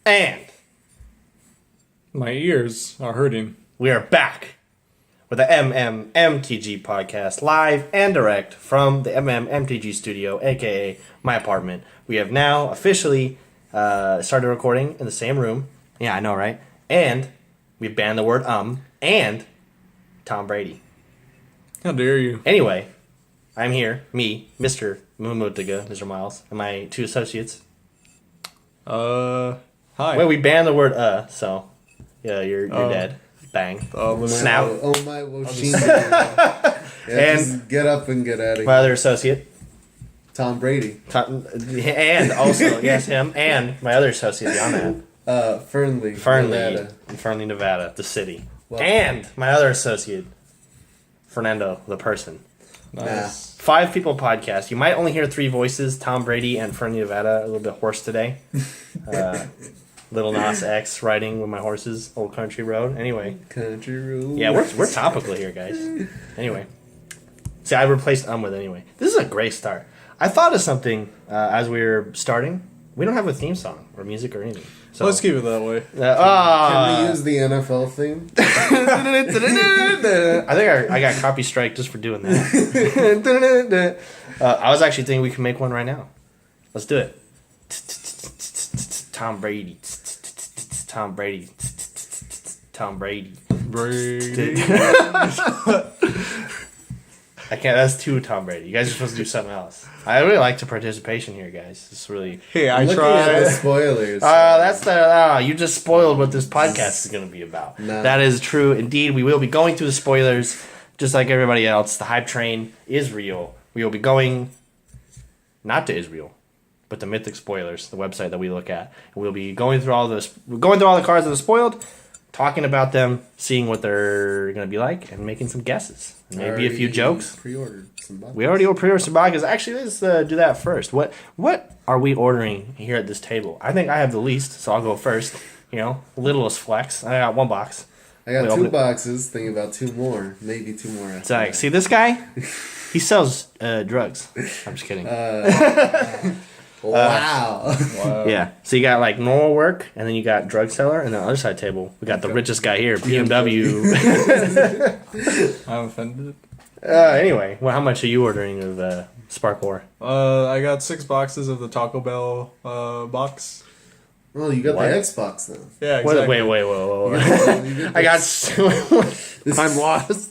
And my ears are hurting. we are back with the MMMTG podcast, live and direct from the MMMTG studio, aka my apartment. We have now officially started recording in the same room. Yeah, I know, right? And we've banned the word and Tom Brady. How dare you? Anyway, I'm here, me, Mr. MMMTG, Mr. Miles, and my two associates. Hi. Well, we banned the word so yeah, you're dead. Bang. Snap. Oh my Washington. And just get up and get out of here. My other associate. Tom Brady. And also, yes, him. And my other associate beyond that. Fernly. Fernly, Nevada, the city. Wow. And my other associate, Fernando, the person. Nice. 5 people podcast. You might only hear 3 voices, Tom Brady and Fernly, Nevada. A little bit hoarse today. Little Nas X riding with my horses, Old Country Road. Anyway. Country Road. Yeah, we're topical here, guys. Anyway. See, I replaced with anyway. This is a great start. I thought of something as we were starting. We don't have a theme song or music or anything. So let's keep it that way. Can we use the NFL theme? I think I got copy strike just for doing that. I was actually thinking we can make one right now. Let's do it. Tom Brady. Tom Brady. Tom Brady. Brady. I can't. That's too Tom Brady. You guys are supposed to do something else. I really like the participation here, guys. It's really. Hey, I Looking tried. at the spoilers. That's the. You just spoiled what this podcast is going to be about. No. That is true. Indeed, we will be going through the spoilers, just like everybody else. The hype train is real. We will be going, not to Israel, but to Mythic Spoilers, the website that we look at. And we'll be going through all the cards that are spoiled, talking about them, seeing what they're going to be like, and making some guesses. And maybe a few jokes. Pre-ordered some boxes. We already pre-ordered some boxes. Actually, let's do that first. What are we ordering here at this table? I think I have the least, so I'll go first. You know, littlest flex. I got 1 box. I got 2 boxes, thinking about 2 more. Maybe 2 more. It's like, see this guy? He sells drugs. I'm just kidding. Wow. Yeah. So you got like normal work, and then you got drug seller, and on the other side table, we got the richest guy here, BMW. I'm offended. Anyway, well, how much are you ordering of Spark War? I got 6 boxes of the Taco Bell box. Well, you got What? the Xbox then. Yeah, exactly. Wait, whoa. I got. I'm lost.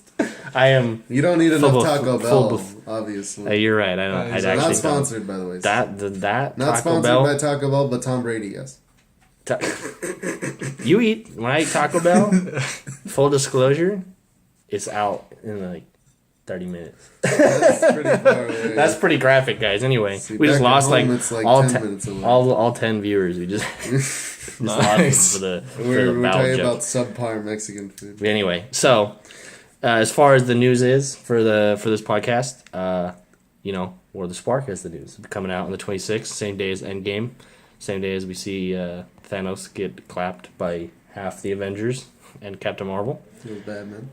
I am. You don't need enough Taco Bell, full obviously. You're right. I don't. I Not actually Not sponsored, by the way. that Not Taco sponsored Bell. by Taco Bell, but Tom Brady, yes. You eat when I eat Taco Bell. Full disclosure, it's out in like 30 minutes. That's pretty far away. That's pretty graphic, guys. Anyway, See, we just back at lost home, like, it's like all 10 minutes away. all 10 viewers. We just lost them for the We're bowel talking joke. about subpar Mexican food. Anyway, so as far as the news is for this podcast, you know, or the Spark has the news coming out on the 26th, same day as Endgame, same day as we see Thanos get clapped by half the Avengers and Captain Marvel. Feels bad, man.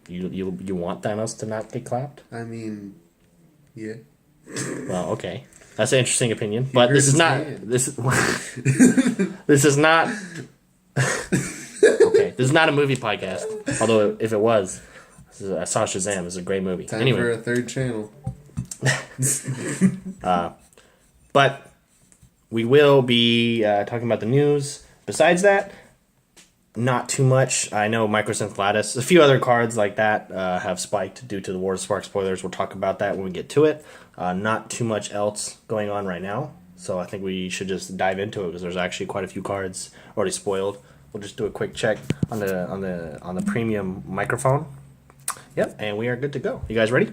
You want Thanos to not get clapped? I mean, yeah. Well, okay, that's an interesting opinion, but this is his not. hand. This is this is not. Okay, this is not a movie podcast. Although if it was, I saw Shazam. It's a great movie. Time Anyway, for a 3rd channel. but we will be talking about the news. Besides that, not too much. I know Microsynth Lattice, a few other cards like that have spiked due to the War of Spark spoilers. We'll talk about that when we get to it. Not too much else going on right now, so I think we should just dive into it because there's actually quite a few cards already spoiled. We'll just do a quick check on the premium microphone. Yep, and we are good to go. You guys ready?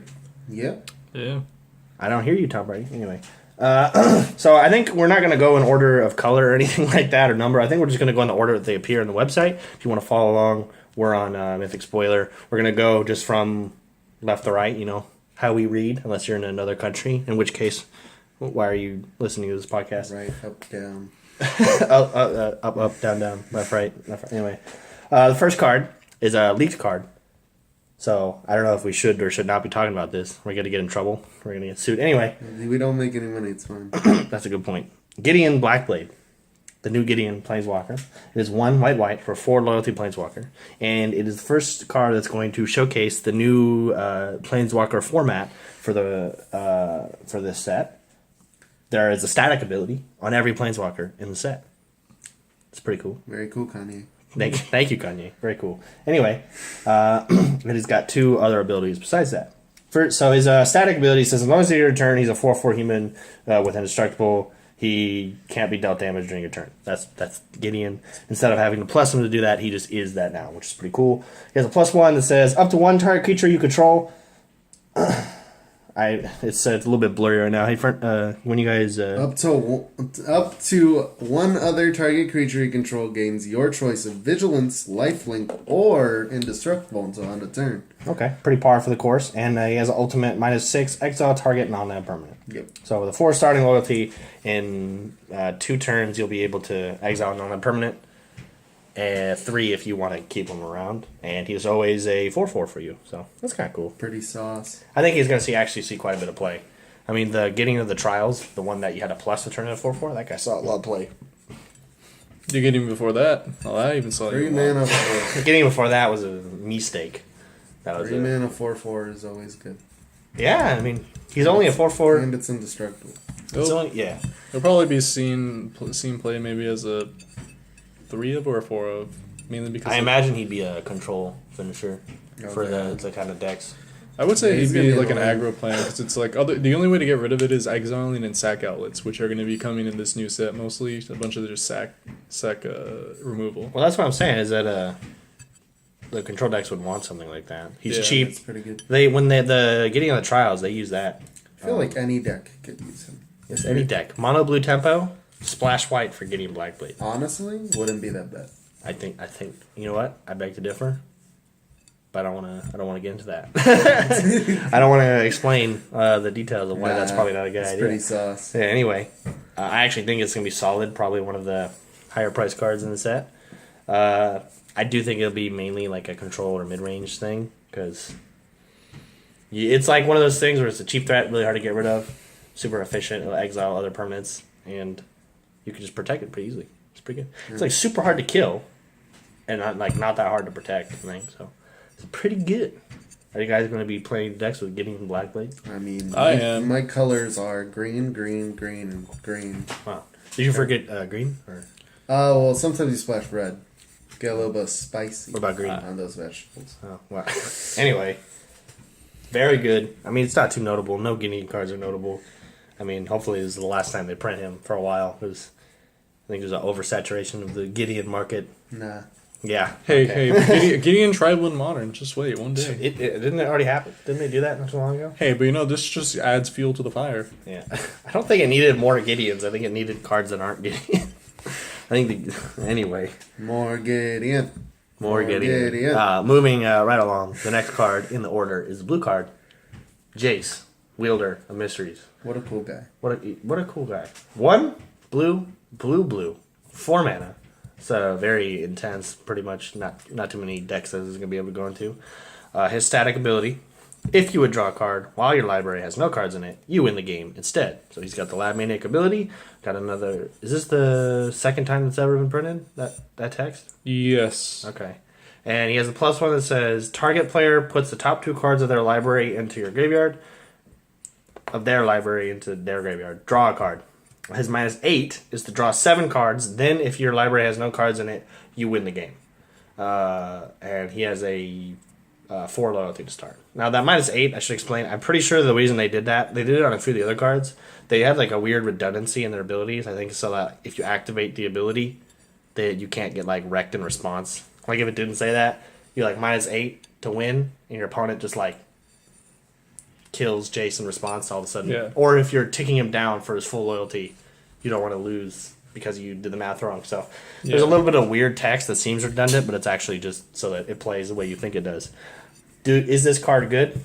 Yep. Yeah. I don't hear you, Tom Brady. Anyway. So I think we're not going to go in order of color or anything like that or number. I think we're just going to go in the order that they appear on the website. If you want to follow along, we're on Mythic Spoiler. We're going to go just from left to right, you know, how we read, unless you're in another country, in which case, why are you listening to this podcast? Right, up, down. up, down, left, right. Anyway, the first card is a leaked card. So I don't know if we should or should not be talking about this. We're going to get in trouble. We're going to get sued. Anyway. We don't make any money, it's fine. That's a good point. Gideon Blackblade. the new Gideon Planeswalker. It is 1 white for 4 loyalty Planeswalker, and it is the first card that's going to showcase the new Planeswalker format for this set. There is a static ability on every Planeswalker in the set. It's pretty cool. Very cool, Kanye. Thank you, Kanye. Very cool. Anyway, he's got 2 other abilities besides that. So his static ability says, as long as it's your turn, he's a 4/4 human with indestructible. He can't be dealt damage during a turn. That's Gideon. Instead of having to plus him to do that, he just is that now, which is pretty cool. He has a +1 that says, up to 1 target creature you control. It's a little bit blurry right now. Hey, when you guys up to 1 other target creature you control gains your choice of vigilance, lifelink, or indestructible until end of turn. Okay, pretty par for the course, and he has an ultimate -6 exile target non-land permanent. Yep. So with a 4 starting loyalty, in 2 turns you'll be able to exile non-land permanent. 3 if you want to keep him around, and he's always a 4/4 for you, so that's kind of cool. Pretty sauce. I think he's going to actually see quite a bit of play. I mean, the getting of the trials, the one that you had a plus to turn into 4/4, that guy saw a lot of play. You get him before that. Oh, I even saw 3 you. mana The getting before that was a mistake. That was 3 mana 4/4 is always good. Yeah, I mean, he's only a 4/4. And it's indestructible. Yeah. He'll probably be seen play maybe as a 3 of or a 4 of, mainly because I imagine he'd be a control finisher for the kind of decks. I would say He's he'd gonna be be like an annoying. aggro plan because it's like the only way to get rid of it is exiling and sack outlets, which are going to be coming in this new set mostly. A bunch of just sack removal. Well, that's what I'm saying, is that the control decks would want something like that. He's Yeah, cheap. It's pretty good. When the getting on the trials, they use that. I feel like any deck could use him. Yes, any deck. Mono blue tempo, splash white for getting black blade. Honestly, wouldn't be that bad. I think you know what? I beg to differ, but I don't want to get into that. I don't want to explain the details of why that's probably not a good It's idea. pretty sauce. Yeah, anyway, I actually think it's gonna be solid. Probably one of the higher price cards in the set. I do think it'll be mainly like a control or mid range thing because it's like one of those things where it's a cheap threat, really hard to get rid of, super efficient. It'll exile other permanents, and you can just protect it pretty easily. It's pretty good. It's like super hard to kill, and not that hard to protect. I think so. It's pretty good. Are you guys going to be playing decks with getting black blade? I mean, I am. My colors are green, green, green, and green. Wow. Did you forget green or Oh, well, sometimes you splash red. Get a little bit spicy. what about green? On those vegetables. Oh, wow. Anyway, very good. I mean, it's not too notable. No Guinea cards are notable. I mean, hopefully this is the last time they print him for a while. Because I think there's an oversaturation of the Gideon market. Nah. Yeah. Hey, okay. hey, Gideon Tribal and Modern. Just wait one day. Didn't it already happen? Didn't they do that not too long ago? Hey, but this just adds fuel to the fire. Yeah. I don't think it needed more Gideons. I think it needed cards that aren't Gideon. I think anyway. More Gideon. More Gideon. Moving right along. The next card in the order is the blue card. Jace, wielder of mysteries. What a cool guy. What a cool guy. 1 blue, 4 mana. So very intense. Pretty much not too many decks that is gonna be able to go into. His static ability. If you would draw a card while your library has no cards in it, you win the game instead. So he's got the Lab Maniac ability. Got another. Is this the second time that's ever been printed? That text? Yes. Okay. And he has a +1 that says target player puts the top 2 cards of their library into your graveyard. Of their library into their graveyard. Draw a card. His -8 is to draw 7 cards. Then, if your library has no cards in it, you win the game. And he has a 4 loyalty to start. Now, that -8, I should explain. I'm pretty sure the reason they did that, they did it on a few of the other cards. They have like a weird redundancy in their abilities. I think so that if you activate the ability, that you can't get like wrecked in response. Like if it didn't say that, you're like -8 to win, and your opponent just like kills Jace in response all of a sudden. Yeah. Or if you're ticking him down for his full loyalty, you don't want to lose because you did the math wrong. So there's a little bit of weird text that seems redundant, but it's actually just so that it plays the way you think it does. Dude, is this card good?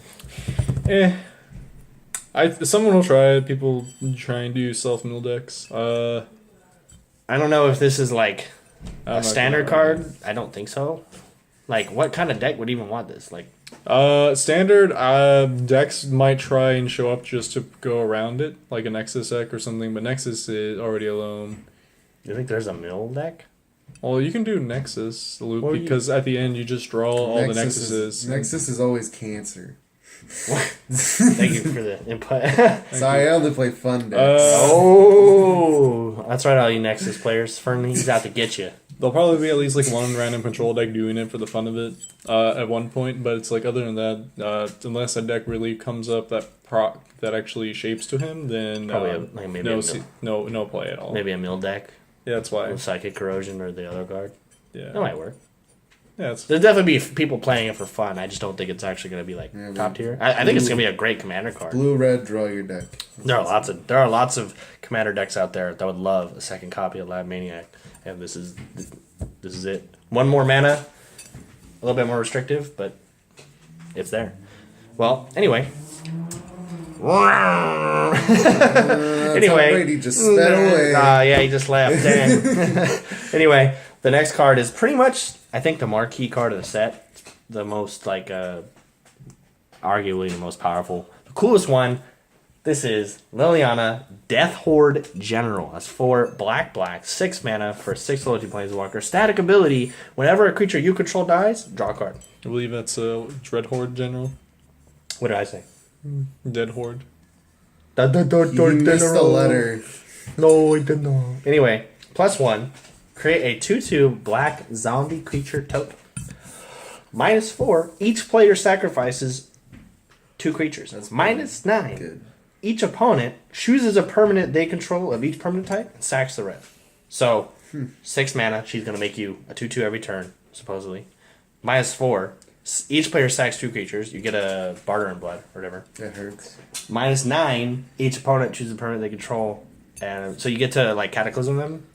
Someone will try it. People try and do self-mill decks. I don't know if this is like I'm a not standard gonna- card. I don't think so. Like, what kind of deck would even want this? Like, Standard decks might try and show up just to go around it, like a Nexus deck or something. But Nexus is already alone. You think there's a mill deck? Well, you can do Nexus loop Well, because at the end you just draw all the Nexuses. Nexus is always cancer. Thank you for the input. Sorry, I only play fun decks. Oh, that's right, all you Nexus players. Fernly's out to get you. There'll probably be at least like one random control deck doing it for the fun of it at one point, but it's like other than that, unless a deck really comes up that actually shapes to him, then Probably maybe no play at all. Maybe a mill deck. Yeah, that's why. With Psychic Corrosion or the other card. Yeah, That might work. yeah, it's There'll definitely be people playing it for fun. I just don't think it's actually going to be like top tier. I think it's going to be a great commander card. Blue, red, draw your deck. There are lots of commander decks out there that would love a second copy of Lab Maniac, and this is it. One more mana, a little bit more restrictive, but it's there. Well, anyway. Anyway, Brady just sped away. Yeah, he just left. Dang. Anyway, the next card is pretty much, I think, the marquee card of the set. The most, arguably the most powerful. The coolest one. This is Liliana, Death Horde General. That's 4 black, 6 mana for 6 loyalty planeswalker. Static ability, whenever a creature you control dies, draw a card. I believe that's Dread Horde General. What did I say? Dead Horde. You missed a letter. No, I did not. Anyway, +1. Create a 2/2 black zombie creature token. -4. Each player sacrifices 2 creatures. That's -9. Good. Each opponent chooses a permanent they control of each permanent type and sacks the red. So, 6 mana. She's going to make you a 2/2 every turn, supposedly. -4. Each player sacks 2 creatures. You get a Barter in Blood, or whatever. That hurts. -9. Each opponent chooses a permanent they control. And so you get to, Cataclysm them.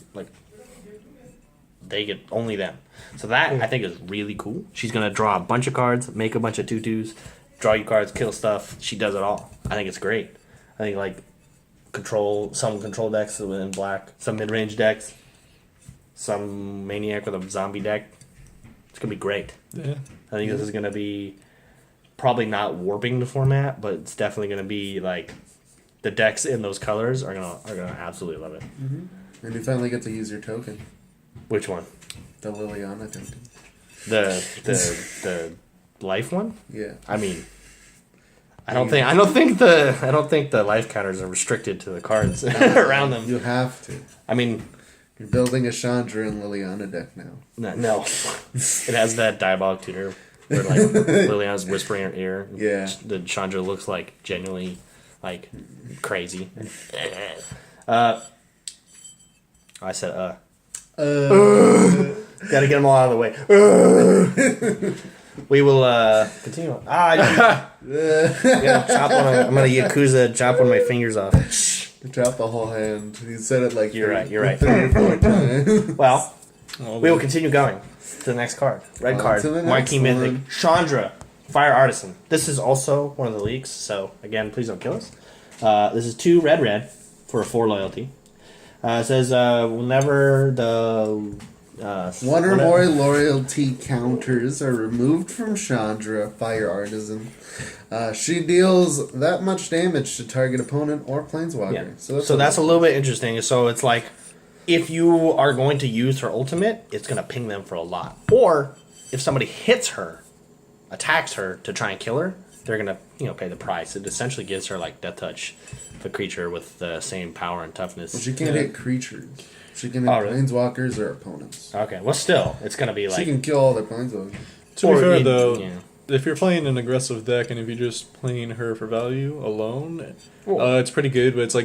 They get only them. So that, I think, is really cool. She's going to draw a bunch of cards, make a bunch of 2/2s, draw you cards, kill stuff. She does it all. I think it's great. I think, some control decks in black, some mid-range decks, some Maniac with a zombie deck. It's going to be great. Yeah. I think this is going to be probably not warping the format, but it's definitely going to be, the decks in those colors are gonna absolutely love it. Mm-hmm. And you finally get to use your token. Which one? The Liliana token. The life one? Yeah. I mean, I don't think the life counters are restricted to the cards around them. You have to. I mean, you're building a Chandra and Liliana deck now. No. It has that diabolic tutor where Liliana's whispering in her ear. Yeah. The Chandra looks genuinely crazy. I said gotta get them all out of the way. We will continue. I'm gonna Yakuza chop one of my fingers off. Chop the whole hand. You said it like You're right. 3 or 4 times. Well, we will continue going to the next card. Red card. Marquee Mythic. Chandra. Fire Artisan. This is also one of the leaks, so again, please don't kill us. This is 2 red for a 4 loyalty. It says whenever the one or more loyalty counters are removed from Chandra, Fire Artisan, she deals that much damage to target opponent or planeswalker. Yeah. So that's a little bit interesting. So it's if you are going to use her ultimate, it's going to ping them for a lot. Or if somebody hits her, attacks her to try and kill her, they're going to pay the price. It essentially gives her Death Touch, the creature with the same power and toughness. Well, she can't hit creatures. She can hit planeswalkers or opponents. Okay, well still, it's going to be she can kill all their planeswalkers. To be fair, though, if you're playing an aggressive deck and if you're just playing her for value alone, it's pretty good. But it's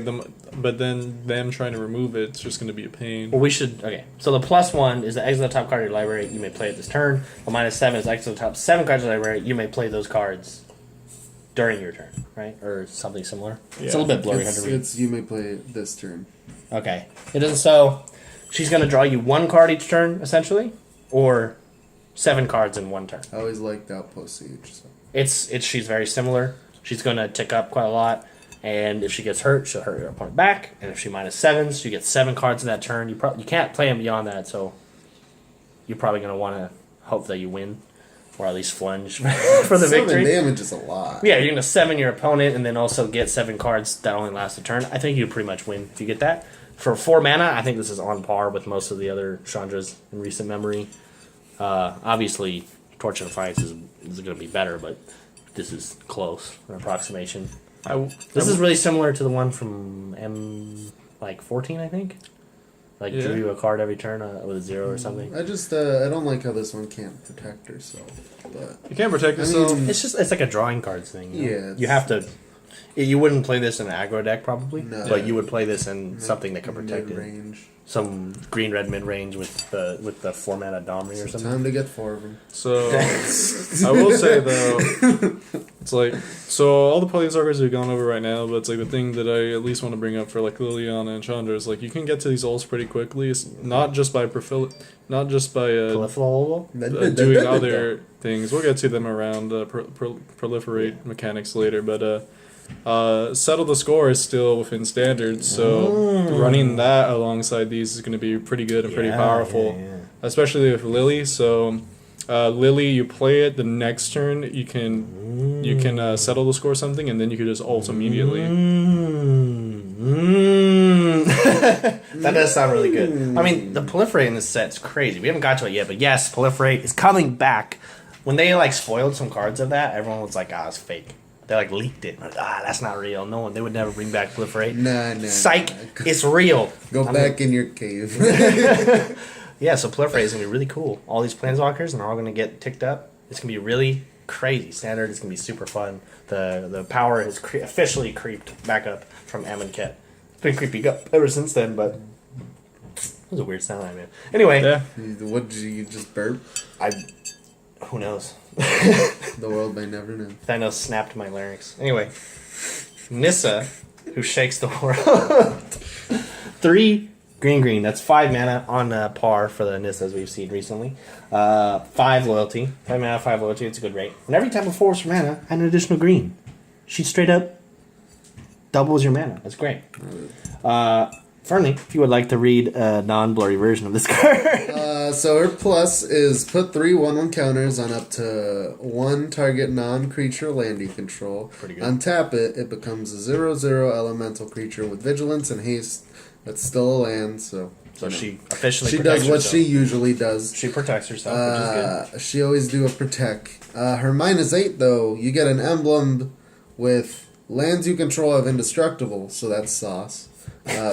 but then them trying to remove it's just going to be a pain. Well, so the +1 is the exile the top card of your library. You may play it this turn. The -7 is exile the top 7 cards of your library. You may play those cards during your turn, right? Or something similar. Yeah. It's a little bit blurry. You may play it this turn. Okay. It doesn't. So she's going to draw you 1 card each turn, essentially, or 7 cards in 1 turn. I always liked Outpost Siege. So. She's very similar. She's going to tick up quite a lot, and if she gets hurt, she'll hurt your opponent back. And if she -7s, she gets 7 cards in that turn. You can't play them beyond that, so you're probably going to want to hope that you win. Or at least flunge for the victory. 7 damage is a lot. Yeah, you're going to 7 your opponent and then also get 7 cards that only last a turn. I think you pretty much win if you get that. For 4 mana, I think this is on par with most of the other Chandras in recent memory. Obviously, Torch and Defiance is going to be better, but this is close, an approximation. This is really similar to the one from M14, I think. Like, drew you a card every turn with a 0 or something. I don't like how this one can't protect herself. But You can't protect yourself. It's like a drawing cards thing. Yeah. You have to... You wouldn't play this in an aggro deck, probably. No. But you would play this in something that can protect it. Range. Some green-red mid-range with the 4 mana Domri or something. Time to get 4 of them. So, I will say, though, it's like, so all the Planeswalkers we've gone over right now, but it's like the thing that I at least want to bring up for like Liliana and Chandra is like you can get to these ults pretty quickly. It's not just by doing other things. We'll get to them around proliferate mechanics later, but settle the score is still within standards, so running that alongside these is going to be pretty good and pretty powerful, especially with Lily. So Lily, you play it the next turn, you can settle the score something, and then you can just ult immediately. That does sound really good. I mean, the proliferate in this set's crazy. We haven't got to it yet, but yes, proliferate is coming back. When they like spoiled some cards of that, everyone was like, it's fake. They like leaked it. Like, that's not real. No one. They would never bring back proliferate. Nah. Psych. It's real. Go back in your cave. Yeah. So proliferate is gonna be really cool. All these planeswalkers and they're all gonna get ticked up. It's gonna be really crazy. Standard. It's gonna be super fun. The power has officially creeped back up from Amonkhet. It's been creeping up ever since then, but it was a weird sound I made. Anyway. Yeah. What did you just burp? Who knows? The world may never know. Thanos snapped my larynx. Anyway, Nissa, who shakes the world. 3 green. That's 5 mana on par for the Nissas we've seen recently. 5 loyalty. 5 mana, 5 loyalty. It's a good rate. Whenever you tap a force for mana, add an additional green. She straight up doubles your mana. That's great. Fernly, if you would like to read a non-blurry version of this card. So her plus is put 3 1/1 counters on up to 1 target non-creature land you control. Pretty good. Untap it, it becomes a 0/0 elemental creature with vigilance and haste. That's still a land, so She officially she protects does what herself. she usually does. She protects herself, which is good. She always do a protect. Her -8 though, you get an emblem with lands you control have indestructible, so that's sauce.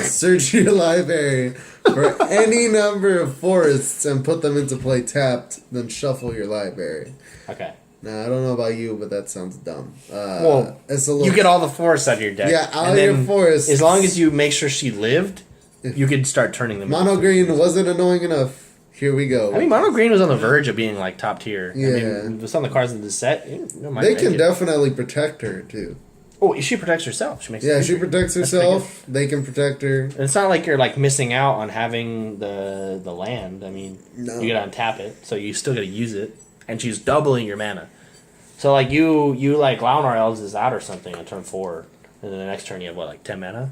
Search your library for any number of forests and put them into play tapped, then shuffle your library. Okay. Now, I don't know about you, but that sounds dumb. Well, it's a little, you get all the forests out of your deck. Yeah, all and your then forests. As long as you make sure she lived, you could start turning them. Mono green wasn't annoying enough. Here we go. I mean, Mono Green was on the verge of being like top tier. Yeah. I mean, with some of the cards in this set, They can definitely protect her, too. Oh, she protects herself. She makes Yeah, she protects herself. They can protect her. And it's not like you're like missing out on having the land. I mean, No. you gotta untap it, so you still gotta use it, and she's doubling your mana. So like you like Launar Elves is out or something on turn 4, and then the next turn you have what, like 10 mana?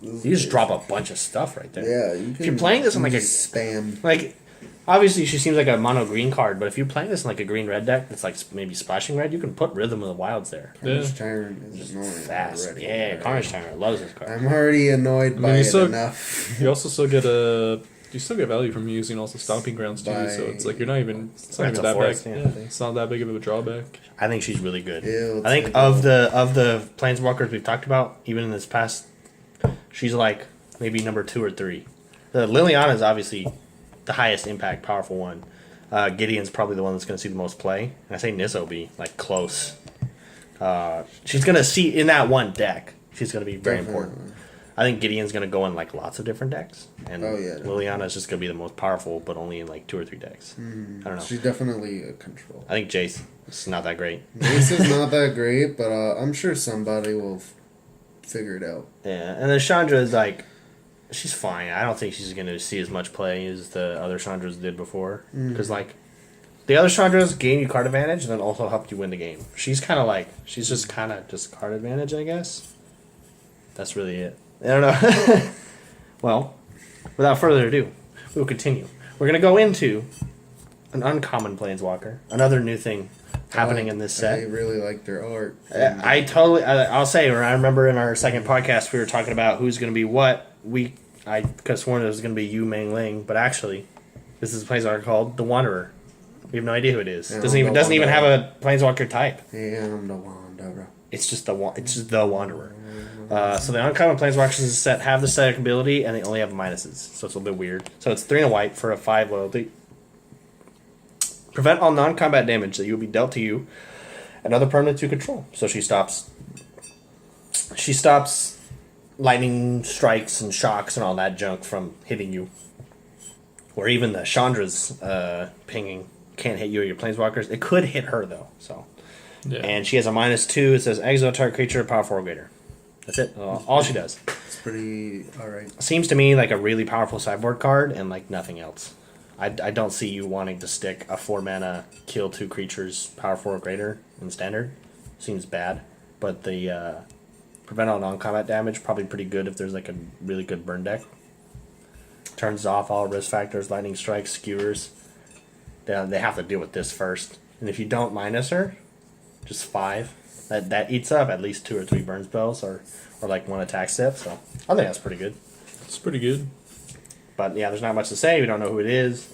You just drop a bunch of stuff right there. Yeah, you can. If you're playing this on like a spam. like, obviously she seems like a mono green card, but if you're playing this in like a green red deck that's like maybe splashing red, you can put Rhythm of the Wilds there. Carnage Tyrant is annoying. Fast, already. yeah. Carnage Tyrant loves this card. I'm already annoyed by it still- enough. You also still get value from using also Stomping Grounds too, so it's like you're not even That's that a big. forest, yeah. It's not that big of a drawback. I think she's really good. Ew, I think it's of the planeswalkers we've talked about, even in this past, she's like maybe number 2 or 3. The Liliana is obviously the highest impact, powerful one. Gideon's probably the one that's going to see the most play. And I say Nissa will be like close. She's going to see in that one deck. She's going to be very important. I think Gideon's going to go in like lots of different decks, and Liliana is just going to be the most powerful, but only in like 2 or 3 decks. I don't know. She's definitely a control. I think Jace is not that great. Jace is not that great, but I'm sure somebody will figure it out. Yeah, and then Chandra is like, she's fine. I don't think she's going to see as much play as the other Chandras did before, because like the other Chandras gain you card advantage and then also helped you win the game. She's kind of like, she's just kind of just card advantage, I guess. That's really it. I don't know. Well, without further ado, we will continue. We're going to go into an uncommon planeswalker, another new thing happening in this set. I really liked their art. I'll say, I remember in our second podcast we were talking about who's going to be what. We I could have sworn it was going to be Yu Meng Ling, but actually, this is a planeswalker called the Wanderer. We have no idea who it is. Yeah, Doesn't even have a planeswalker type. Yeah, I'm the Wanderer. It's just the Wanderer. So the uncommon planeswalkers in the set have the static ability, and they only have minuses, so it's a little bit weird. So it's 3 and a white for a 5 loyalty. Prevent all non-combat damage that you will be dealt to you and other permanents you control. So she stops lightning strikes and shocks and all that junk from hitting you. Or even the Chandra's pinging can't hit you or your planeswalkers. It could hit her though. So, Yeah. and she has a -2. It says exile target creature, power 4 or greater. That's it. All she does. It's pretty alright. Seems to me like a really powerful sideboard card and like nothing else. I don't see you wanting to stick a 4 mana kill 2 creatures power 4 or greater in standard. Seems bad, but the prevent all non-combat damage probably pretty good if there's like a really good burn deck. Turns off all risk factors, lightning strikes, skewers. They have to deal with this first, and if you don't minus her, just 5. That eats up at least 2 or 3 burn spells or like 1 attack step. So I think that's pretty good. It's pretty good. But yeah, there's not much to say. We don't know who it is.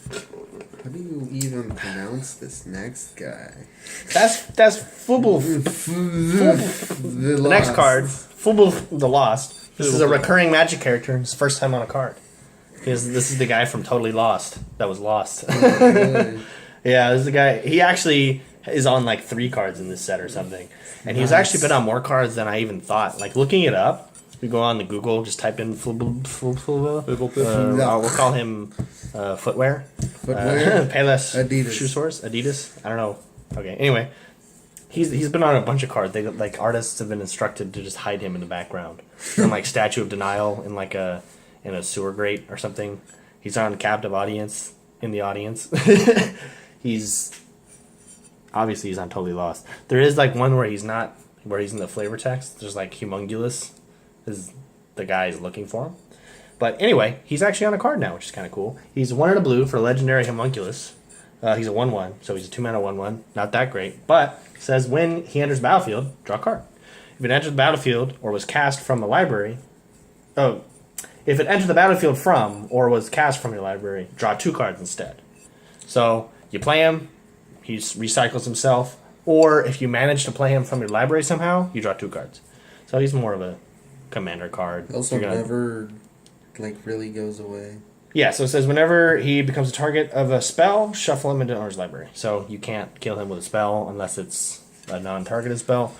How do you even pronounce this next guy? That's Fubble. The next card, Fubble the Lost. This is a recurring Magic character. It's first time on a card. This is the guy from Totally Lost. That was lost. Yeah, this is the guy. He actually is on like 3 cards in this set or something, and he's actually been on more cards than I even thought. Like looking it up, we go on the Google, just type in Fubble. We'll call him Footwear. Payless Adidas. Shoe Source. Adidas. I don't know. Okay. Anyway, he's been on a bunch of cards. They like artists have been instructed to just hide him in the background, and like Statue of Denial in like a sewer grate or something. He's on Captive Audience in the audience. He's on Totally Lost. There is like one where he's not, where he's in the flavor text. There's like Humongulous is the guy is looking for him. But anyway, he's actually on a card now, which is kind of cool. He's 1 and a blue for Legendary Homunculus. He's a 1/1, so he's a 2 mana 1/1. Not that great, but it says when he enters the battlefield, draw a card. If it enters the battlefield or was cast from the library, if it entered the battlefield from or was cast from your library, draw 2 cards instead. So you play him, he recycles himself, or if you manage to play him from your library somehow, you draw 2 cards. So he's more of a commander card. Also never like really goes away. Yeah, so it says whenever he becomes a target of a spell, shuffle him into owner's library. So you can't kill him with a spell unless it's a non-targeted spell.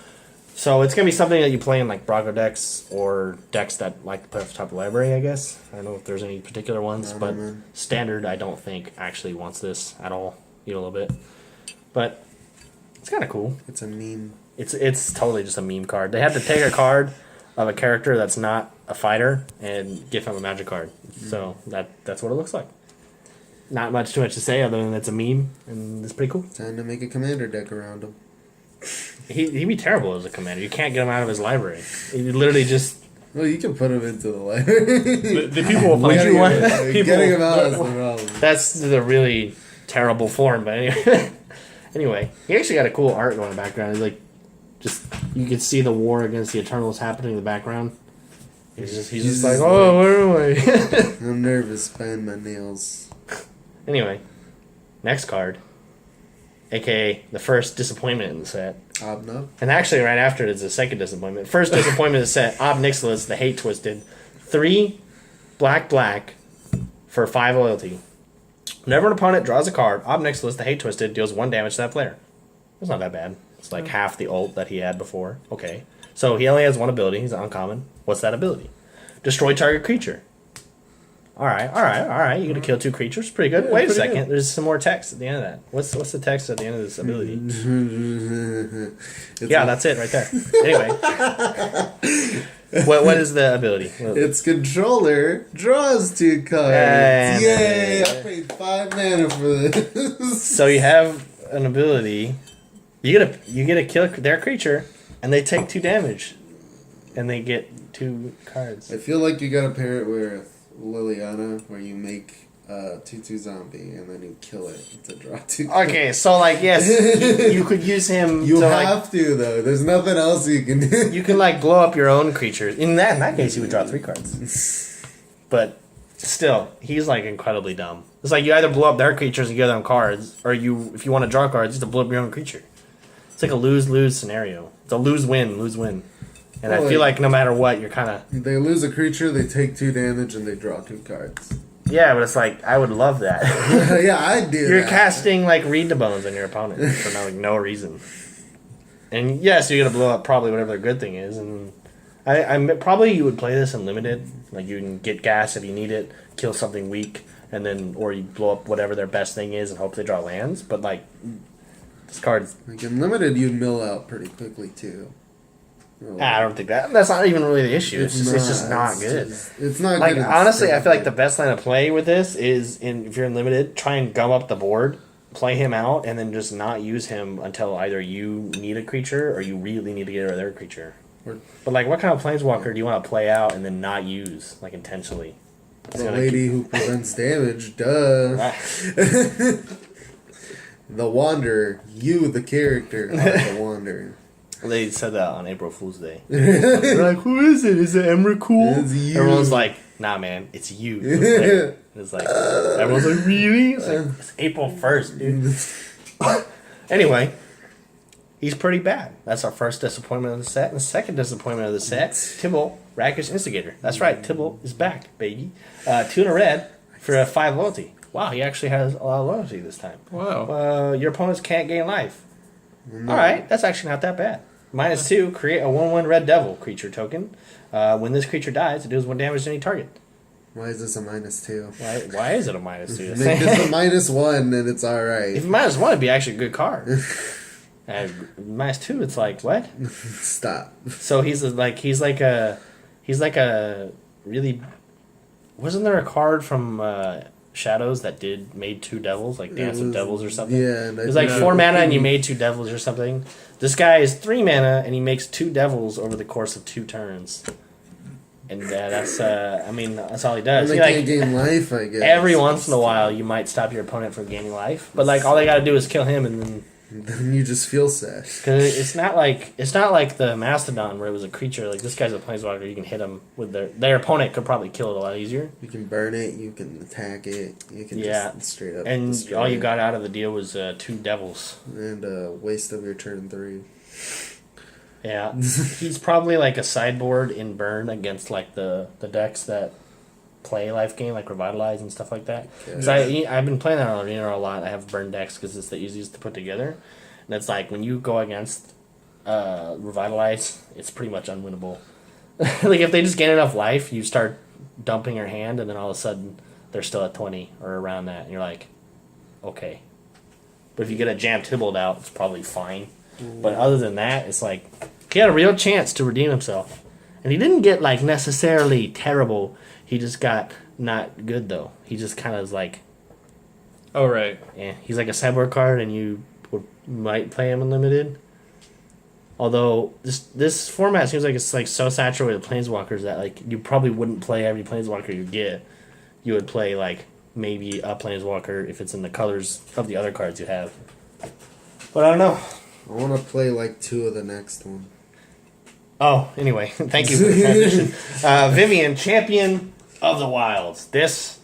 So it's going to be something that you play in like Brago decks or decks that like to put off the top of the library, I guess. I don't know if there's any particular ones, but Standard I don't think actually wants this at all, a little bit. But it's kind of cool. It's a meme. It's totally just a meme card. They had to take a card of a character that's not a fighter and give him a magic card. So that's what it looks like. Not too much to say other than it's a meme, and it's pretty cool. Time to make a commander deck around him. He'd be terrible as a commander. You can't get him out of his library. He literally just... Well, you can put him into the library. The people will find you. Getting him out is the problem. That's the really terrible form, but anyway. Anyway, he actually got a cool art going in the background. He's like, just you can see the war against the Eternals happening in the background. He's just like, oh, where am I? I'm nervous, biting my nails. Anyway, next card, aka the first disappointment in the set. Obnub. And actually, right after it is the second disappointment. First disappointment in the set, Ob Nixilis, the Hate Twisted, 3 black for 5 loyalty. Whenever an opponent draws a card, Ob Nixilis, the Hate Twisted, deals 1 damage to that player. It's not that bad. It's like half the ult that he had before. Okay. So he only has 1 ability. He's uncommon. What's that ability? Destroy target creature. Alright. You're going to kill 2 creatures? Pretty good. Yeah, Wait a pretty second. good. There's some more text at the end of that. What's the text at the end of this ability? Yeah, that's it right there. Anyway. What is the ability? Its controller draws 2 cards. And Yay! I paid 5 mana for this. So you have an ability. You get to kill their creature, and they take 2 damage, and they get 2 cards. I feel like you gotta pair it with Liliana, where you make 2/2 zombie, and then you kill it to draw 2 cards. Okay, so like yes, you could use him. You to, have to though. There's nothing else you can do. You can like blow up your own creatures. In that case, you would draw 3 cards. but still, he's like incredibly dumb. It's like you either blow up their creatures and give them cards, or if you want to draw cards, you have to blow up your own creature. It's like a lose-lose scenario. It's a lose-win. And I feel like no matter what, you're kind of... They lose a creature, they take 2 damage, and they draw 2 cards. Yeah, but it's like, I would love that. Yeah, I do. You're casting, like, Read the Bones on your opponent for no reason. And yes, you're going to blow up probably whatever their good thing is. And probably you would play this in limited. Like, you can get gas if you need it, kill something weak, and then, or you blow up whatever their best thing is and hope they draw lands. But, like, this card's... Like, in limited, you'd mill out pretty quickly, too. I don't think that's not even really the issue. It's just not good. It's not like, good. Honestly, I feel like the best line of play with this is if you're in limited, try and gum up the board, play him out, and then just not use him until either you need a creature or you really need to get rid of their creature. But like, what kind of planeswalker do you want to play out and then not use like intentionally? The lady who prevents damage, duh. The Wanderer, you the character are the Wanderer. They said that on April Fool's Day. They're like, who is it? Is it Emrakul? It's you. Everyone's like, nah, man, it's you. It's like, everyone's like, really? It's like, it's April 1st, dude. Anyway, he's pretty bad. That's our first disappointment of the set. And the second disappointment of the set, Tibble, Rakish Instigator. That's right, Tibble is back, baby. 2 and a red for a 5 loyalty. Wow, he actually has a lot of loyalty this time. Wow. Your opponents can't gain life. No. Alright, that's actually not that bad. -2, create a 1/1 red devil creature token. When this creature dies, it deals 1 damage to any target. Why is this a -2? Why is it a -2? Make this a -1 and it's alright. If -1, it'd be actually a good card. -2, it's like, what? Stop. So he's like a really... Wasn't there a card from Shadows that made 2 devils, like Dance of Devils or something? Yeah. It was like 4 mana and you made 2 devils or something. This guy is 3 mana and he makes 2 devils over the course of 2 turns. And that's that's all he does. And they can't gain life, I guess. Every once in a while you might stop your opponent from gaining life, but like all they gotta do is kill him and then you just feel sad. because it's not like the Mastodon where it was a creature. Like this guy's a planeswalker, you can hit him with their opponent could probably kill it a lot easier. You can burn it, you can attack it, you can just straight up and destroy all you it. got out of the deal was 2 devils And a waste of your turn 3. Yeah, he's probably like a sideboard in burn against like the decks that play life game like Revitalize and stuff like that. Because I've been playing that on Arena a lot. I have burn decks because it's the easiest to put together, and it's like when you go against Revitalize, it's pretty much unwinnable. Like if they just gain enough life, you start dumping your hand, and then all of a sudden they're still at 20 or around that, and you're like, okay. But if you get a Jam Tybalt out, it's probably fine. But other than that, it's like he had a real chance to redeem himself, and he didn't get like necessarily terrible. He just got not good though. He just kind of is like, oh right, yeah. He's like a sideboard card, and you might play him in limited. Although this format seems like it's like so saturated with planeswalkers that like you probably wouldn't play every planeswalker you get. You would play like maybe a planeswalker if it's in the colors of the other cards you have. But I don't know. I want to play like 2 of the next one. Oh, anyway, thank you for the transition. Vivian, Champion of the Wilds. This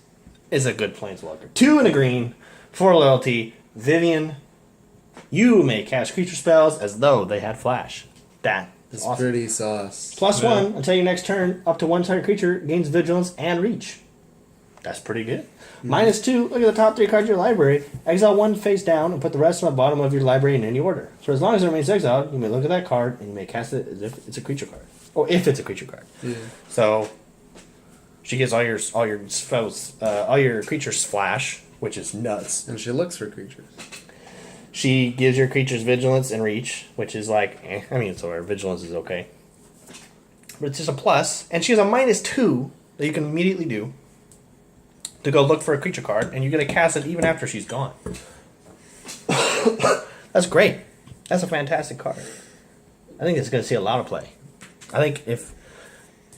is a good planeswalker. 2 and a green, 4 loyalty. Vivian, you may cast creature spells as though they had flash. That is It's awesome. pretty sauce. +1 until your next turn. Up to 1 target creature gains vigilance and reach. That's pretty good. -2, look at the top 3 cards of your library. Exile 1 face down and put the rest on the bottom of your library in any order. So as long as it remains exiled, you may look at that card and you may cast it as if it's a creature card. Or if it's a creature card. Yeah. So she gets all your spells, all your creatures flash, which is nuts. And she looks for creatures. She gives your creatures vigilance and reach, which is like, I mean, it's alright. Vigilance is okay. But it's just a plus. And she has a -2 that you can immediately do to go look for a creature card, and you're going to cast it even after she's gone. That's great. That's a fantastic card. I think it's going to see a lot of play. I think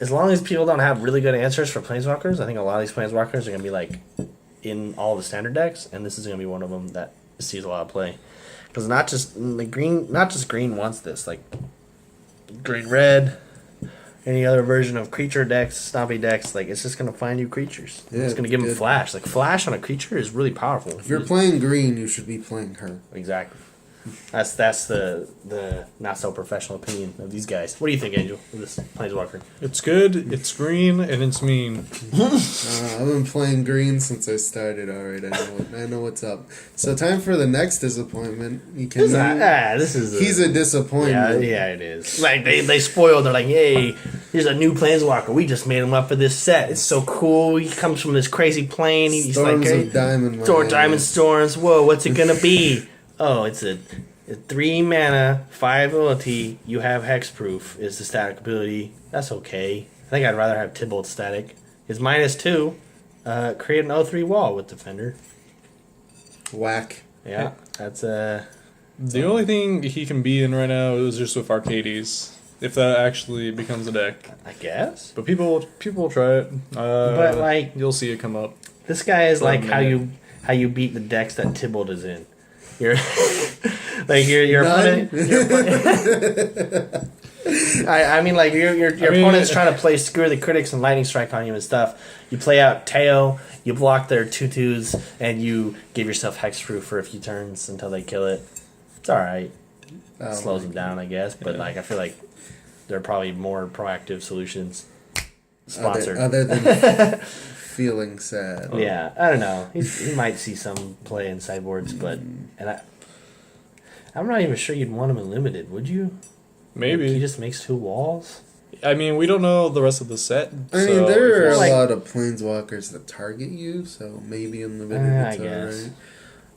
as long as people don't have really good answers for planeswalkers, I think a lot of these planeswalkers are going to be like in all the standard decks, and this is going to be one of them that sees a lot of play. Because not just green wants this. Like green red, any other version of creature decks, snobby decks, like it's just gonna find you creatures. Yeah, it's gonna give them good. flash. Like flash on a creature is really powerful. If you're playing green, you should be playing her. Exactly. That's the not so professional opinion of these guys. What do you think, Angel? Of this Planeswalker? It's good, it's green, and it's mean. I've been playing green since I started. All right, I know what's up. So time for the next disappointment. You can. He's a disappointment. Yeah, it is. Like they spoiled. They're like, hey, here's a new Planeswalker. We just made him up for this set. It's so cool. He comes from this crazy plane. He's Storms like, hey, of Diamond. Diamond Storms. Whoa, what's it gonna be? Oh, it's a 3 mana, 5 ability. You have hexproof is the static ability. That's okay. I think I'd rather have Tybalt static. His -2, create an 0/3 wall with Defender. Whack. Yeah, that's The only thing he can be in right now is just with Arcades, if that actually becomes a deck. I guess. But people will try it. But like you'll see it come up. this guy is For a like how minute. you beat the decks that Tybalt is in. You're like your opponent. I mean, like your opponent's trying to play Screw the Critics and Lightning Strike on you and stuff. You play out Teo, you block their 2/2s, and you give yourself hexproof for a few turns until they kill it. It's all right. Slows them down, I guess. But like, I feel like there are probably more proactive solutions. Sponsored. Other than feeling sad. Yeah, I don't know. He might see some play in sideboards, but I'm not even sure you'd want him in limited, would you? Maybe. He just makes 2 walls. I mean, we don't know the rest of the set. I mean, there are a like- lot of planeswalkers that target you, so maybe in limited I it's guess.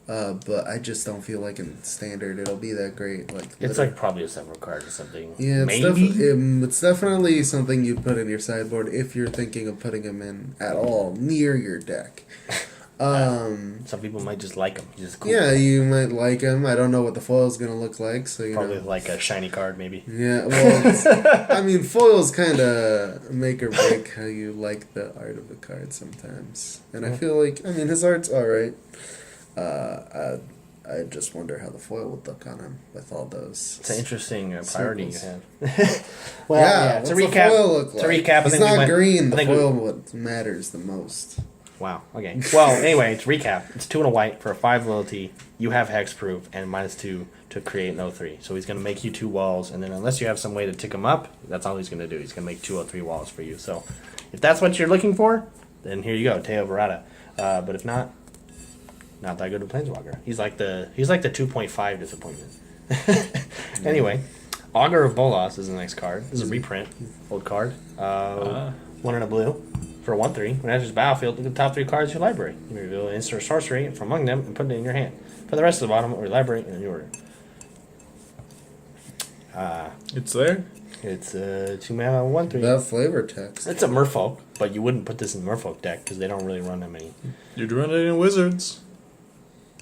alright. But I just don't feel like in standard it'll be that great. Like It's like probably a several card or something. yeah, maybe. it's definitely something you'd put in your sideboard if you're thinking of putting him in at all near your deck. Some people might just like him. He's just cool. Yeah, you might like him. I don't know what the foil's gonna look like, so you Probably know. like a shiny card, maybe. Yeah, well, I mean, foils kind of make or break how you like the art of the card sometimes. And I feel like, I mean, his art's alright. I just wonder how the foil would look on him with all those. It's an interesting priority you circles. have. Well, yeah, to what's recap. the foil look like? To recap, It's I think we not went, green. I The think we- foil what matters the most. Wow. Okay. Well, anyway, to recap, it's 2 and a white for a 5 loyalty. You have hexproof and -2 to create an 0/3. So he's going to make you 2 walls, and then unless you have some way to tick him up, that's all he's going to do. He's going to make 2 0/3 walls for you. So if that's what you're looking for, then here you go, Teo Barada. But if not that good of a Planeswalker. He's like the 2.5 disappointment. Anyway, Augur of Bolas is the next card. This is a reprint, old card. 1 and a blue. For 1/3, when it enters the battlefield, look at the top 3 cards of your library. You may reveal an instant or sorcery from among them and put it in your hand. Put the rest of the bottom of your library in your order. It's there. It's 2 mana, 1/3. That flavor text. It's a Merfolk, but you wouldn't put this in the Merfolk deck because they don't really run that many. You'd run it in Wizards.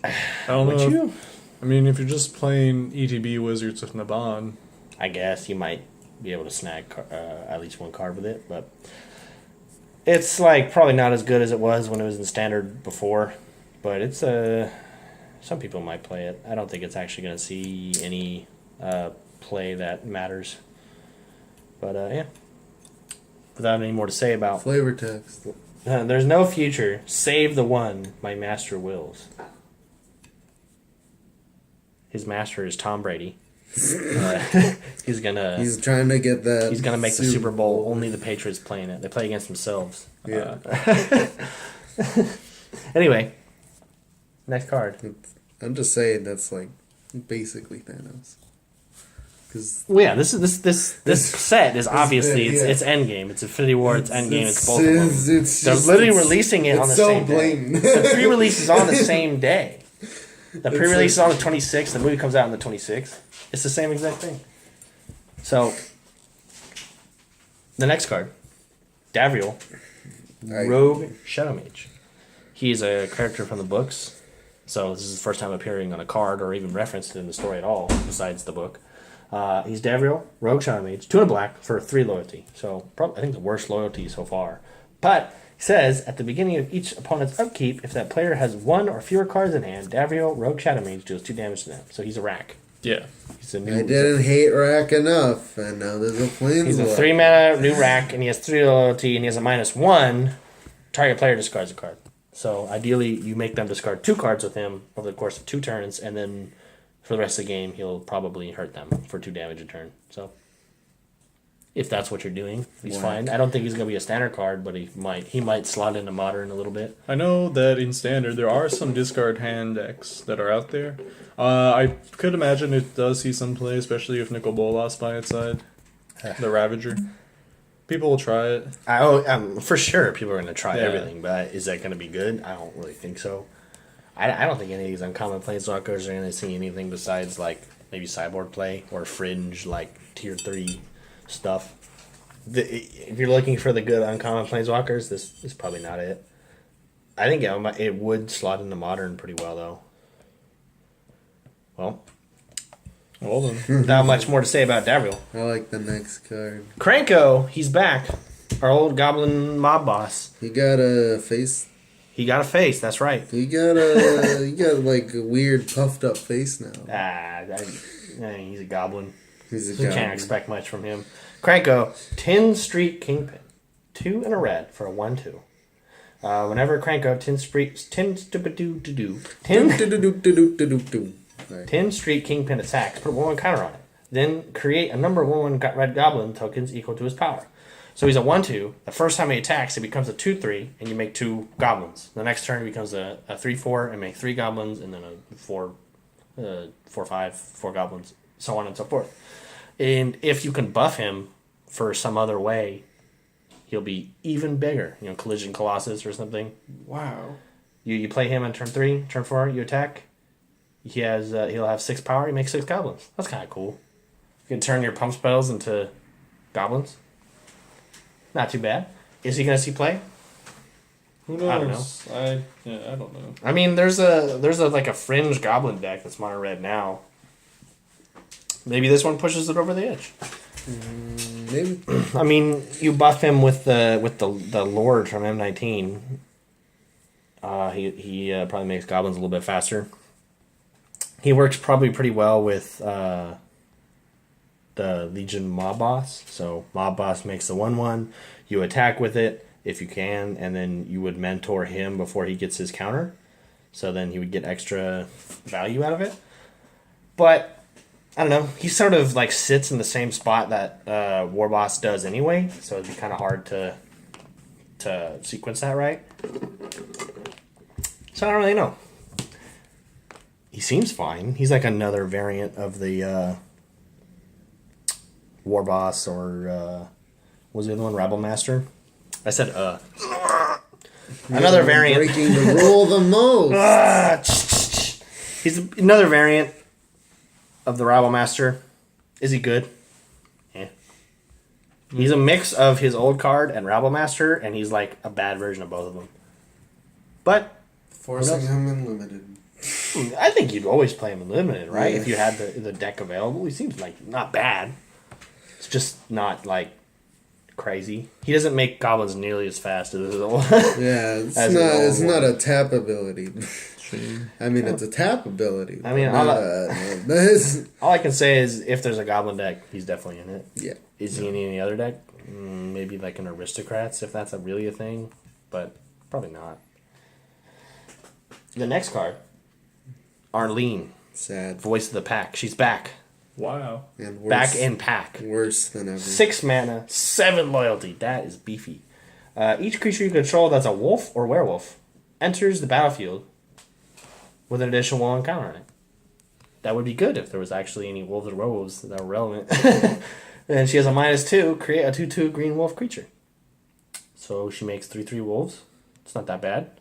I don't Would know. you? I mean, if you're just playing ETB Wizards with Naban, I guess you might be able to snag at least 1 card with it, but it's like probably not as good as it was when it was in standard before. But it's some people might play it. I don't think it's actually going to see any play that matters. But yeah, without any more to say about Flavor text. there's no future save the one my master wills. His master is Tom Brady. He's gonna. He's trying to get that. He's gonna make the Super Bowl. Only the Patriots playing it. They play against themselves. Yeah. Anyway, next card. I'm just saying that's like basically Thanos. Because Well, yeah, this set is obviously yeah. it's Endgame. It's Infinity War. It's Endgame. It's both of them. They're literally releasing it on the so same blatant. day. The pre-release is on the same day. The pre-release is on the 26th. The movie comes out on the 26th. It's the same exact thing. So, the next card, Davriel, Rogue Shadow Mage. He's a character from the books. So this is his first time appearing on a card or even referenced in the story at all, besides the book. He's Davriel, Rogue Shadow Mage, 2 and a black for 3 loyalty. So I think the worst loyalty so far. But he says, at the beginning of each opponent's upkeep, if that player has 1 or fewer cards in hand, Davriel, Rogue Shadow Mage deals 2 damage to them. So he's a rack. Yeah. He's a I didn't hate rack enough, and now there's a planeswalker. He's a 3-mana new rack, and he has 3 loyalty, and he has a -1. Target player discards a card. So ideally, you make them discard 2 cards with him over the course of 2 turns, and then for the rest of the game, he'll probably hurt them for 2 damage a turn. So if that's what you're doing, he's fine. I don't think he's going to be a standard card, but he might slot into modern a little bit. I know that in standard there are some discard hand decks that are out there. I could imagine it does see some play, especially if Nicol Bolas by its side, the Ravager. People will try it. For sure, people are going to try Yeah. everything, but is that going to be good? I don't really think so. I don't think any of these uncommon planeswalkers are going to see anything besides like maybe sideboard play or fringe like tier 3 stuff. If you're looking for the good uncommon planeswalkers, this is probably not it. I think it would slot into modern pretty well though. Well, not much more to say about Davriel. I like the next card. Kranko, he's back. Our old goblin mob boss. He got a face. He got a face, that's right. He got like a weird puffed up face now. He's a goblin. He's a You can't expect much from him. Kranko, 10 Street Kingpin. 2 and a red for a 1/2. Whenever Kranko 10 Street Kingpin attacks, put 1/1 counter on it. Then create a number of 1/1 red goblin tokens equal to his power. So he's a 1/2. The first time he attacks, it becomes a 2/3, and you make 2 goblins. The next turn, it becomes a 3/4, and make 3 goblins, and then a 4/5, 4 goblins, so on and so forth. And if you can buff him for some other way, he'll be even bigger. Collision Colossus or something. Wow. You play him on turn 3, turn 4, you attack. He'll have 6 power. He makes 6 goblins. That's kind of cool. You can turn your pump spells into goblins. Not too bad. Is he going to see play? Who knows? I don't know. I don't know. I mean, there's a fringe goblin deck that's mono red now. Maybe this one pushes it over the edge. Maybe. I mean, you buff him with the Lord from M19. He probably makes goblins a little bit faster. He works probably pretty well with the Legion Mob Boss. So Mob Boss makes the 1/1. You attack with it if you can, and then you would mentor him before he gets his counter. So then he would get extra value out of it. But I don't know. He sort of like sits in the same spot that War Boss does anyway. So it'd be kind of hard to sequence that right. So I don't really know. He seems fine. He's like another variant of the War Boss or what was the other one? Rabble Master. I said another variant. Breaking the rule the most. He's another variant of the Rabble Master. Is he good? Yeah. He's a mix of his old card and Rabble Master, and he's like a bad version of both of them. But Forcing him in limited. I think you'd always play him in limited, right? Yeah. If you had the deck available. He seems like not bad. It's just not like crazy. He doesn't make goblins nearly as fast as his old. Yeah, it's old not one. a tap ability. I mean, it's a tap ability. I mean, all I can say is if there's a goblin deck, he's definitely in it. Yeah. Is he in any other deck? Maybe like an Aristocrats, if that's really a thing, but probably not. The next card, Arlene, Sad. Voice of the Pack. She's back. Wow. And worse, Back in pack. Worse than ever. 6 mana, 7 loyalty. That is beefy. Each creature you control that's a wolf or werewolf enters the battlefield with an additional 1 counter on it. That would be good if there was actually any wolves or werewolves that were relevant. And she has a -2, create a 2/2 green wolf creature. So she makes 3/3 wolves. It's not that bad.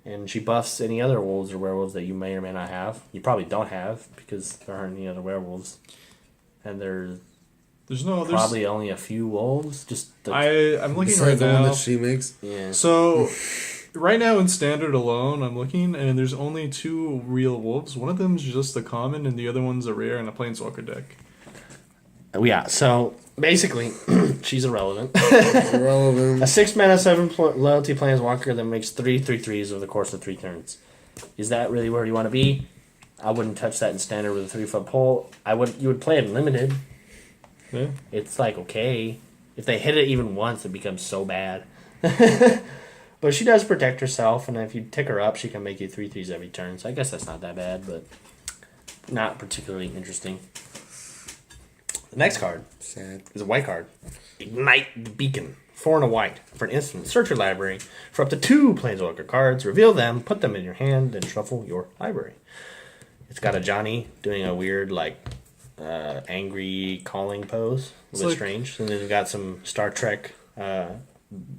And she buffs any other wolves or werewolves that you may or may not have. You probably don't have because there aren't any other werewolves. And there's probably only a few wolves. I'm looking Besides right the one now. that she makes. Yeah. So, right now in standard alone, I'm looking, and there's only 2 real wolves. One of them's just a common, and the other one's a rare and a planeswalker deck. Yeah, so basically, she's irrelevant. Irrelevant. A 6 mana, 7 loyalty planeswalker that makes 3/3s over the course of 3 turns. Is that really where you want to be? I wouldn't touch that in standard with a 3-foot pole. You would play it in limited. Yeah. It's like okay. If they hit it even once, it becomes so bad. But she does protect herself, and if you tick her up, she can make you 3/3s every turn. So I guess that's not that bad, but not particularly interesting. The next card Sad. is a white card. Ignite the Beacon. 4 and a white. For an instant, search your library for up to 2 Planeswalker cards, reveal them, put them in your hand, then shuffle your library. It's got a Johnny doing a weird, like, angry calling pose. A little bit strange. And then you've got some Star Trek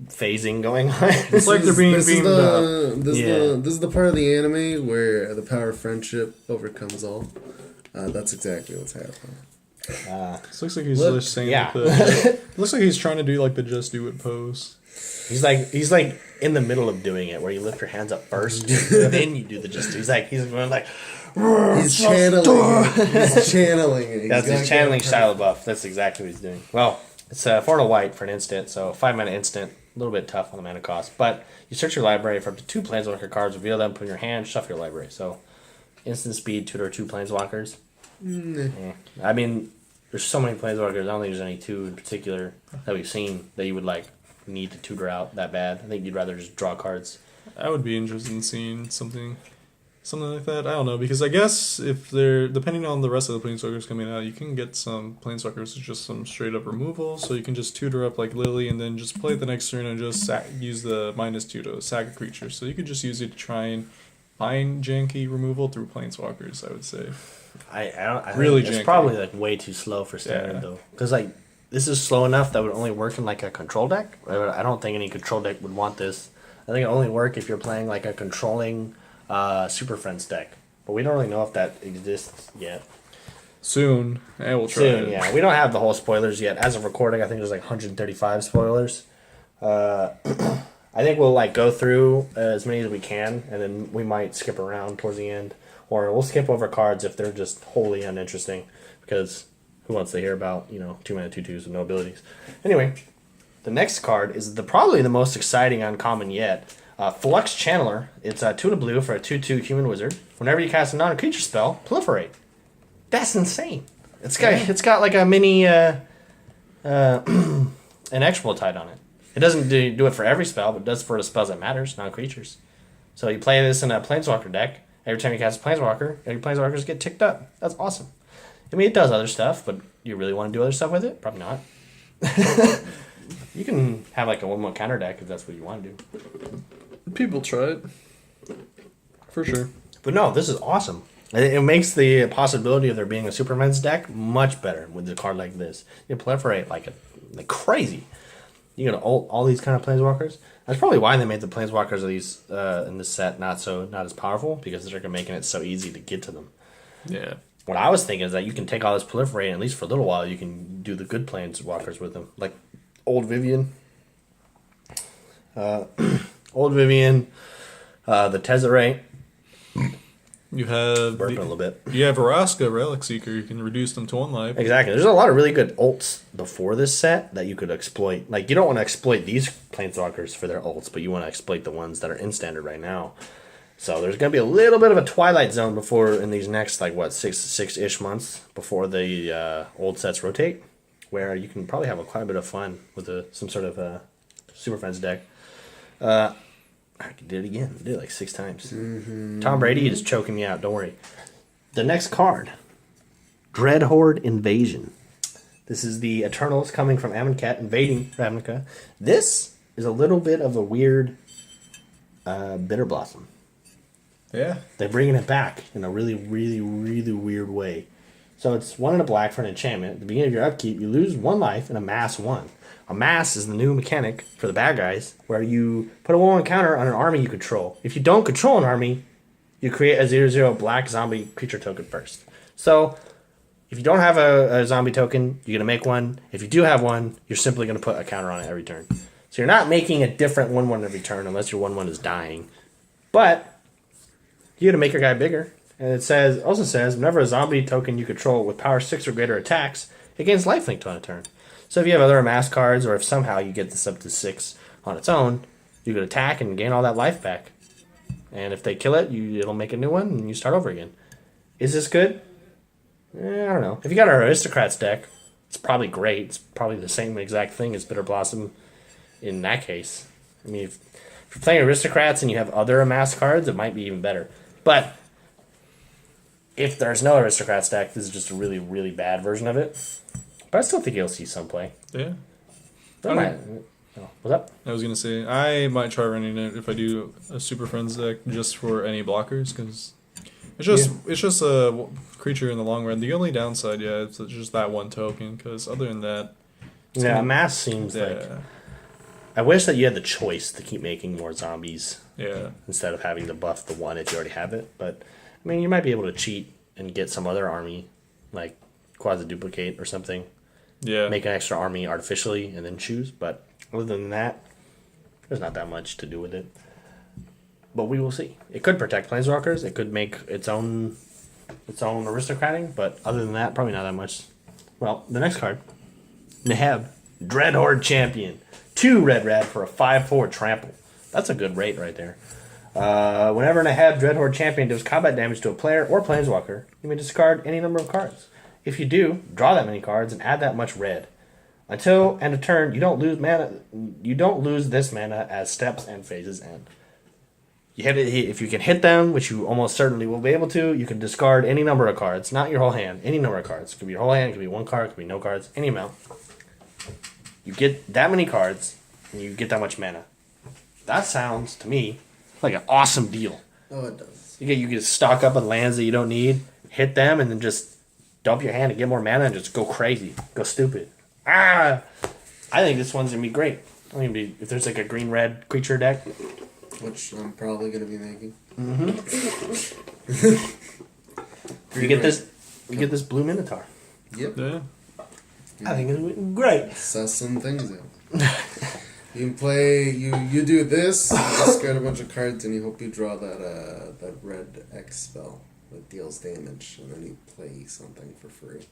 phasing going on. It's like they're being beamed up. This is the part of the anime where the power of friendship overcomes all. That's exactly what's happening. This looks like he's just saying looks like he's trying to do like the just do it pose. He's like in the middle of doing it, where you lift your hands up first, then you do the just do. He's going like he's channeling it. He's channeling it. That's his channeling style buff. That's exactly what he's doing. Well, it's 4 and a white for an instant, so 5-mana instant. A little bit tough on the mana cost, but you search your library for up to 2 Planeswalker cards, reveal them, put in your hand, shuffle your library. So instant speed, tutor 2 Planeswalkers. I mean, there's so many Planeswalkers. I don't think there's any 2 in particular that we've seen that you would like need to tutor out that bad. I think you'd rather just draw cards. I would be interested in seeing something like that. I don't know, because I guess if they're depending on the rest of the Planeswalkers coming out, you can get some Planeswalkers with just some straight up removal. So you can just tutor up like Lily and then just play it the next turn and just use the -2 to sack a creature. So you could just use it to try and find janky removal through Planeswalkers, I would say. I really think it's janky. probably like way too slow for standard though, because like this is slow enough that would only work in like a control deck. I don't think any control deck would want this. I think it only work if you're playing like a controlling Super Friends deck, but we don't really know if that exists yet. Soon, we'll try Soon, it. yeah. We don't have the whole spoilers yet. As of recording, I think there's like 135 spoilers. I think we'll like go through as many as we can, and then we might skip around towards the end, or we'll skip over cards if they're just wholly uninteresting, because who wants to hear about 2-mana 2/2s with no abilities? Anyway, the next card is probably the most exciting uncommon yet. Flux Channeler. It's 2 and a blue for a 2/2 human wizard. Whenever you cast a non-creature spell, proliferate. That's insane. It's got like a mini an exploitite on it. It doesn't do it for every spell, but it does for the spells that matters, non-creatures. So you play this in a Planeswalker deck. Every time you cast a Planeswalker, your Planeswalkers get ticked up. That's awesome. I mean, it does other stuff, but you really want to do other stuff with it? Probably not. You can have like a 1/1 counter deck if that's what you want to do. People try it. For sure. But no, this is awesome. It makes the possibility of there being a Superman's deck much better with a card like this. You proliferate like crazy. You got all these kind of Planeswalkers. That's probably why they made the Planeswalkers of these in this set not as powerful, because they're making it so easy to get to them. Yeah. What I was thinking is that you can take all this proliferate, and at least for a little while, you can do the good Planeswalkers with them, like Old Vivian. Old Vivian, the Tezzeret. You have Burping a little bit. You have Araska, Relic Seeker. You can reduce them to 1 life. Exactly. There's a lot of really good ults before this set that you could exploit. Like, you don't want to exploit these Planeswalkers for their ults, but you want to exploit the ones that are in standard right now. So there's going to be a little bit of a twilight zone before in these next, like, what, six-ish months before the old sets rotate, where you can probably have quite a bit of fun with some sort of Super Friends deck. I did it again. I did it like 6 times. Mm-hmm. Tom Brady is choking me out. Don't worry. The next card, Dreadhorde Invasion. This is the Eternals coming from Amonkhet invading Ravnica. This is a little bit of a weird Bitter Blossom. Yeah. They're bringing it back in a really, really, really weird way. So it's 1 and a black for an enchantment. At the beginning of your upkeep, you lose 1 life and amass 1. Amass is the new mechanic for the bad guys, where you put a 1/1 counter on an army you control. If you don't control an army, you create a 0/0 black zombie creature token first. So if you don't have a zombie token, you're going to make one. If you do have one, you're simply going to put a counter on it every turn. So you're not making a different 1/1 every turn unless your 1/1 is dying. But you got to make your guy bigger. And it also says, whenever a zombie token you control with power 6 or greater attacks, it gains lifelink on a turn. So if you have other amass cards, or if somehow you get this up to 6 on its own, you could attack and gain all that life back. And if they kill it, it'll make a new one, and you start over again. Is this good? I don't know. If you got our Aristocrats deck, it's probably great. It's probably the same exact thing as Bitter Blossom in that case. I mean, if you're playing Aristocrats and you have other amassed cards, it might be even better. But if there's no Aristocrats deck, this is just a really, really bad version of it. But I still think you'll see some play. Yeah. What's up? I was gonna say I might try running it if I do a Super Friends deck just for any blockers because it's just a creature in the long run. The only downside, it's just that one token. Because other than that, Amass seems like. I wish that you had the choice to keep making more zombies. Yeah. Instead of having to buff the one if you already have it, but I mean, you might be able to cheat and get some other army, like quasi-duplicate or something. Yeah. Make an extra army artificially and then choose. But other than that, there's not that much to do with it. But we will see. It could protect planeswalkers. It could make its own aristocrating. But other than that, probably not that much. Well, the next card, Neheb, Dreadhorde Champion, 2 red for a 5/4 trample. That's a good rate right there. Whenever Neheb Dreadhorde Champion does combat damage to a player or planeswalker, you may discard any number of cards. If you do, draw that many cards and add that much red. Until end of turn, you don't lose mana. You don't lose this mana as steps and phases end. You hit it if you can hit them, which you almost certainly will be able to. You can discard any number of cards, not your whole hand. Any number of cards. It could be your whole hand. It could be one card. It could be no cards. Any amount. You get that many cards, and you get that much mana. That sounds to me like an awesome deal. Oh, it does. You get stock up on lands that you don't need, hit them, and then just dump your hand and get more mana and just go crazy, go stupid. I think this one's gonna be great. I mean, if there's like a green-red creature deck, which I'm probably gonna be making. You get this blue Minotaur. Yep. Yeah. I think it's great. Suss some things out. You can play. You do this. You discard a bunch of cards, and you hope you draw that red X spell that deals damage, and then you play something for free.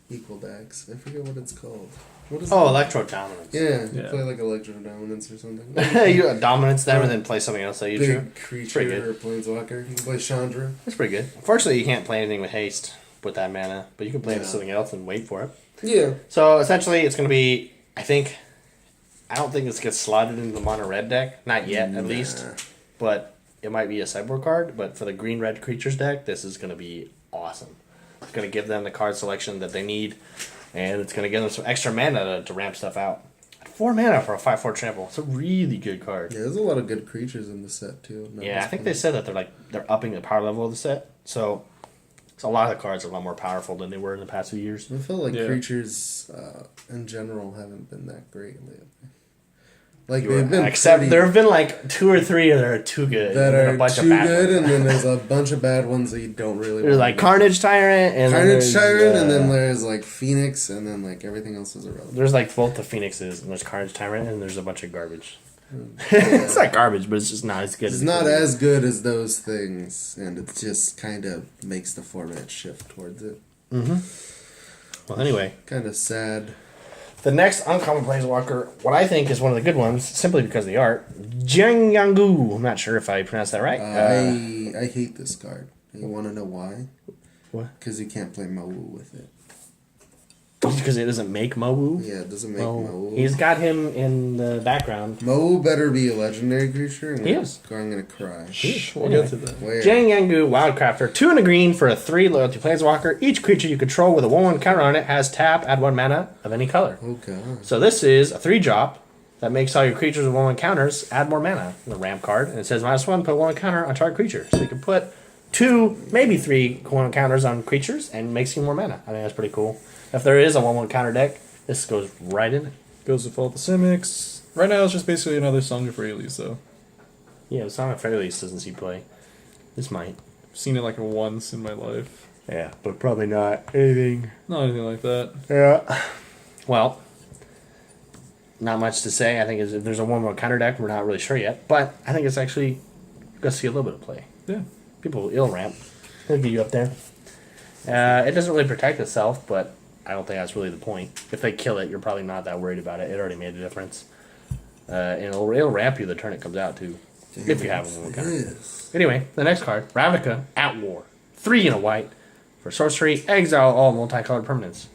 Equal to X. I forget what it's called. What is Oh, it? Electro Dominance. Yeah, you Yeah. play like Electro Dominance or something. You dominance them and then play something else that you Big true. creature or planeswalker. You can play Chandra. That's pretty good. Unfortunately, you can't play anything with haste with that mana, but you can play with something else and wait for it. Yeah. So essentially, it's going to be. I don't think this gets slotted into the mono red deck, not yet at least. But it might be a sideboard card. But for the green red creatures deck, this is going to be awesome. It's going to give them the card selection that they need, and it's going to give them some extra mana to ramp stuff out. 4 mana for a 5/4 trample. It's a really good card. Yeah, there's a lot of good creatures in the set too. Yeah, I think they said that they're upping the power level of the set. So a lot of the cards are a lot more powerful than they were in the past few years. I feel like creatures in general haven't been that great lately. Like they've been except there have been like 2 or 3 that are too good. that and are a bunch too of bad good, ones. and then there's a bunch of bad ones that you don't really. There's like Carnage Tyrant and Carnage Tyrant, and then there's there's like Phoenix, and then like everything else is irrelevant. there's like both the Phoenixes and there's Carnage Tyrant and there's a bunch of garbage. It's not garbage, but it's just not as good. It's not as good as those things, and it just kind of makes the format shift towards it. Well, anyway, Kind of sad. the next uncommon planeswalker, what I think is one of the good ones, simply because of the art, Jiangyangu. I'm not sure if I pronounced that right. I hate this card. You want to know why? What? Because you can't play Mawu with it. Because it doesn't make Mowu. Yeah, it doesn't make Mawu. He's got him in the background. Mawu better be a legendary creature. And He is. I'm gonna cry. We'll get to that. Where? Jiangyangu Wildcrafter, 2 and a green for a 3 loyalty planeswalker. Each creature you control with a 1/1 counter on it has tap, add 1 mana of any color. Oh god. So this is a 3-drop that makes all your creatures with 1/1 counters add more mana. The ramp card, and it says -1, put 1 counter on target creature. So you can put 2, maybe 3 1 counters on creatures and makes you more mana. I think that's pretty cool. If there is a 1/1 counter deck, this goes right in it. Goes with all the Simics. Right now, it's just basically another Song of Rayleigh's, though. Yeah, Song of Fairlease doesn't see play. This might. I've seen it like once in my life. Yeah, but probably not anything. Not anything like that. Yeah. Well, not much to say. I think if there's a 1/1 counter deck, we're not really sure yet. But I think it's actually going to see a little bit of play. Yeah. People will ramp. He'll get you up there. It doesn't really protect itself, but I don't think that's really the point. If they kill it, you're probably not that worried about it. It already made a difference. And it'll ramp you the turn it comes out, too. If you have one counter. Yes. Anyway, the next card, Ravnica at War. 3 and a white. For sorcery, exile all multicolored permanents.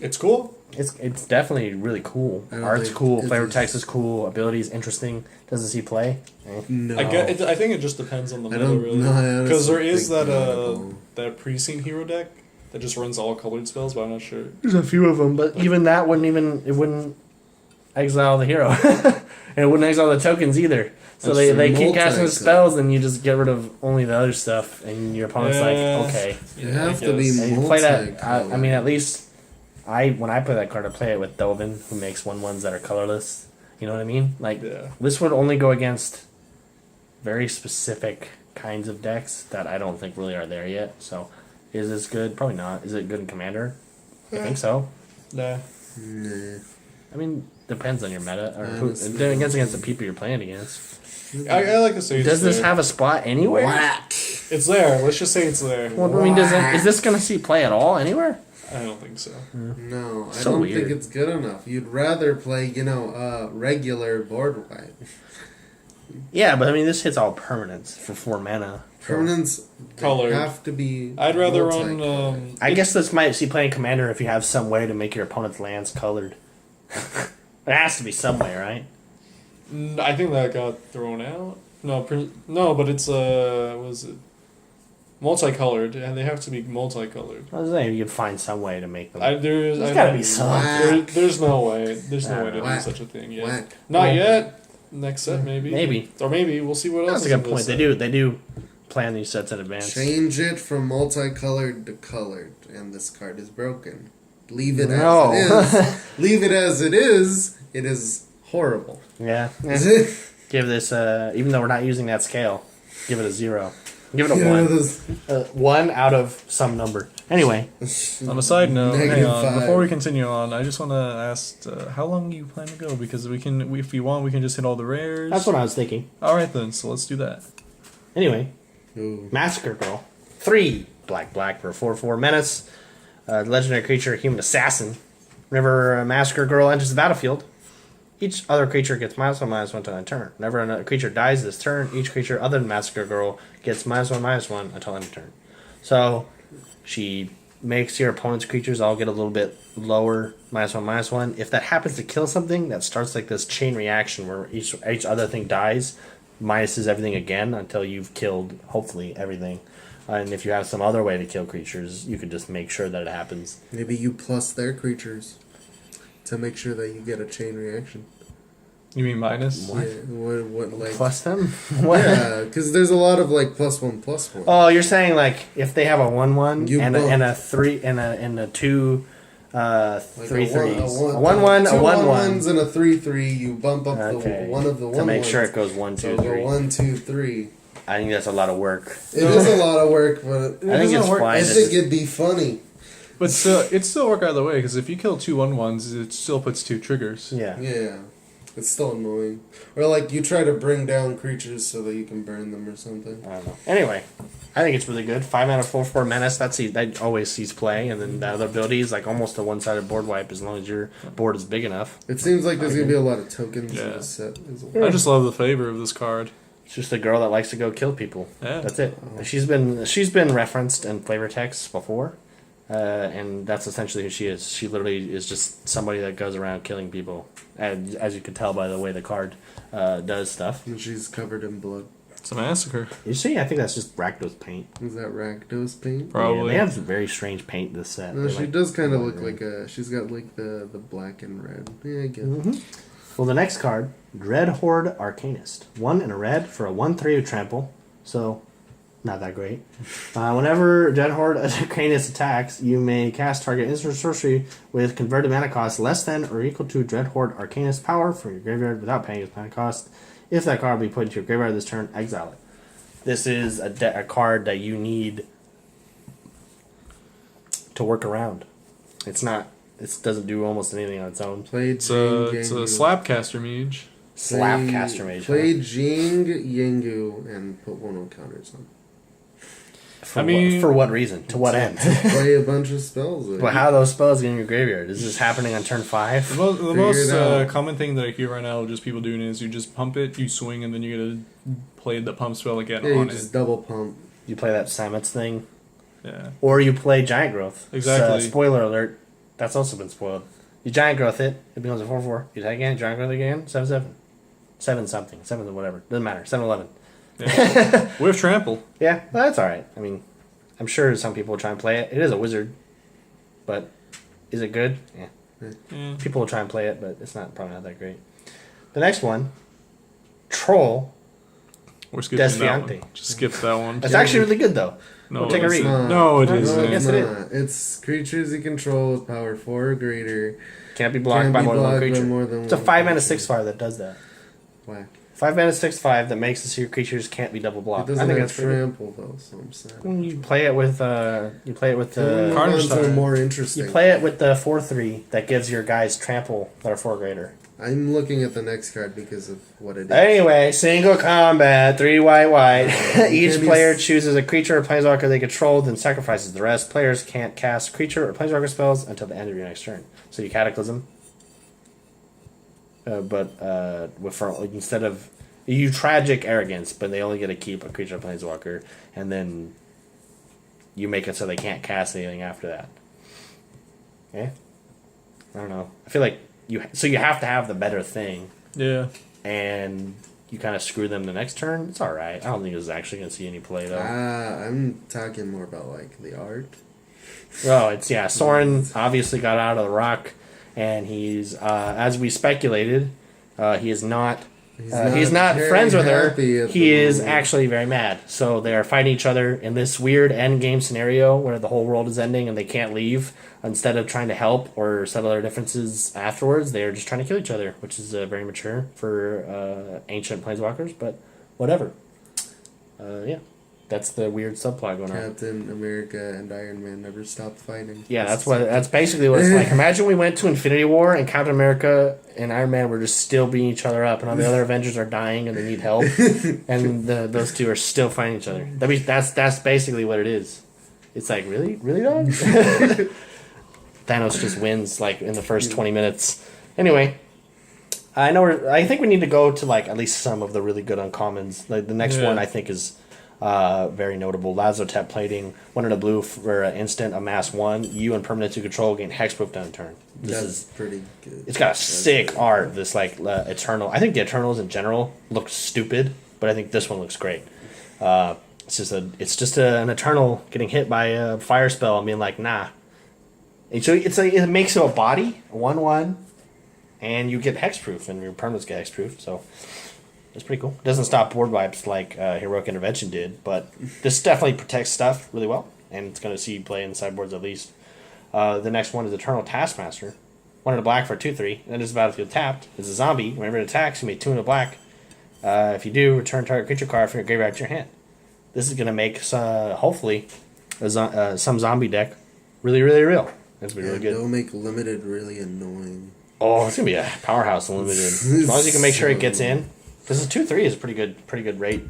It's cool. It's definitely really cool. I don't Art's think cool. it's Flavor a- text is cool. Ability is interesting. Doesn't see play. No. I think it just depends on the I meta, don't really. know. I Because there honestly is think that not at all. that precinct hero deck that just runs all colored spells, but I'm not sure. There's a few of them, but even that wouldn't exile the hero, and it wouldn't exile the tokens either. So That's they keep multi-color. casting spells, and you just get rid of only the other stuff, and your opponent's Yeah. like, okay. You Yeah, I have to be guess. And you play that. multi-color. I mean, at least when I play that card, I play it with Dovin, who makes 1/1s that are colorless. You know what I mean? Like Yeah. this would only go against very specific kinds of decks that I don't think really are there yet. So, is this good? Probably not. Is it good in Commander? I think so. Nah. Nah. I mean, depends on your meta or who. Honestly. Then against the people you're playing against. I like to say Does it's this there. have a spot anywhere? Whack. It's there. Let's just say it's there. Well, I mean, is this gonna see play at all anywhere? I don't think so. No, I So don't weird. think it's good enough. You'd rather play, regular board white. Yeah, but I mean, this hits all permanents for 4 mana. So Permanents they Colored. have to be. I'd rather run. multicolored. I guess this might see play in Commander if you have some way to make your opponent's lands colored. There has to be some way, right? I think that got thrown out. No, but it's was it multicolored, and they have to be multicolored. I was saying you could find some way to make them. There's gotta be some. There's no way. There's no way to do Whack. such a thing yet. Whack. Not Well, yet. Next set maybe. Maybe. Or maybe we'll see what else. That's a is in good point. this They set. do plan these sets in advance. Change it from multicolored to colored, and this card is broken. Leave it No. as it is. Leave it as it is. It is horrible. Yeah. Is it? Give this, even though we're not using that scale, give it a 0. Give it a Yeah, 1. this- 1 out of some number. Anyway, On a side note, hang Negative on. 5. Before we continue on, I just want to ask how long you plan to go, because we can, if you want, we can just hit all the rares. that's what I was thinking. All right then, so let's do that. Anyway, Ooh. Massacre Girl. 3 black for 4/4 menace. Legendary creature, human assassin. Whenever a Massacre Girl enters the battlefield, each other creature gets -1/-1 to end turn. Whenever a creature dies this turn, each creature other than Massacre Girl gets -1/-1 until end of turn. So, she makes your opponent's creatures all get a little bit lower, -1/-1. If that happens to kill something, that starts like this chain reaction where each other thing dies, minuses everything again until you've killed, hopefully, everything. And if you have some other way to kill creatures, you can just make sure that it happens. Maybe you plus their creatures to make sure that you get a chain reaction. You mean minus? What? Yeah, what like? Plus them? What? Yeah, because there's a lot of like +1/+1. Oh, you're saying like if they have a 1/1 You and both. a 3 and a 2 Like 3 threes. a 1/1, a two 1/1 1/1s and a 3/3. You bump up Okay. the one of the to one make sure it goes 1, 2, So 3. go 1, 2, 3. I think that's a lot of work. It is a lot of work, but I think doesn't it's work. fine. I to think just- it'd be funny. But it still work either way, because if you kill 2 1/1s, it still puts 2 triggers. Yeah. Yeah, it's still annoying. Or like you try to bring down creatures so that you can burn them or something. I don't know. Anyway, I think it's really good. 5 mana 4/4 menace. That always sees play, and then the other ability is like almost a one-sided board wipe as long as your board is big enough. It seems like there's gonna be a lot of tokens in Yeah. this set as well. I just love the flavor of this card. It's just a girl that likes to go kill people. Yeah. That's it. She's been referenced in flavor text before, and that's essentially who she is. She literally is just somebody that goes around killing people, as you can tell by the way the card does stuff. And she's covered in blood. It's a massacre. You see, I think that's just Rakdos paint. Is that Rakdos paint? Probably. Yeah, they have some very strange paint in this set. No, They're she like- does kind of look like a. She's got like the black and red. Yeah, I get it. Mhm. Well, the next card, Dread Horde Arcanist. 1 and a red for a 1/3 of trample. So, not that great. Whenever Dread Horde Arcanist attacks, you may cast target instant sorcery with converted mana cost less than or equal to Dread Horde Arcanist power from your graveyard without paying its mana cost. If that card be put into your graveyard this turn, exile it. This is a card that you need to work around. It doesn't do almost anything on its own. Play It's Jing a Yengu. Slapcaster Mage. Slapcaster Mage. Play Jing Yengu and put 1/1 counters on. For I mean- for what reason? To what end? Play a bunch of spells. But how are those spells get in your graveyard? Is this happening on turn 5? The Figure most it out. common thing that I hear right now, just people doing, is you just pump it, you swing, and then you get to play the pump spell again Yeah, you on just it. double pump. You play that Samet's thing. Yeah. Or you play Giant Growth. Exactly. So, spoiler alert. That's also been spoiled. You Giant Growth it becomes a 4/4. You attack again, Giant Growth again, 7/7. 7-something. 7 whatever. Doesn't matter. 7/11. Yeah. With trample. Yeah, well, that's alright. I mean, I'm sure some people will try and play it. It is a wizard. But is it good? Yeah. People will try and play it, but it's probably not that great. The next one, Troll. We're skipping that Desfiante. one. Just skip that one. It's actually really good though. No, We'll take a it's read. not. No, it isn't. Yes, it is. not. It's creatures you control with power 4 or greater. Can't be blocked Can't by be more than one blocked by creature. more than It's a one 5 mana creature. 6/5 that does that. Whack. 5 mana 6/5 that makes the your creatures can't be double It blocked. I doesn't think have that's pretty good. trample though, so I'm sad. You play it with Carnage Carnage are Time. more interesting. you play it with the 4/3 that gives your guys trample that are 4 greater. I'm looking at the next card because of what it is. Anyway, single combat, 3 white. Each Can you player s- chooses a creature or planeswalker they control, then sacrifices the rest. Players can't cast creature or planeswalker spells until the end of your next turn. So you Cataclysm. Instead of you Tragic Arrogance, but they only get to keep a creature or planeswalker, and then you make it so they can't cast anything after that. Okay? I don't know. I feel like you have to have the better thing, Yeah. and you kind of screw them the next turn. It's all right. I don't think it's actually going to see any play though. I'm talking more about like the art. Oh, it's Soren obviously got out of the rock, and he's as we speculated, he is not. He's not very friends with her. happy at He the is moment. actually very mad. So they are fighting each other in this weird end game scenario where the whole world is ending and they can't leave. Instead of trying to help or settle their differences afterwards, they are just trying to kill each other, which is very mature for ancient planeswalkers. But whatever. Yeah, that's the weird subplot going on. Captain America and Iron Man never stopped fighting. Yeah, that's basically what it's like. Imagine we went to Infinity War and Captain America and Iron Man were just still beating each other up, and all the other Avengers are dying and they need help, and those two are still fighting each other. That's basically what it is. It's like really, dog. Thanos just wins like in the first 20 minutes. Anyway, I think we need to go to like at least some of the really good uncommons. Like the next one I think is very notable. Lazotep plating, 1 in a blue for an instant, amass 1. You and permanents you control gain hexproof on turn. That's pretty good. It's got a sick art. This like Eternal. I think the Eternals in general look stupid, but I think this one looks great. It's just an Eternal getting hit by a fire spell and being like, nah. And so it's like it makes it a body, a 1/1, and you get hexproof, and your permanents get hexproof. So it's pretty cool. It doesn't stop board wipes like Heroic Intervention did, but this definitely protects stuff really well, and it's going to see you play in sideboards at least. The next one is Eternal Taskmaster. 1 in a black for a 2/3. That is battlefield tapped. It's a zombie. Whenever it attacks, you may 2 in a black. If you do, return target creature card from your graveyard to your hand. This is going to make, hopefully, some zombie deck really, really real. It's going to be really good. It'll make limited really annoying. Oh, it's going to be a powerhouse unlimited. As long as you can make sure it gets in. This is 2/3 is a pretty good rate.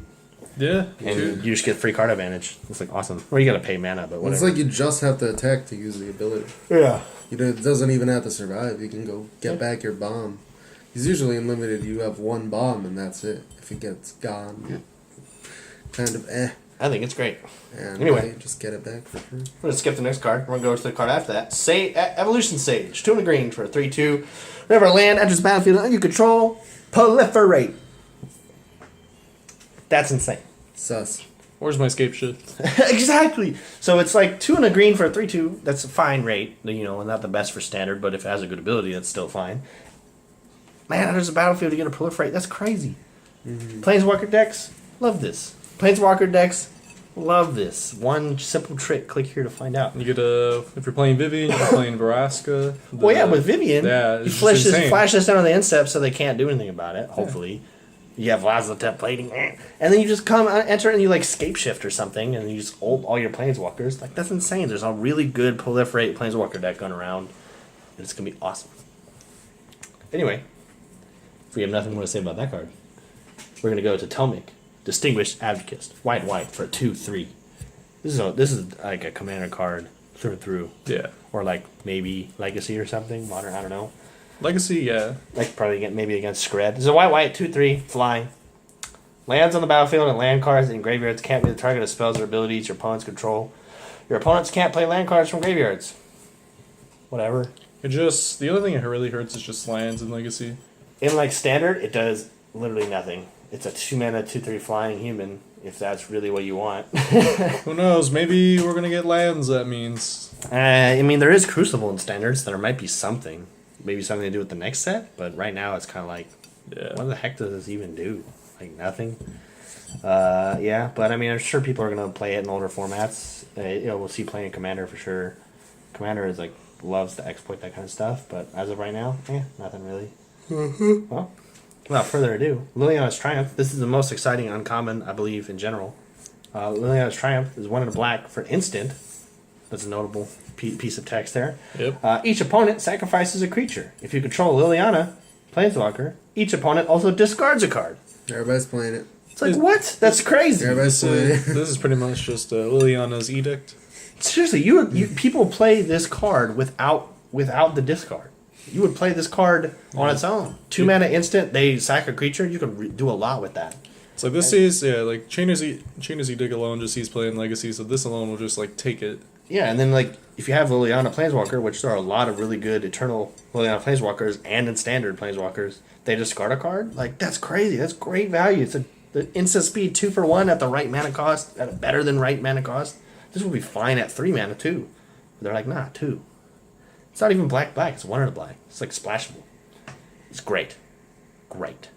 Yeah. And you just get free card advantage. It's like awesome. Or you got to pay mana, but whatever. It's like you just have to attack to use the ability. Yeah. It doesn't even have to survive. You can go get back your bomb. Because usually in limited you have 1 bomb and that's it. If it gets gone, kind of I think it's great. And Anyway. you just get it back for free. We're going to skip the next card. We're going to go to the card after that. Evolution Sage. 2 in the green for a 3/2. Whenever a land enters the battlefield under you control, proliferate. That's insane. Sus. Where's my escape shift? Exactly. So it's like 2 in a green for a 3/2. That's a fine rate. Not the best for standard, but if it has a good ability, that's still fine. Man, there's a battlefield to get a proliferate. That's crazy. Planeswalker decks, love this. Planeswalker decks, love this. One simple trick. Click here to find out. You get if you're playing Vivian, you're playing Veraska. Well, yeah, with Vivian, yeah, you it's flash just insane. this down on the end step so they can't do anything about it, hopefully. You have Lazotep plating, and then you just enter and you like scape shift or something, and you just ult all your planeswalkers. Like, that's insane. There's a really good proliferate planeswalker deck going around, and it's going to be awesome. Anyway, if we have nothing more to say about that card, we're going to go to Tomic, Distinguished Advocate, white for a 2/3. This is like a commander card through and through. Yeah. Or like maybe Legacy or something, Modern, I don't know. Legacy, yeah. Like probably maybe against Skred. This is a white 2/3 flying. Lands on the battlefield and land cards in graveyards can't be the target of spells or abilities your opponents control. Your opponents can't play land cards from graveyards. Whatever. The only thing it really hurts is just lands in Legacy. In like standard, it does literally nothing. It's a 2-mana 2/3 flying human. If that's really what you want. Who knows? Maybe we're gonna get lands. That means. I mean, there is Crucible in standards. There might be something. Maybe something to do with the next set. But right now, it's kind of like, Yeah. what the heck does this even do? Like nothing. Yeah, but I mean, I'm sure people are gonna play it in older formats. We'll see playing in Commander for sure. Commander is like loves to exploit that kind of stuff. But as of right now, nothing really. Well. Without further ado, Liliana's Triumph. This is the most exciting uncommon, I believe, in general. Liliana's Triumph is 1 in a black for instant. That's a notable piece of text there. Yep. Each opponent sacrifices a creature. If you control Liliana, Planeswalker, each opponent also discards a card. Everybody's playing it. It's like, what? That's crazy. Everybody's playing it. This is pretty much just Liliana's Edict. Seriously, you people play this card without the discard. You would play this card on its own. 2-mana instant, they sack a creature. You could do a lot with that. It's like this sees, like Chainer's Edict alone just sees playing Legacy, so this alone will just like take it. Yeah, and then like if you have Liliana Planeswalker, which there are a lot of really good Eternal Liliana Planeswalkers and in standard Planeswalkers, they discard a card. Like that's crazy. That's great value. It's the instant speed 2 for 1 at the right mana cost, at a better than right mana cost. This would be fine at 3 mana too. But they're like, nah, 2. It's not even black. It's 1 in a black. It's like splashable. It's great. Great.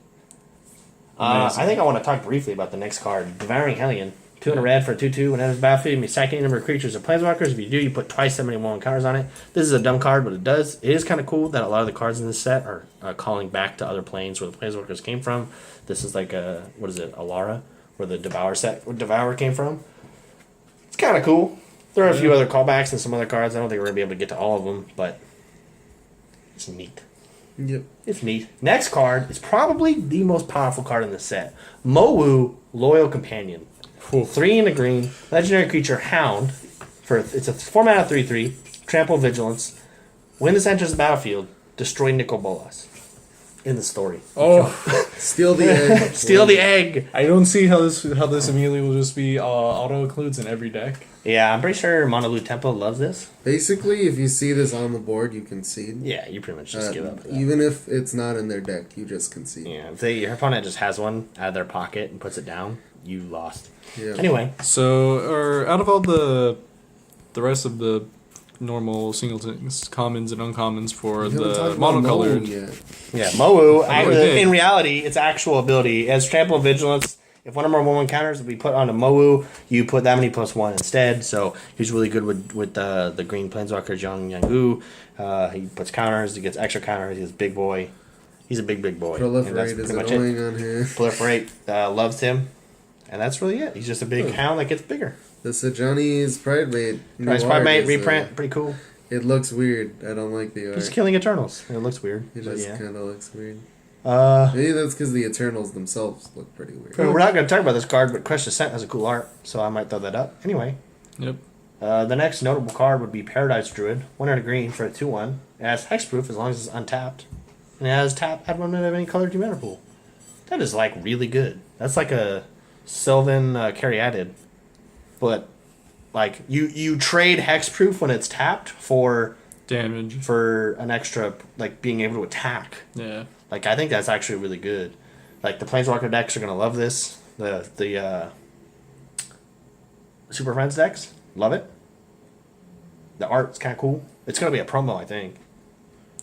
I think I want to talk briefly about the next card. Devouring Hellion. 2 in a red for a 2/2. Whenever it's battlefield, you may sack any number of creatures or planeswalkers. If you do, you put twice that many one counters on it. This is a dumb card, but it does. It is kind of cool that a lot of the cards in this set are calling back to other planes where the planeswalkers came from. This is like a, what is it, Alara, where the Devour came from. It's kind of cool. There are a few other callbacks and some other cards. I don't think we're going to be able to get to all of them, but it's neat. Yep. It's neat. Next card is probably the most powerful card in the set. Mowu, Loyal Companion. 3 in a green, legendary creature, Hound. It's a 4-mana 3/3, Trample Vigilance. When this enters the battlefield, destroy Nicol Bolas. In the story. Oh, Steal the egg. Steal the egg! I don't see how this immediately will just be auto includes in every deck. Yeah, I'm pretty sure Monolith Temple loves this. Basically, if you see this on the board, you concede. Yeah, you pretty much just give up. Even if it's not in their deck, you just concede. Yeah, if your opponent just has one out of their pocket and puts it down, you lost. Yeah. Anyway. So, out of all the rest of the normal singletons, commons and uncommons for We haven't the talked about monocolored. Mowu yet. Yeah, Mowu, did. in reality, its actual ability as Trample Vigilance. If one of our 1/1 counters will be put on a Mowu, you put that many +1 instead. So he's really good with the green Planeswalker, Zhang Yangu. He puts counters, he gets extra counters, he's big boy. He's a big boy. And that's Proliferate is pretty much annoying it. on here. Proliferate loves him. And that's really it. He's just a big hound that gets bigger. The Sejanni's Pridemate. Nice Primate reprint, pretty cool. It looks weird. I don't like the art. He's killing Eternals. And it looks weird. It but just yeah. kind of looks weird. Uh, Maybe that's because the Eternals themselves look pretty weird. We're not going to talk about this card, but Crush Descent has a cool art, so I might throw that up. Anyway, Yep. the next notable card would be Paradise Druid, 1 in a green for a 2/1. It has hexproof as long as it's untapped, and it has add 1 mana of any color to your mana pool. That is like really good. That's like a Sylvan Caryatid, but like you trade hexproof when it's tapped for Damage. an extra like being able to attack. Yeah. Like, I think that's actually really good. Like, the Planeswalker decks are going to love this. The Super Friends decks, love it. The art's kind of cool. It's going to be a promo, I think.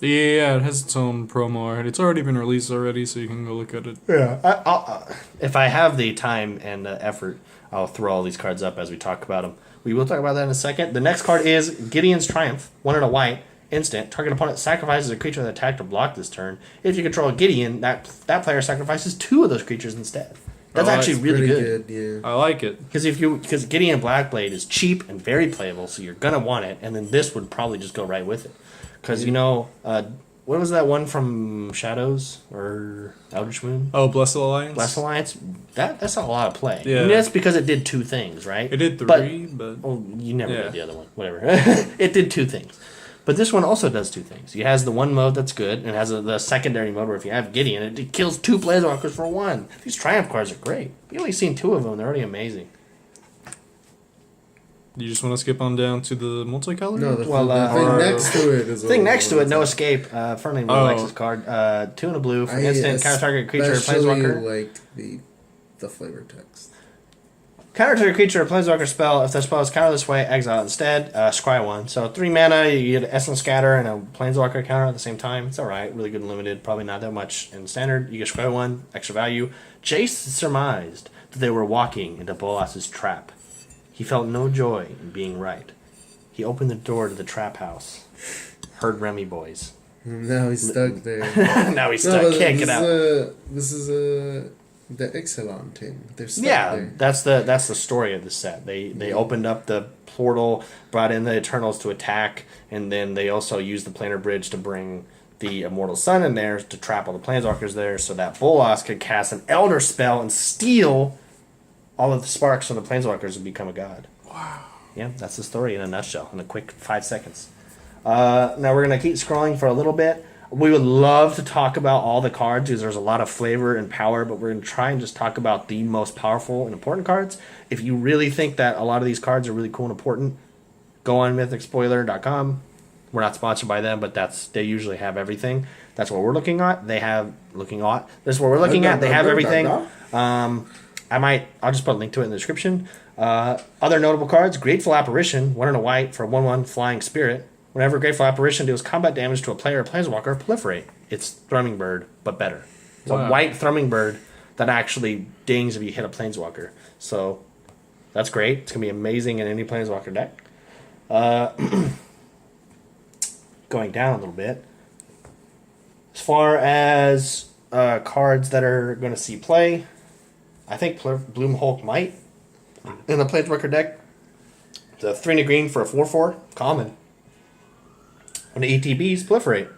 Yeah, it has its own promo art. It's already been released already, so you can go look at it. Yeah. If I have the time and effort, I'll throw all these cards up as we talk about them. We will talk about that in a second. The next card is Gideon's Triumph, 1 in a white. Instant. Target opponent sacrifices a creature that attacked or blocked this turn. If you control a Gideon, that player sacrifices 2 of those creatures instead. That's actually really good. Yeah. I like it. Because Gideon Blackblade is cheap and very playable, so you're gonna want it, and then this would probably just go right with it. Because what was that one from Shadows or Eldritch Moon? Oh, Blessed Alliance? Blessed Alliance. That's a lot of play. Yeah. And that's because it did 2 things, right? It did 3, but well, you never Yeah. did the other one. Whatever. It did 2 things. But this one also does two things. He has the one mode that's good, and it has the secondary mode where if you have Gideon, it kills 2 Planeswalkers for 1. These Triumph cards are great. We've only seen 2 of them. They're already amazing. You just want to skip on down to the multicolor? No, the Well, thing next to it is The thing next to it, No Escape. Fernly really likes this card. 2 and a blue for instant counter-target creature or Planeswalker. Like the flavor text. Counter to a creature or Planeswalker spell. If the spell is countered this way, exile instead. Scry 1. So 3 mana, you get Essence Scatter and a Planeswalker counter at the same time. It's alright. Really good and limited. Probably not that much in standard. You get Scry 1, extra value. Jace surmised that they were walking into Bolas's trap. He felt no joy in being right. He opened the door to the trap house. Heard Remy boys. Now he's stuck there. Now he's stuck. Can't get out. This is the Exelon team. They're stuck there. that's the story of the set. They opened up the portal, brought in the Eternals to attack, and then they also used the planar bridge to bring the Immortal Sun in there to trap all the Planeswalkers there, so that Bolas could cast an Elder spell and steal all of the sparks from the Planeswalkers and become a god. Wow. Yeah, that's the story in a nutshell, in a quick 5 seconds. Now we're going to keep scrolling for a little bit. We would love to talk about all the cards because there's a lot of flavor and power, but we're going to try and just talk about the most powerful and important cards. If you really think that a lot of these cards are really cool and important, go on mythicspoiler.com. We're not sponsored by them, but they usually have everything. That's what we're looking at. That's what we're looking at. They have everything. I'll just put a link to it in the description. Other notable cards: Grateful Apparition, 1 and a white for a 1/1 flying spirit. Whenever Grateful Apparition deals combat damage to a player or Planeswalker, proliferate. It's Thrumming Bird, but better. It's a white Thrumming Bird that actually dings if you hit a Planeswalker. So that's great. It's going to be amazing in any Planeswalker deck. Going down a little bit. As far as cards that are going to see play, I think Bloom Hulk might. In the Planeswalker deck, it's a 3 and a green for a 4/4, common. When the ETBs proliferate.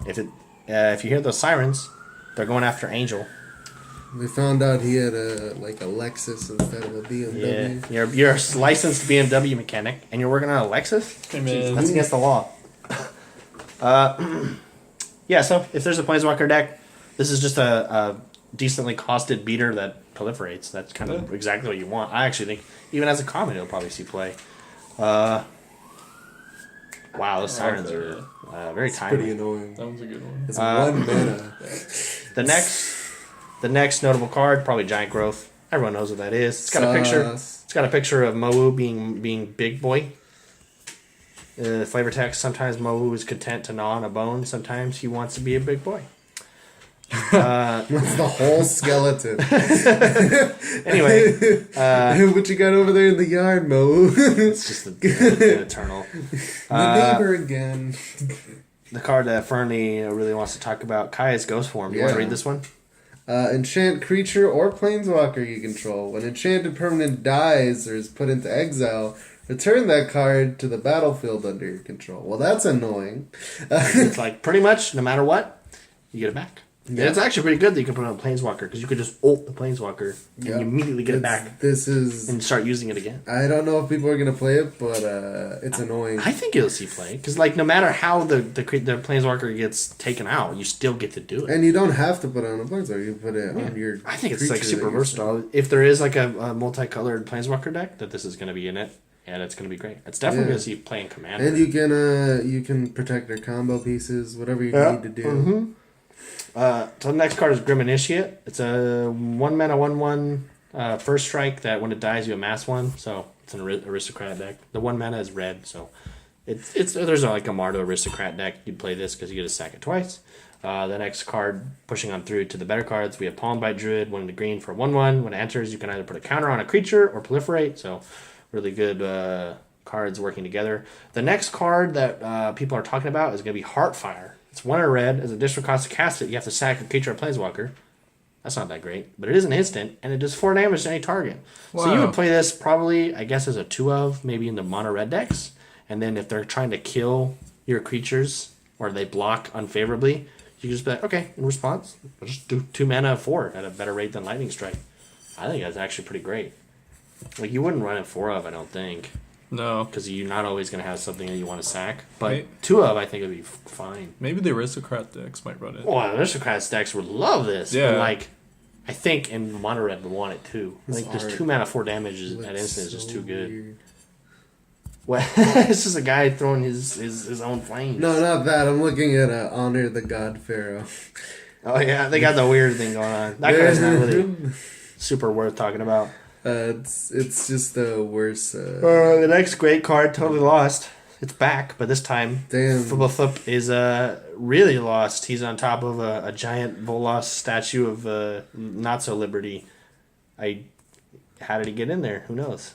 If you hear those sirens, they're going after Angel. We found out he had a Lexus instead of a BMW. Yeah, you're a licensed BMW mechanic, and you're working on a Lexus? Hey, man. That's against the law. So if there's a Planeswalker deck, this is just a decently costed beater that proliferates. That's kind of exactly what you want. I actually think, even as a common, it'll probably see play. Wow, those sirens are very timely. Pretty annoying. That one's a good one. It's 1 mana. The next notable card, probably Giant Growth. Everyone knows what that is. It's got a picture. It's got a picture of Mowu being big boy. Flavor text: sometimes Mowu is content to gnaw on a bone. Sometimes he wants to be a big boy. That's the whole skeleton. Anyway, what you got over there in the yard, Mo? it's just an eternal. The neighbor again. The card that Fernly really wants to talk about, Kaya's Ghost Form. You want to read this one? Enchant creature or planeswalker you control. When enchanted permanent dies or is put into exile, return that card to the battlefield under your control. Well, that's annoying. It's like pretty much no matter what, you get it back. Yeah. It's actually pretty good that you can put it on a Planeswalker because you could just ult the Planeswalker and you immediately get it back. And start using it again. I don't know if people are gonna play it, but it's annoying. I think it'll see play because no matter how the Planeswalker gets taken out, you still get to do it. And you don't have to put it on a Planeswalker. You put it on your. I think it's super versatile. If there is a multicolored Planeswalker deck, that this is going to be in it. And it's going to be great. It's definitely going to see play in Commander. And you can protect your combo pieces, whatever you need to do. Mm-hmm. So the next card is Grim Initiate. It's a 1 mana 1/1 first strike that when it dies you amass 1. So it's an aristocrat deck. The 1 mana is red, so there's like a Mardu aristocrat deck. You'd play this because you get to sack it twice. The next card, pushing on through to the better cards, we have Palm Bite Druid, 1 in the green for 1/1. When it enters, you can either put a counter on a creature or proliferate. So really good cards working together. The next card that people are talking about is going to be Heartfire. It's 1 in red. As a additional cost to cast it, you have to sack a creature or Planeswalker. That's not that great, but it is an instant, and it does 4 damage to any target. Wow. So you would play this probably, I guess, as a 2/of, maybe in the mono red decks. And then if they're trying to kill your creatures or they block unfavorably, you can just be like, okay, in response, we'll just do 2 mana of 4 at a better rate than Lightning Strike. I think that's actually pretty great. Like, you wouldn't run it 4/of, I don't think. No. because you're not always going to have something that you want to sack. But Right. 2 of, I think, would be fine. Maybe the aristocrat decks might run it. Well, aristocrat decks would love this. Yeah. But, like, I think in mono red would want it too. I This think there's art 2 mana 4 damage at Looks instant is just so too good. weird. What? It's just a guy throwing his own flames. No, not that. I'm looking at Honor the God Pharaoh. Oh yeah, they got the weird thing going on. That guy's not really super worth talking about. It's just the worst. The next great card, Totally Lost. It's back, but this time, Damn. Flip is really lost. He's on top of a giant Bolas statue of not so Liberty. How did he get in there? Who knows?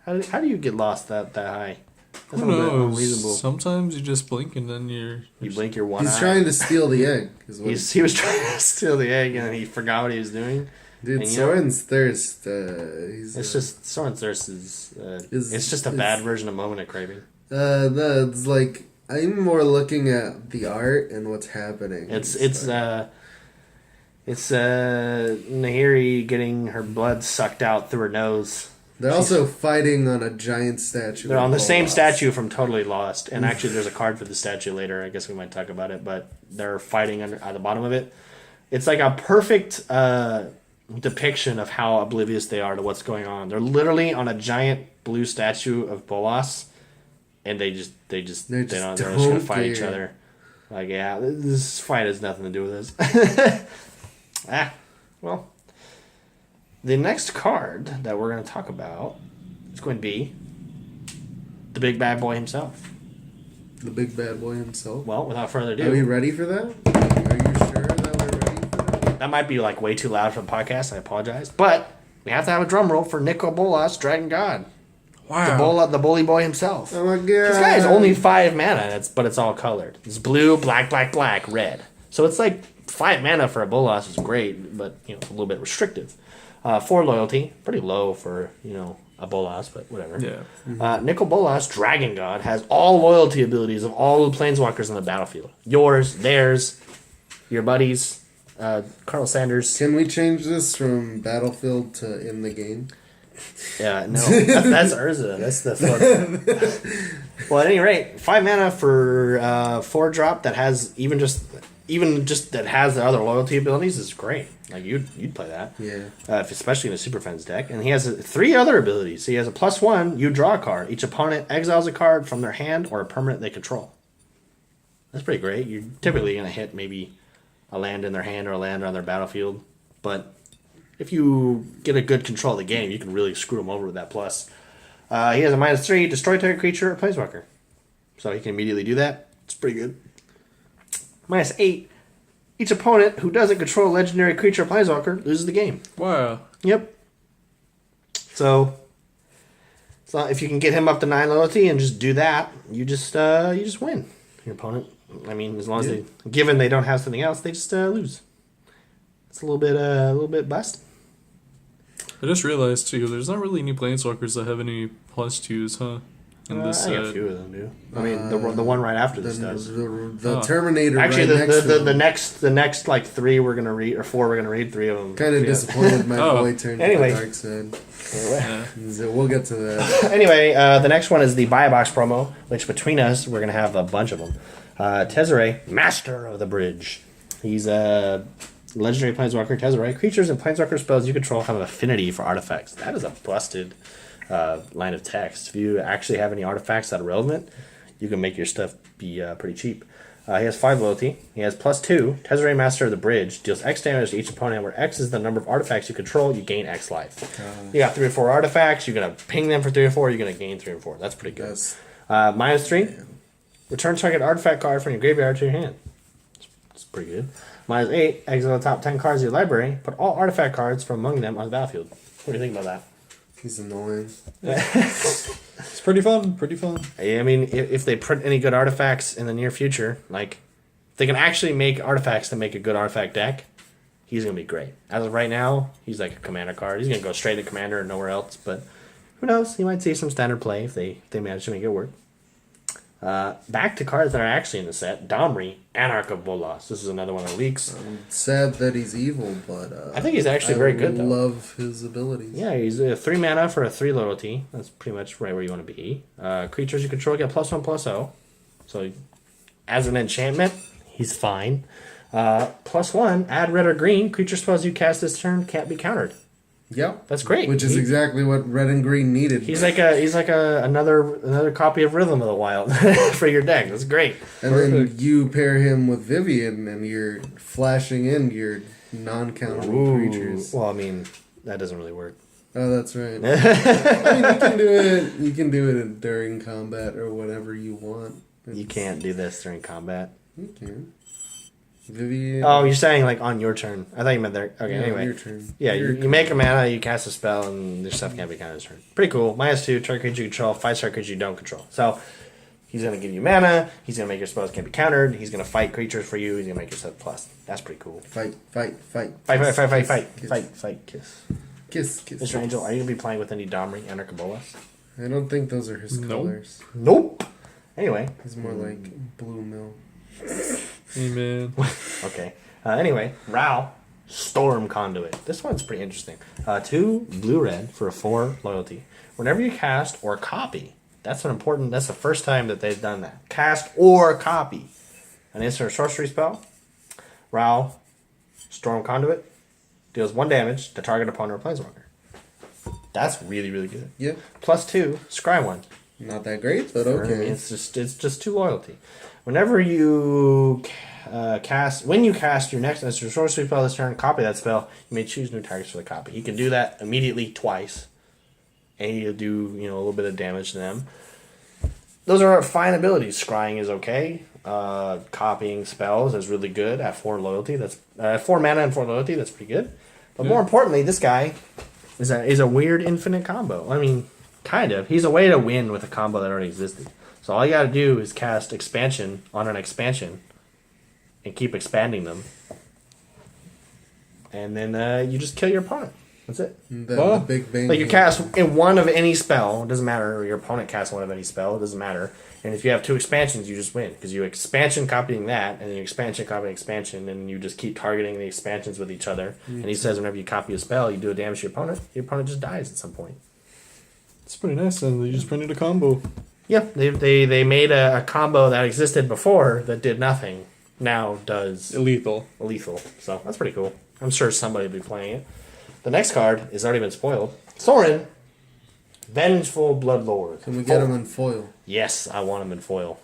How do you get lost that high? That's Who a little bit knows? unreasonable. Sometimes you just blink and then You blink your one He's eye. trying to steal the egg. Is what He was trying to steal the egg and he forgot what he was doing. dude, and you know- Soren's Thirst. He's It's just Soren's Thirst it's just a bad version of Moment of Craving. no, it's like I'm more looking at the art and what's happening. It's Nahiri getting her blood sucked out through her nose. They're also fighting on a giant statue. They're on the of same Bolas. statue from Totally Lost, and actually there's a card for the statue later. I guess we might talk about it, but they're fighting at the bottom of it. It's like a perfect depiction of how oblivious they are to what's going on. They're literally on a giant blue statue of Bolas, and they're just gonna fight each care. other. Like, yeah, this fight has nothing to do with this. Well, the next card that we're going to talk about is going to be the big bad boy himself. The big bad boy himself. Well, without further Are we ado, ready for that? Are you sure that we're ready for that? that might be like way too loud for the podcast. I apologize, but we have to have a drum roll for Nico Bolas, Dragon God, the bully boy himself. Oh my god! This guy is only 5 mana, but it's all colored. It's blue, black, black, black, red. So it's like 5 mana for a Bolas is great, but a little bit restrictive. 4 loyalty, pretty low for a Bolas, but whatever. Yeah. Nicol Bolas, Dragon God, has all loyalty abilities of all the Planeswalkers on the battlefield. Yours, theirs, your buddies, Colonel Sanders. Can we change this from Battlefield to in the game? Yeah, no, that's Urza. That's the fun. Well, at any rate, 5 mana for 4 drop that has even just that has the other loyalty abilities is great. Like you'd play that. Yeah. Especially in a Super Friends deck. And he has 3 other abilities. He has a +1. You draw a card. Each opponent exiles a card from their hand or a permanent they control. That's pretty great. You're typically going to hit maybe a land in their hand or a land on their battlefield, but if you get a good control of the game, you can really screw them over with that plus. He has a -3, destroy target creature or planeswalker. So he can immediately do that. It's pretty good. -8, each opponent who doesn't control a legendary creature or planeswalker loses the game. Wow. Yep. So if you can get him up to 9 loyalty and just do that, you just win. Your opponent, I mean, as long as given they don't have something else, they just lose. It's a little bit busted. I just realized too, there's not really any planeswalkers that have any +2s, huh? In this I think a set. few of them do. I mean, the one right after this does. The Terminator. Actually, right next to him. the next like 3 we're gonna read or 4 we're gonna read 3 of them. Kind of disappointed my Oh. boy turned Anyway. to the dark side. Yeah. So we'll get to that. Anyway, the next one is the buy a box promo, which between us we're gonna have a bunch of them. Tezzeret, Master of the Bridge. He's a legendary planeswalker. Tezzeret, creatures and planeswalker spells you control have affinity for artifacts. That is a busted line of text. If you actually have any artifacts that are relevant, you can make your stuff be pretty cheap. He has 5 loyalty. He has +2. Tezzeret, Master of the Bridge deals X damage to each opponent, where X is the number of artifacts you control. You gain X life. You got 3 or 4 artifacts. You're gonna ping them for 3 or 4. You're gonna gain 3 or 4. That's pretty good. That's -3. Return target artifact card from your graveyard to your hand. It's pretty good. -8. Exile the top 10 cards of your library. Put all artifact cards from among them on the battlefield. What do you think about that? he's annoying. It's pretty fun. Pretty fun. I mean, if they print any good artifacts in the near future, like, if they can actually make artifacts to make a good artifact deck, he's going to be great. As of right now, he's like a commander card. He's going to go straight to commander and nowhere else, but who knows? He might see some standard play if they manage to make it work. Back to cards that are actually in the set. Domri, Anarch of Bolas. This is another one of the leaks. Sad that he's evil, but I think he's actually very good, though. I love his abilities. Yeah, he's a 3 mana for a 3 loyalty. That's pretty much right where you want to be. Creatures you control get +1/+0. So, as an enchantment, he's fine. +1, add red or green. Creature spells you cast this turn can't be countered. Yep. That's great. Which is exactly what red and green needed. He's like another copy of Rhythm of the Wild for your deck. That's great. And then you pair him with Vivian, and you're flashing in your non-countable creatures. Well, I mean, that doesn't really work. Oh, that's right. I mean, you can do it. You can do it during combat or whatever you want. You can't do this during combat. You can. Vivian. Oh, you're saying like on your turn. I thought you meant there. Okay, Yeah, anyway. your turn. Yeah, Your you make a mana, you cast a spell, and your stuff can't be counted as turn. Pretty cool. -2, target creature you control, 5-star creature you don't control. So, he's going to give you mana, he's going to make your spells can't be countered, he's going to fight creatures for you, he's going to make your stuff plus. That's pretty cool. Fight. Fight, kiss. Kiss. Mr. Angel, are you going to be playing with any Domri, Anarch of Bolas? I don't think those are his Nope. colors. Nope. Anyway. He's more like Blue Mill. Hey, man. Okay. Anyway, Rao, Storm Conduit. This one's pretty interesting. 2 blue-red for a 4 loyalty. Whenever you cast or copy, that's the first time that they've done that. Cast or copy an instant or sorcery spell. Rao, Storm Conduit, deals 1 damage to target opponent or planeswalker. That's really, really good. Yeah. +2, scry 1. Not that great, but I mean, okay. it's just 2 loyalty. Whenever you when you cast your next instant sorcery spell this turn, copy that spell, you may choose new targets for the copy. You can do that immediately twice, and you'll do a little bit of damage to them. Those are fine abilities. Scrying is okay. Copying spells is really good at 4 loyalty. That's 4 mana and 4 loyalty. That's pretty good. But more importantly, this guy is a weird infinite combo. I mean, kind of. He's a way to win with a combo that already existed. So all you gotta do is cast expansion on an expansion and keep expanding them. And then you just kill your opponent. That's it. The Big Bang. Like you cast in one of any spell, it doesn't matter, or your opponent casts one of any spell, it doesn't matter. And if you have 2 expansions, you just win. Because you expansion copying that, and then you expansion copying expansion, and you just keep targeting the expansions with each other. And he says whenever you copy a spell, you do a damage to your opponent just dies at some point. It's pretty nice, and they just printed a combo. Yeah, they made a combo that existed before that did nothing. Now does Lethal. lethal. So that's pretty cool. I'm sure somebody will be playing it. The next card has already been spoiled. Sorin, Vengeful Bloodlord. Can we get him in foil? Yes, I want him in foil.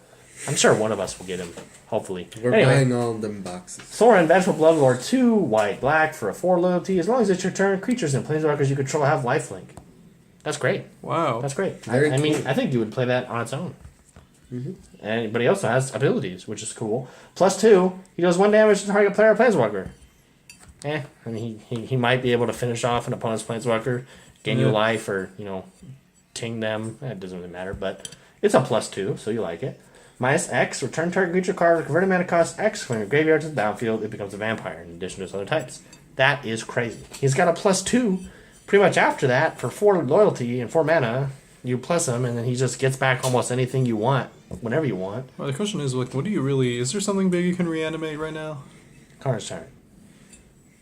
I'm sure one of us will get him. Hopefully. We're buying all them boxes. Sorin, Vengeful Bloodlord, 2 white, black for a 4 loyalty. As long as it's your turn, creatures and planeswalkers you control have lifelink. That's great. Wow. That's great. Very I mean, cool. I think you would play that on its own. But he also has abilities, which is cool. +2, he does 1 damage to target player or planeswalker. I mean, he might be able to finish off an opponent's planeswalker, gain you life, or ting them. It doesn't really matter, but it's a +2, so you like it. -X, return target creature card with converted mana cost X from your graveyard to the battlefield. It becomes a vampire in addition to its other types. That is crazy. He's got a +2. Pretty much after that, for 4 loyalty and 4 mana, you plus him, and then he just gets back almost anything you want, whenever you want. Well, the question is, like, what do you really... Is there something big you can reanimate right now? Carnage Tyrant.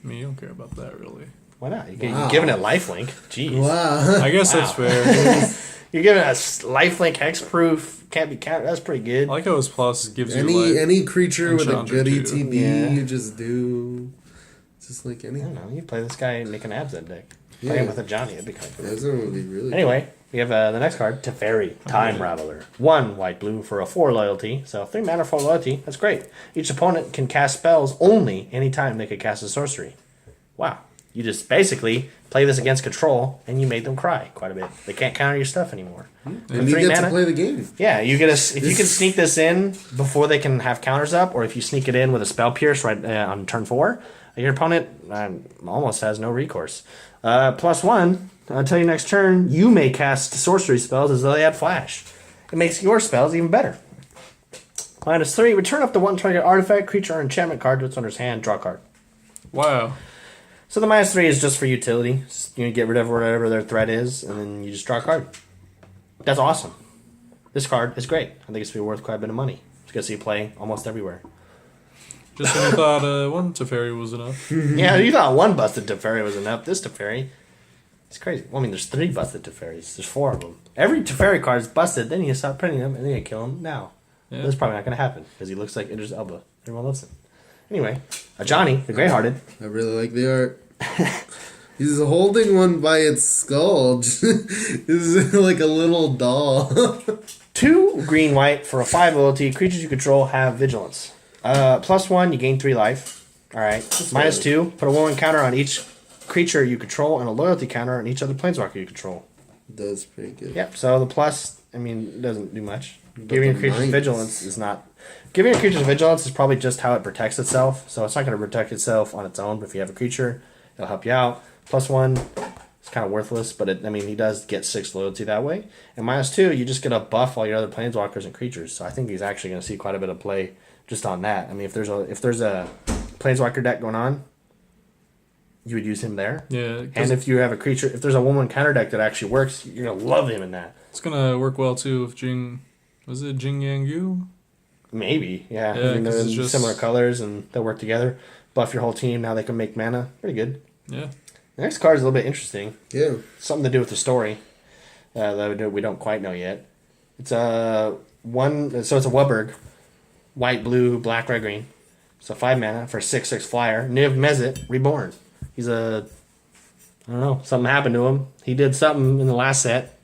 I mean, you don't care about that, really. Why not? You're giving it lifelink. Jeez. Wow. I guess that's fair. You're giving us lifelink hexproof. Can't be counted. That's pretty good. I like how his plus gives you, like... any creature with a Enchanter good too. ETB, Yeah. you just do. It's just like I anything. don't know. You play this guy and make an Abzan deck. Yeah. Play him with a Johnny. It'd be kind of cool. That's gonna be really. Anyway, we have the next card, Teferi, Time Raveler. 1 white blue for a 4 loyalty. So 3 mana, 4 loyalty. That's great. Each opponent can cast spells only anytime they could cast a sorcery. Wow. You just basically play this against control, and you made them cry quite a bit. They can't counter your stuff anymore. And you get to play the game. Yeah, you get if you can sneak this in before they can have counters up, or if you sneak it in with a spell pierce right on turn 4, your opponent almost has no recourse. +1, until your next turn, you may cast sorcery spells as though they had flash. It makes your spells even better. -3, return up to 1 target artifact, creature, or enchantment card to its owner's hand, draw a card. Wow. So the -3 is just for utility. Just, get rid of whatever their threat is, and then you just draw a card. That's awesome. this card is great. I think it's going to be worth quite a bit of money. It's going to see you play almost everywhere. Just when you thought one Teferi was enough. Yeah, you thought one busted Teferi was enough. This Teferi, it's crazy. Well, I mean, there's 3 busted Teferis. There's 4 of them. Every Teferi card is busted, then you stop printing them, and then you kill him now. Yeah. That's probably not going to happen, because he looks like Idris Elba. Everyone loves him. Anyway, Johnny, the Grey-Hearted. I really like the art. He's holding one by its skull. This is like a little doll. 2 green-white for a 5 loyalty. Creatures you control have vigilance. +1, you gain 3 life. Alright. -2, put a woman counter on each creature you control and a loyalty counter on each other planeswalker you control. That's pretty good. Yep, so the plus, I mean, it doesn't do much. But Giving your the creatures minus- vigilance is not... Giving your creatures vigilance is probably just how it protects itself. So it's not going to protect itself on its own, but if you have a creature, it'll help you out. +1, it's kind of worthless, but I mean, he does get 6 loyalty that way. And -2, you just get a buff all your other planeswalkers and creatures. So I think he's actually going to see quite a bit of play just on that. I mean, if there's a planeswalker deck going on, you would use him there. Yeah. And if you have a creature, if there's a woman counter deck that actually works, you're going to love him in that. It's going to work well, too, if Was it Jing Yang Yu? Maybe, yeah. Yeah, I mean, 'cause they're it's just- similar colors and they'll work together. Buff your whole team. Now they can make mana. Pretty good. Yeah. The next card is a little bit interesting. Yeah. Something to do with the story that we don't quite know yet. It's a it's a Wubberg, white, blue, black, red, green. So 5 mana for a 6/6 flyer. Niv Mizzet, reborn. He's I don't know, something happened to him. He did something in the last set,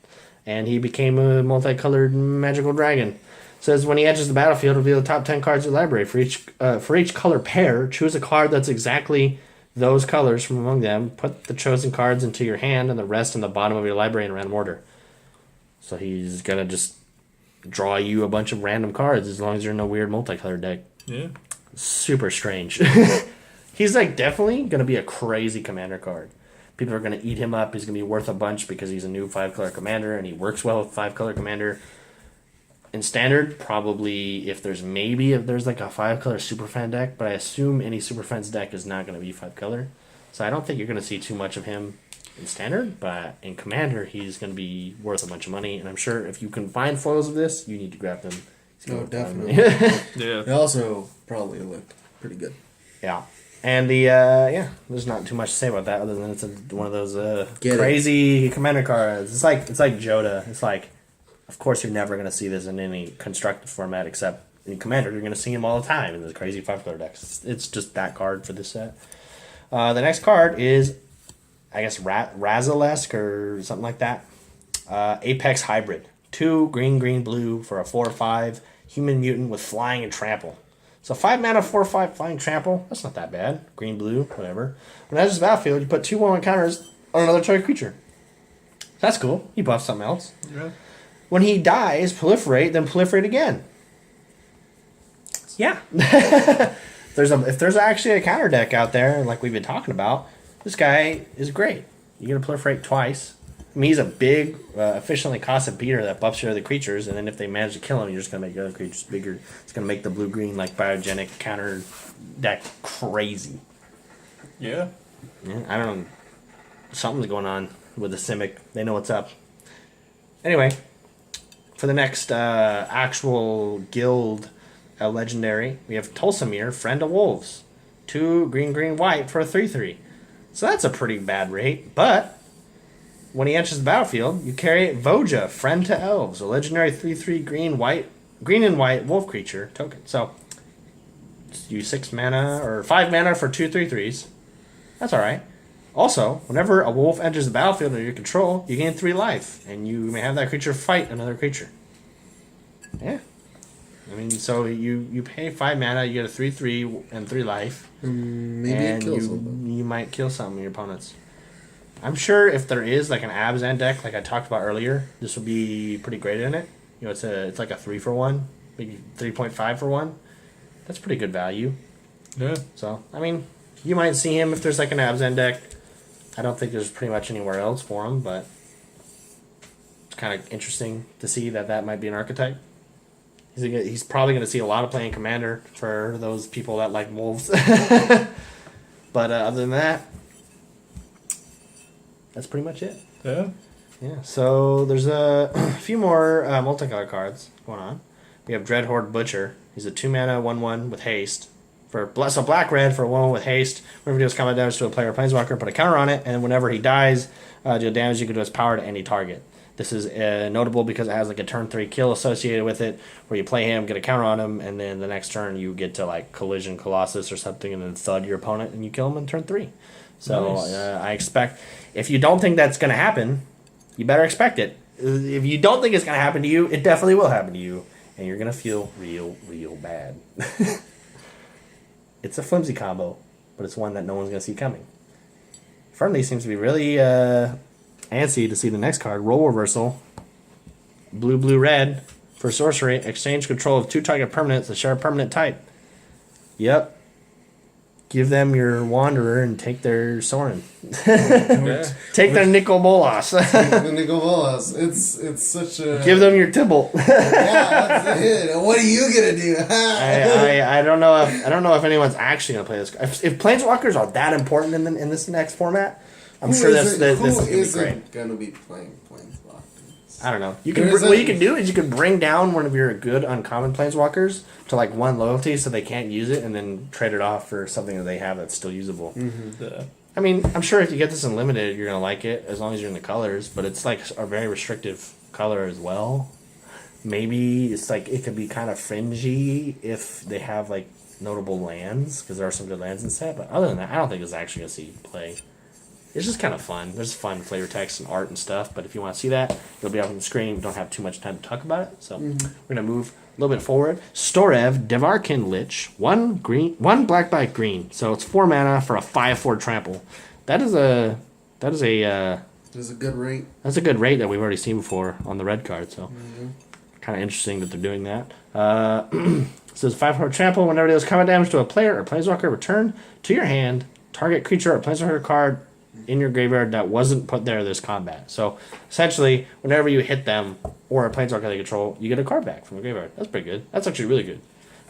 and he became a multicolored magical dragon. Says when he enters the battlefield, reveal the top 10 cards of your library. For each color pair, choose a card that's exactly those colors from among them. Put the chosen cards into your hand and the rest in the bottom of your library in random order. So he's going to just draw you a bunch of random cards as long as you're in a weird multicolored deck. Yeah. Super strange. He's like definitely going to be a crazy commander card. People are going to eat him up. He's going to be worth a bunch because he's a new 5-color commander and he works well with 5-color commander. In standard, probably if there's like a 5-color Superfan deck, but I assume any Superfan's deck is not going to be 5-color. So I don't think you're going to see too much of him in standard, but in commander, he's going to be worth a bunch of money. And I'm sure if you can find foils of this, you need to grab them. He's gonna Oh, worth a lot of definitely. money. Yeah. They also probably look pretty good. Yeah. And there's not too much to say about that other than it's one of those crazy commander cards. It's like Joda. It's like, of course, you're never going to see this in any constructed format except in Commander. You're going to see him all the time in the crazy 5-color decks. It's just that card for this set. The next card is, I guess, Razalesk or something like that. Apex Hybrid. 2 green, green, blue for a 4/5 human mutant with flying and trample. So 5 mana, 4/5 flying trample. That's not that bad. Green, blue, whatever. When it enters the battlefield, you put 2/1 counters on another target creature. That's cool. You buff something else. Yeah. When he dies, proliferate, then proliferate again. Yeah. If there's actually a counter deck out there, like we've been talking about, this guy is great. You're going to proliferate twice. I mean, he's a big, efficiently costed beater that buffs your other creatures, and then if they manage to kill him, you're just going to make your other creatures bigger. It's going to make the blue-green, like, biogenic counter deck crazy. Yeah. Yeah, I don't know. Something's going on with the Simic. They know what's up. Anyway, for the next actual guild legendary, we have Tulsamir, Friend of Wolves. 2 green, green, white for a 3/3. So that's a pretty bad rate, but when he enters the battlefield, you carry Voja, Friend to Elves, a legendary 3/3 green and white wolf creature token. So use 6 mana or 5 mana for 2 3/3s. That's alright. Also, whenever a wolf enters the battlefield under your control, you gain 3 life, and you may have that creature fight another creature. Yeah. I mean, so you pay 5 mana, you get a 3/3 and 3 life. Maybe and it kills something. you might kill some of your opponents. I'm sure if there is like an Abzan deck, like I talked about earlier, this would be pretty great in it. You know, it's like a 3-for-1, maybe 3.5 for 1. That's pretty good value. Yeah. So I mean, you might see him if there's like an Abzan deck. I don't think there's pretty much anywhere else for him, but it's kind of interesting to see that might be an archetype. He's probably going to see a lot of play in Commander for those people that like wolves. But other than that, that's pretty much it. Yeah. Yeah, so there's a few more multicolor cards going on. We have Dreadhorde Butcher. He's a 2-mana 1/1 with haste. So black-red for 1/1 with haste. Whenever he deals combat damage to a player or planeswalker, put a counter on it, and whenever he dies, deal damage you can do his power to any target. This is notable because it has like a turn 3 kill associated with it, where you play him, get a counter on him, and then the next turn you get to like Collision Colossus or something, and then thud your opponent, and you kill him in turn 3. So Nice. I expect, if you don't think that's going to happen, you better expect it. If you don't think it's going to happen to you, it definitely will happen to you, and you're going to feel real, real bad. It's a flimsy combo, but it's one that no one's going to see coming. Fernly seems to be really antsy to see the next card. Role Reversal. Blue, blue, red. For sorcery, exchange control of 2 target permanents that share a permanent type. Yep. Give them your Wanderer and take their Sorin. Yeah. Take their Nicol Bolas. The Nicol Bolas. It's such a. Give them your Tibble. Yeah, that's it. What are you gonna do? I don't know if anyone's actually gonna play this. If Planeswalkers are that important in this next format, I'm sure this is gonna be great. Gonna be playing Planeswalkers? I don't know. What you can do is you can bring down one of your good uncommon Planeswalkers to like 1 loyalty, so they can't use it, and then trade it off for something that they have that's still usable. Yeah. I mean, I'm sure if you get this in limited, you're gonna like it as long as you're in the colors. But it's like a very restrictive color as well. Maybe it's like it could be kind of fringy if they have like notable lands, because there are some good lands in the set. But other than that, I don't think it's actually gonna see play. It's just kind of fun. There's fun flavor text and art and stuff. But if you want to see that, it'll be up on the screen. We don't have too much time to talk about it, so we're gonna move a little bit forward. Storev Devarkin Lich, 1 green, 1 black green. So it's 4 mana for a 5/4 trample. That's a There's a good rate. That's a good rate that we've already seen before on the red card. So kind of interesting that they're doing that. It says 5/4 trample. Whenever deals combat damage to a player or planeswalker, return to your hand target creature or planeswalker card in your graveyard that wasn't put there this combat. So essentially, whenever you hit them or a planeswalker they control, you get a card back from the graveyard. That's pretty good. That's actually really good.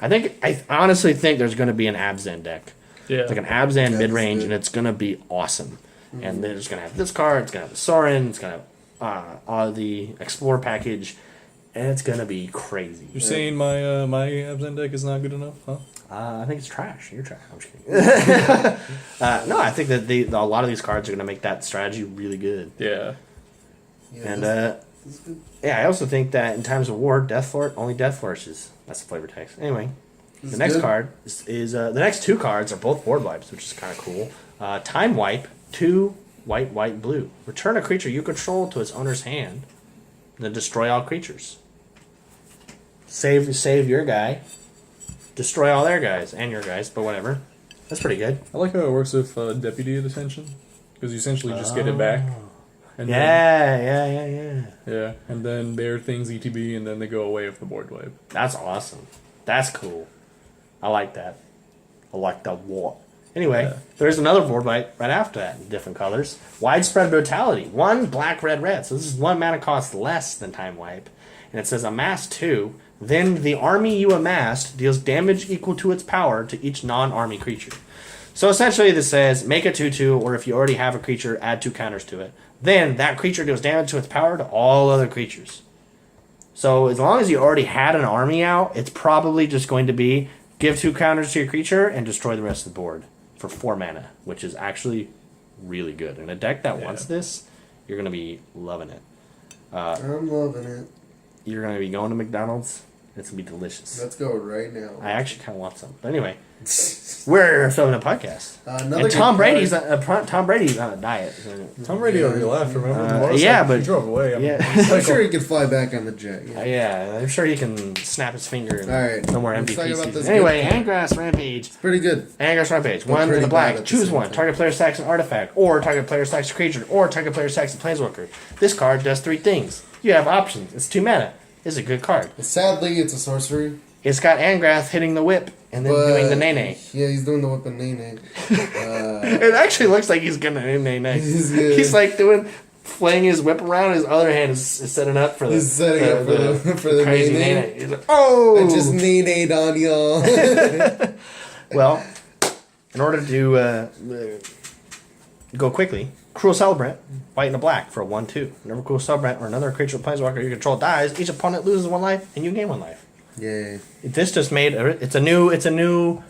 I honestly think there's going to be an Abzan deck. Yeah. It's like an Abzan That's mid-range, good. and it's going to be awesome. And then it's going to have this card, it's going to have the Sorin, it's going to have the Explore package, and it's going to be crazy. You're saying my my Abzan deck is not good enough, huh? I think it's trash. You're trash. I'm just kidding. No, I think that a lot of these cards are going to make that strategy really good. Yeah. Yeah, And this is good. yeah, I also think that in times of war, only Death flourishes. That's the flavor text. Anyway, This the is next good. card is the next 2 cards are both board wipes, which is kind of cool. Time Wipe, 2 white, blue. Return a creature you control to its owner's hand, then destroy all creatures. Save your guy. Destroy all their guys and your guys, but whatever. That's pretty good. I like how it works with Deputy Detention, because you essentially just get it back. And Yeah. and then their things ETB, and then they go away with the board wipe. That's awesome. That's cool. I like that. I like that war. Anyway, Yeah. there's another board wipe right after that in different colors. Widespread Brutality. 1 black, red. So this is 1 mana cost less than Time Wipe. And it says amass 2. Then the army you amassed deals damage equal to its power to each non-army creature. So essentially this says make a 2/2, or if you already have a creature, add 2 counters to it. Then that creature deals damage to its power to all other creatures. So as long as you already had an army out, it's probably just going to be give 2 counters to your creature and destroy the rest of the board for 4 mana, which is actually really good. In a deck that wants this, you're going to be loving it. I'm loving it. You're going to be going to McDonald's. It's going to be delicious. Let's go right now. I actually kind of want some. But anyway, we're filming a podcast. Another And Tom good Brady's card. on a diet. Tom Brady already left, remember? yeah, but- he drove away. Yeah. I'm sure he can fly back on the jet. Yeah. Yeah, I'm sure he can snap his finger and All right, no more let's MVP talk about season. this Anyway, good card. Handgrass Rampage. Pretty good. Handgrass Rampage. 1 in pretty the bad black. at the Choose same 1. time. Target player stacks an artifact, or target player stacks a creature, or target player stacks a planeswalker. This card does 3 things. You have options. It's 2 mana. It's a good card. Sadly, it's a sorcery. It's got Angrath hitting the whip and then doing the nay-nay. Yeah, he's doing the whip and nay-nay. It actually looks like he's gonna nay-nay. He's good. He's like flaying his whip around. His other hand is setting up for the. He's setting up for the crazy nay-nay. nay-nay. He's like, oh! I just nay-nayed on y'all. Well, in order to go quickly, Cruel Celebrant, white and a black for a 1/2. Whenever Cruel Celebrant or another creature planeswalker you control dies, each opponent loses 1 life and you gain 1 life. Yay. This just made it's a new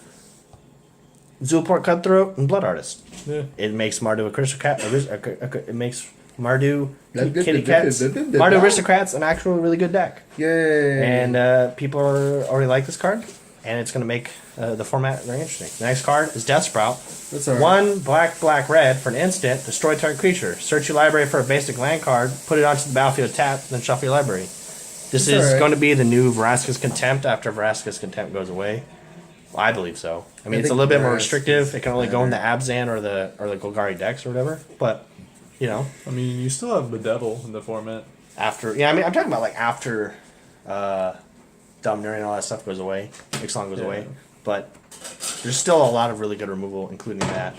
Zulport Cutthroat and Blood Artist. Yeah. It makes Mardu a crystal cat. It makes Mardu kitty cats. Mardu Aristocrats an actual really good deck. Yay. And people already like this card, and it's going to make the format very interesting. The next card is Death Sprout. That's all right. 1 black, black, red for an instant. Destroy target creature. Search your library for a basic land card. Put it onto the battlefield tap. Then shuffle your library. This is going to be the new Vraska's Contempt after Vraska's Contempt goes away. Well, I believe so. I mean, it's a little bit more restrictive. It can only go in the Abzan or the Golgari decks or whatever. But, you know. I mean, you still have the Devil in the format. After, yeah, I mean, I'm talking about like after Dominaria and all that stuff goes away. Ixalan goes away. But there's still a lot of really good removal, including that.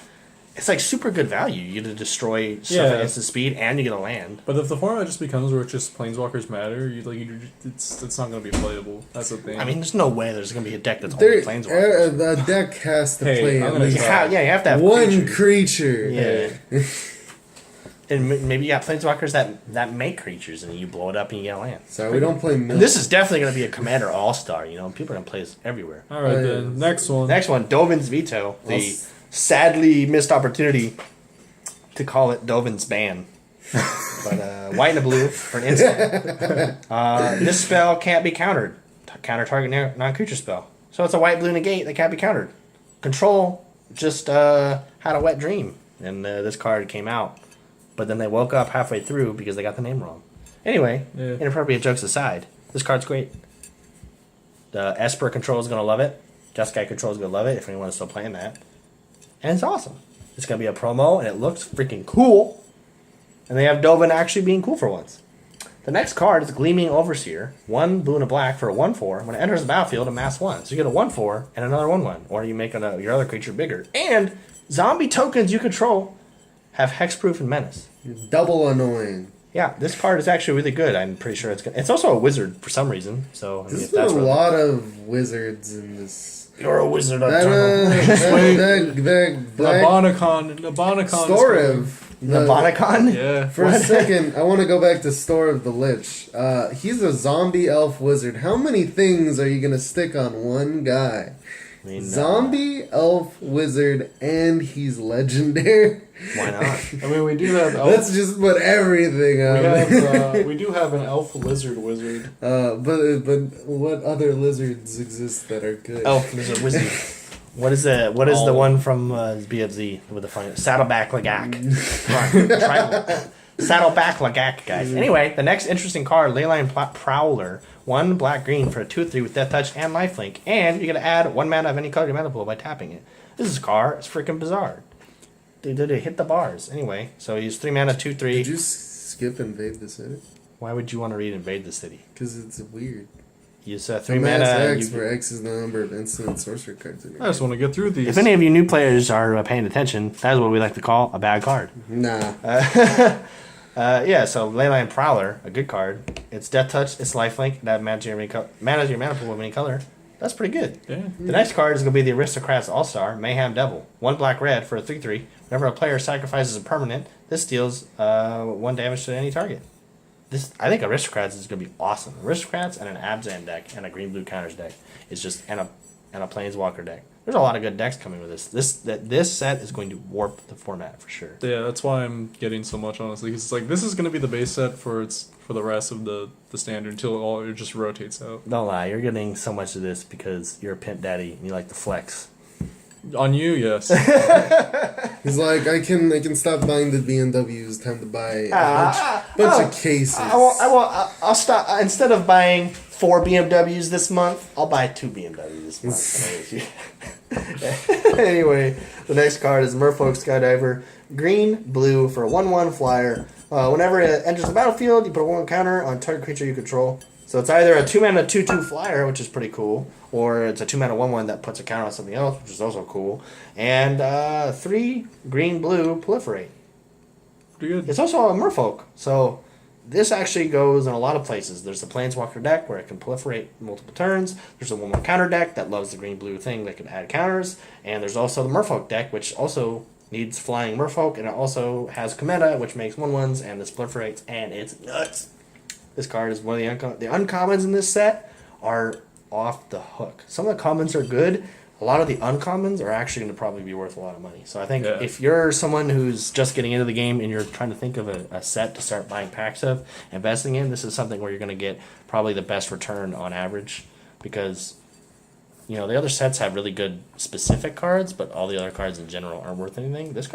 It's like super good value. You get to destroy stuff at instant speed, and you get a land. But if the format just becomes where it's just planeswalkers matter, it's not going to be playable. That's the thing. I mean, there's no way there's going to be a deck that's only planeswalkers. The deck has to play at least you have to have one creature. Yeah. And maybe you got planeswalkers that make creatures, and you blow it up and you get a land. So we don't play. And this is definitely going to be a Commander All-Star. You know, people are going to play this everywhere. All right, then. Next one. Next one, Dovin's Veto. The sadly missed opportunity to call it Dovin's Ban. But white and a blue for an instant. This spell can't be countered. Counter target non-creature spell. So it's a white-blue negate that can't be countered. Control just had a wet dream, and this card came out. But then they woke up halfway through because they got the name wrong. Anyway, inappropriate jokes aside, this card's great. The Esper Control is going to love it. Jeskai Control is going to love it if anyone is still playing that. And it's awesome. It's going to be a promo, and it looks freaking cool. And they have Dovin actually being cool for once. The next card is Gleaming Overseer. 1 blue and a black for a 1/4. When it enters the battlefield, amass 1. So you get a 1/4 and another 1/1. Or you make your other creature bigger. And zombie tokens you control have Hexproof and Menace. Double annoying. Yeah, this card is actually really good. I'm pretty sure it's good. It's also a wizard for some reason. So I mean, There's a lot of wizards in this. You're a wizard of Nabonicon. Storev. Nabonicon? Yeah. For a second, I want to go back to Storev the Lich. He's a zombie elf wizard. How many things are you going to stick on one guy? I mean, Zombie, elf, wizard, and he's legendary. Why not? I mean, we do have elf. Let's just put everything on. We do have an elf wizard. But what other lizards exist that are good? Elf lizard wizard. What is the one from BFZ with the funny Saddleback Lagak? Tribal. Saddleback Lagak, guys. Anyway, the next interesting card, Leyline Prowler. 1 black-green for a 2/3 with Death Touch and Lifelink. And you're going to add 1 mana of any color to your mana pool by tapping it. This is card. It's freaking bizarre. Dude, hit the bars. Anyway, so use 3 mana, 2/3. Did you skip Invade the City? Why would you want to read Invade the City? Because it's weird. Use 3 mana. X, where X is the number of instant and sorcery cards in your I just want to get through these. If any of you new players are paying attention, that is what we like to call a bad card. Nah. So Leyline Prowler, a good card. It's Death Touch, it's Lifelink, that manages your mana pool of any color. That's pretty good. Yeah. The next card is going to be the Aristocrats All-Star, Mayhem Devil. 1 black-red for a 3/3. Whenever a player sacrifices a permanent, this deals 1 damage to any target. I think Aristocrats is going to be awesome. Aristocrats and an Abzan deck and a green-blue counters deck. It's just and a Planeswalker deck. There's a lot of good decks coming with this. This set is going to warp the format for sure. Yeah, that's why I'm getting so much, honestly. It's like this is going to be the base set for the rest of the standard until it just rotates out. Don't lie, you're getting so much of this because you're a pimp daddy and you like to flex. On you, yes. He's like, I can stop buying the BMWs. Time to buy a bunch of cases. I'll stop. Instead of buying 4 BMWs this month, I'll buy 2 BMWs this month. Anyway, the next card is Merfolk Skydiver. Green, blue for a 1/1 flyer. Whenever it enters the battlefield, you put a 1 counter on target creature you control. So it's either a 2 mana 2/2 flyer, which is pretty cool, or it's a 2 mana 1/1 that puts a counter on something else, which is also cool. And 3 green blue proliferate. Pretty good. It's also a Merfolk, so this actually goes in a lot of places. There's the Planeswalker deck where it can proliferate multiple turns. There's a 1/1 counter deck that loves the green blue thing that can add counters, and there's also the Merfolk deck, which also Needs flying merfolk, and it also has Cometa, which makes 1/1s, and this proliferates, and it's nuts. This card is one of the uncommons in this set are off the hook. Some of the commons are good. A lot of the uncommons are actually going to probably be worth a lot of money. So I think if you're someone who's just getting into the game and you're trying to think of a set to start buying packs of, investing in, this is something where you're going to get probably the best return on average, because you know the other sets have really good specific cards, but all the other cards in general aren't worth anything. This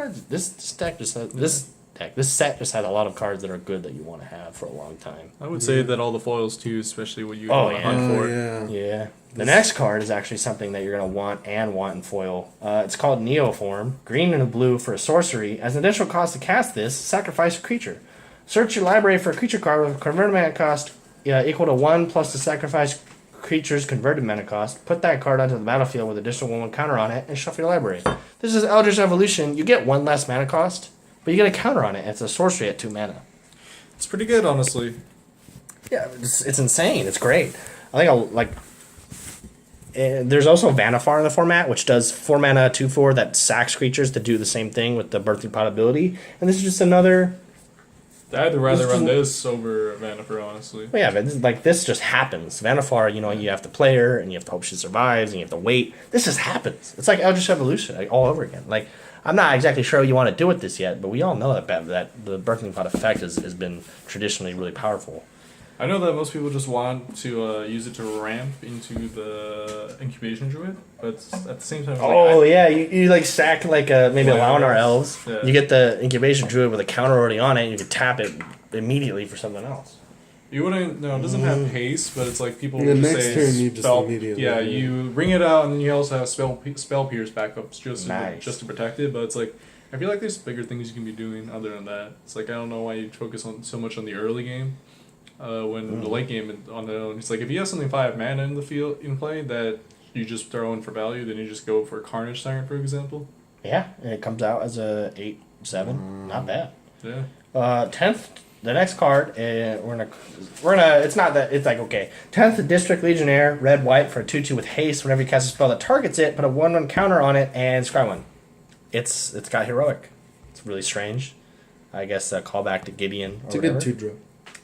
set just has a lot of cards that are good that you want to have for a long time. I would say that all the foils too, especially what you Oh, want to yeah. hunt for. Yeah. The next card is actually something that you're going to want in foil. It's called Neoform. Green and a blue for a sorcery. As an additional cost to cast this, sacrifice a creature. Search your library for a creature card with a converted mana cost equal to 1 plus the sacrifice creature's converted mana cost. Put that card onto the battlefield with additional 1/1 counter on it and shuffle your library. This is Eldritch Evolution. You get 1 less mana cost, but you get a counter on it. It's a sorcery at 2 mana. It's pretty good, honestly. Yeah, it's insane. It's great. I think there's also Vanifar in the format, which does 4 mana 2/4 that sacks creatures to do the same thing with the birthing pot ability. And this is just another. I'd rather run this over Vanifer, honestly. Well, yeah, but this just happens. Vanifar, you have to play her, and you have to hope she survives, and you have to wait. This just happens. It's like Eldritch Evolution, all over again. Like, I'm not exactly sure what you want to do with this yet, but we all know that the birthing pot effect has been traditionally really powerful. I know that most people just want to use it to ramp into the incubation druid, but at the same time, You sack maybe allowing our elves. Yeah. You get the incubation druid with a counter already on it, and you can tap it immediately for something else. You wouldn't. No, it doesn't have haste, but it's like people The just next say turn you just spell. immediately. Yeah, you bring it out, and then you also have spell pierce backups Nice. just to protect it. But it's like I feel like there's bigger things you can be doing other than that. It's like I don't know why you focus on so much on the early game. When the late game on their own, it's like if you have something 5 mana in the field in play that you just throw in for value, then you just go for Carnage Tyrant, for example. Yeah, and it comes out as a 8/7. Not bad. Yeah. 10th, the next card, we're gonna. It's not that. It's like, okay, 10th District Legionnaire, red white for a 2/2 with haste. Whenever you cast a spell that targets it, put a 1/1 counter on it and scry 1. It's got heroic. It's really strange. I guess a callback to Gideon. Or It's a whatever. good 2-drop.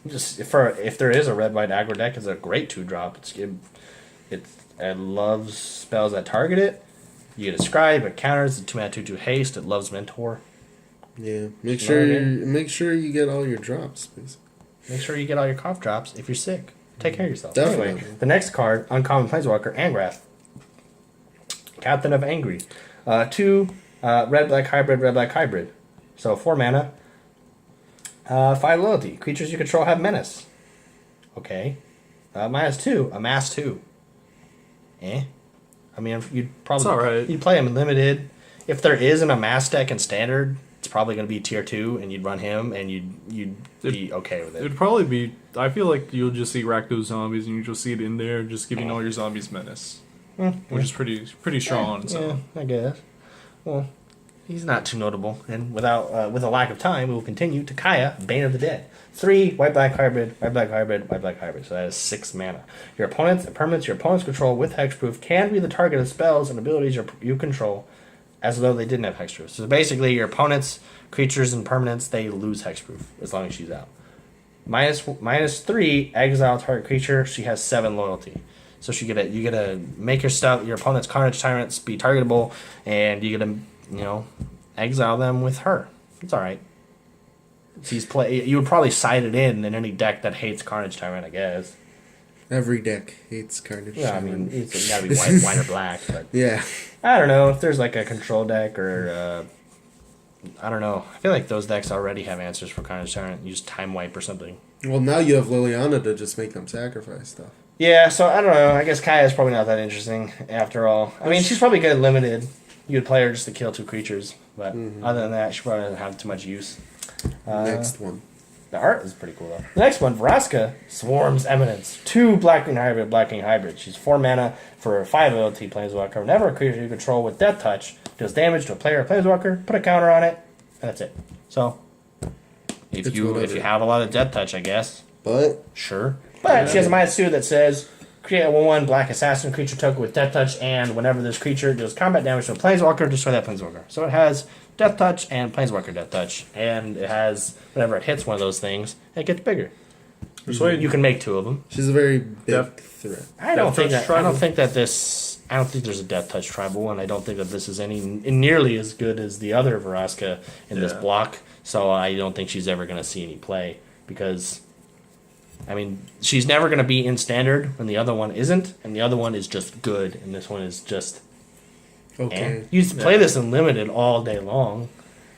Just if there is a red white aggro deck, it's a great 2-drop. It loves spells that target it. You get a scribe, it counters, the 2 mana 2/2 haste. It loves mentor. Yeah, make Smart, sure you get all your drops, please. Make sure you get all your cough drops. If you're sick, take care of yourself. Definitely. Anyway, the next card, Uncommon Planeswalker, Angrath, Captain of Angry, 2 red black hybrid. So 4 mana. 5 loyalty. Creatures you control have menace. Okay. -2. Amass 2. I mean, you'd probably... It's alright. You'd play them in limited. If there is an Amass deck in standard, it's probably going to be tier 2, and you'd run him, and you'd be okay with it. It'd probably be. I feel like you'll just see Rakdos zombies, and you just see it in there, just giving all your zombies menace, which is pretty strong on its own. Yeah, I guess. Well, he's not too notable, and with a lack of time, we will continue to Kaya, Bane of the Dead. 3 white black hybrid, white black hybrid, white black hybrid. So that is 6 mana. Your opponent's control with hexproof can be the target of spells and abilities you control, as though they didn't have hexproof. So basically, your opponent's creatures and permanents, they lose hexproof as long as she's out. -3 exile target creature. She has 7 loyalty. So you get to make your opponent's Carnage Tyrants be targetable, and you get to exile them with her. It's all right. You would probably side it in any deck that hates Carnage Tyrant, I guess. Every deck hates Carnage. Yeah, I mean, it's got to be white or black. But Yeah. I don't know if there's like a control deck or I don't know. I feel like those decks already have answers for Carnage Tyrant. Use Time Wipe or something. Well, now you have Liliana to just make them sacrifice stuff. Yeah, so I don't know. I guess Kaya's probably not that interesting after all. I mean, she's probably good at limited. You'd play her just to kill 2 creatures, but other than that, she probably doesn't have too much use. Next one. The art is pretty cool, though. The next one, Vraska, Swarm's Eminence. 2 Black-Green hybrid. She's 4 mana for a 5 loyalty Planeswalker. Whenever a creature you control with Death Touch deals damage to a player or Planeswalker, put a counter on it, and that's it. So, if you have a lot of Death Touch, I guess, But sure. But she has a -2 that says Create a 1/1 black assassin creature token with Death Touch, and whenever this creature deals combat damage to a Planeswalker, destroy that Planeswalker. So it has Death Touch and Planeswalker Death Touch, and it has, whenever it hits one of those things, it gets bigger. Persuade. You can make 2 of them. She's a very big Def- threat. I don't think Touch that. I don't tribal. think that this. I don't think there's a Death Touch tribal one. I don't think that this is any nearly as good as the other Vraska in this Yeah. block. So I don't think she's ever going to see any play because, I mean, she's never going to be in standard when the other one isn't, and the other one is just good, and this one is just. Okay. You used to play this in limited all day long,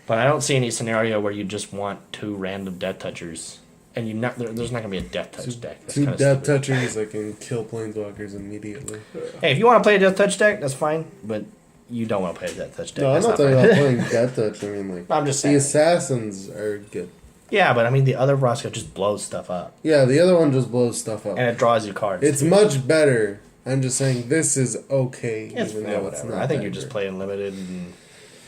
but I don't see any scenario where you just want 2 random Death Touchers. And there's not going to be a Death Touch deck. That's 2 kinda Death stupid. Touchers that can kill Planeswalkers immediately. Hey, if you want to play a Death Touch deck, that's fine, but you don't want to play a Death Touch deck. No, I'm That's not talking fine. about playing Death Touch. I mean, like, I'm just the saying. assassins are good. Yeah, but I mean, the other Vraska just blows stuff up, Yeah, the other one just blows stuff up. and it draws you cards. It's much better. I'm just saying this is okay, It's even yeah, though it's whatever. not. I think you're better. just playing limited, and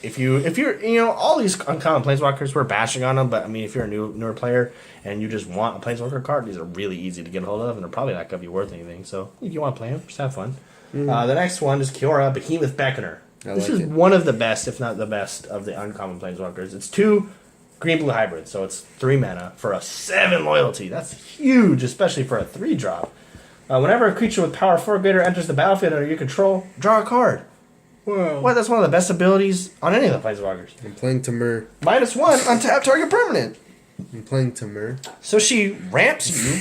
if you're all these uncommon Planeswalkers, we're bashing on them, but I mean, if you're a newer player and you just want a Planeswalker card, these are really easy to get a hold of, and they're probably not going to be worth anything. So if you want to play them, just have fun. The next one is Kiora, Behemoth Beckoner. This like is it. one of the best, if not the best, of the uncommon Planeswalkers. It's 2 green-blue hybrids, so it's 3 mana for a 7 loyalty. That's huge, especially for a 3-drop. Whenever a creature with power 4 or greater enters the battlefield under your control, draw a card. Wow. What? That's one of the best abilities on any of the Planeswalkers. I'm playing Tamur. -1, untap target permanent. I'm playing Tamur. So she ramps you,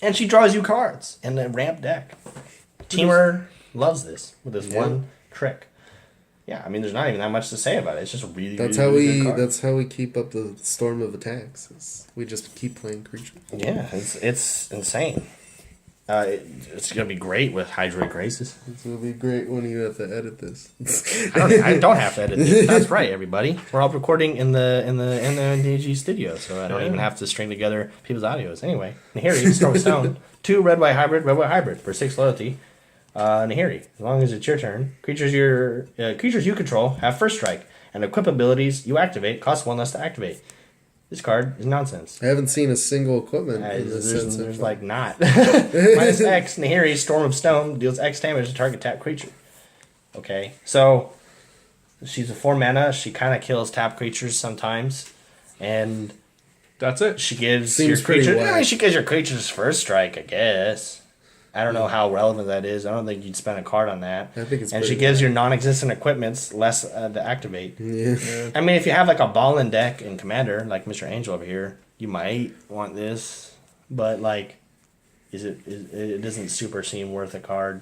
and she draws you cards in the ramp deck. Teamer loves this with this Yeah. one trick. Yeah, I mean, there's not even that much to say about it. It's just a really, That's really, how really we. good card. That's how we keep up the storm of attacks. We just keep playing creatures. Yeah, it's insane. It's gonna be great with Hydrate Graces. It's gonna be great when you have to edit this. I don't have to edit this. That's right, everybody. We're all recording in the MMMTG studio, so I don't even have to string together people's audios. Anyway, Nahiri, Storm Stone, 2 red-white hybrid for 6 loyalty. Nahiri, as long as it's your turn, creatures you control have first strike, and equip abilities you activate cost 1 less to activate. This card is nonsense. I haven't seen a single equipment in this set so There's far. like not. -X, Nahiri, Storm of Stone, deals X damage to target tap creature. Okay, so she's a 4 mana. She kind of kills tap creatures sometimes, and That's it. she gives Seems your pretty creature. whack. I mean, she gives your creatures first strike, I guess. I don't know how relevant that is. I don't think you'd spend a card on that. I think it's and she pretty gives your non-existent equipments less to activate. Yeah. I mean, if you have like a ballin deck in Commander, like Mr. Angel over here, you might want this, but like, it doesn't super seem worth a card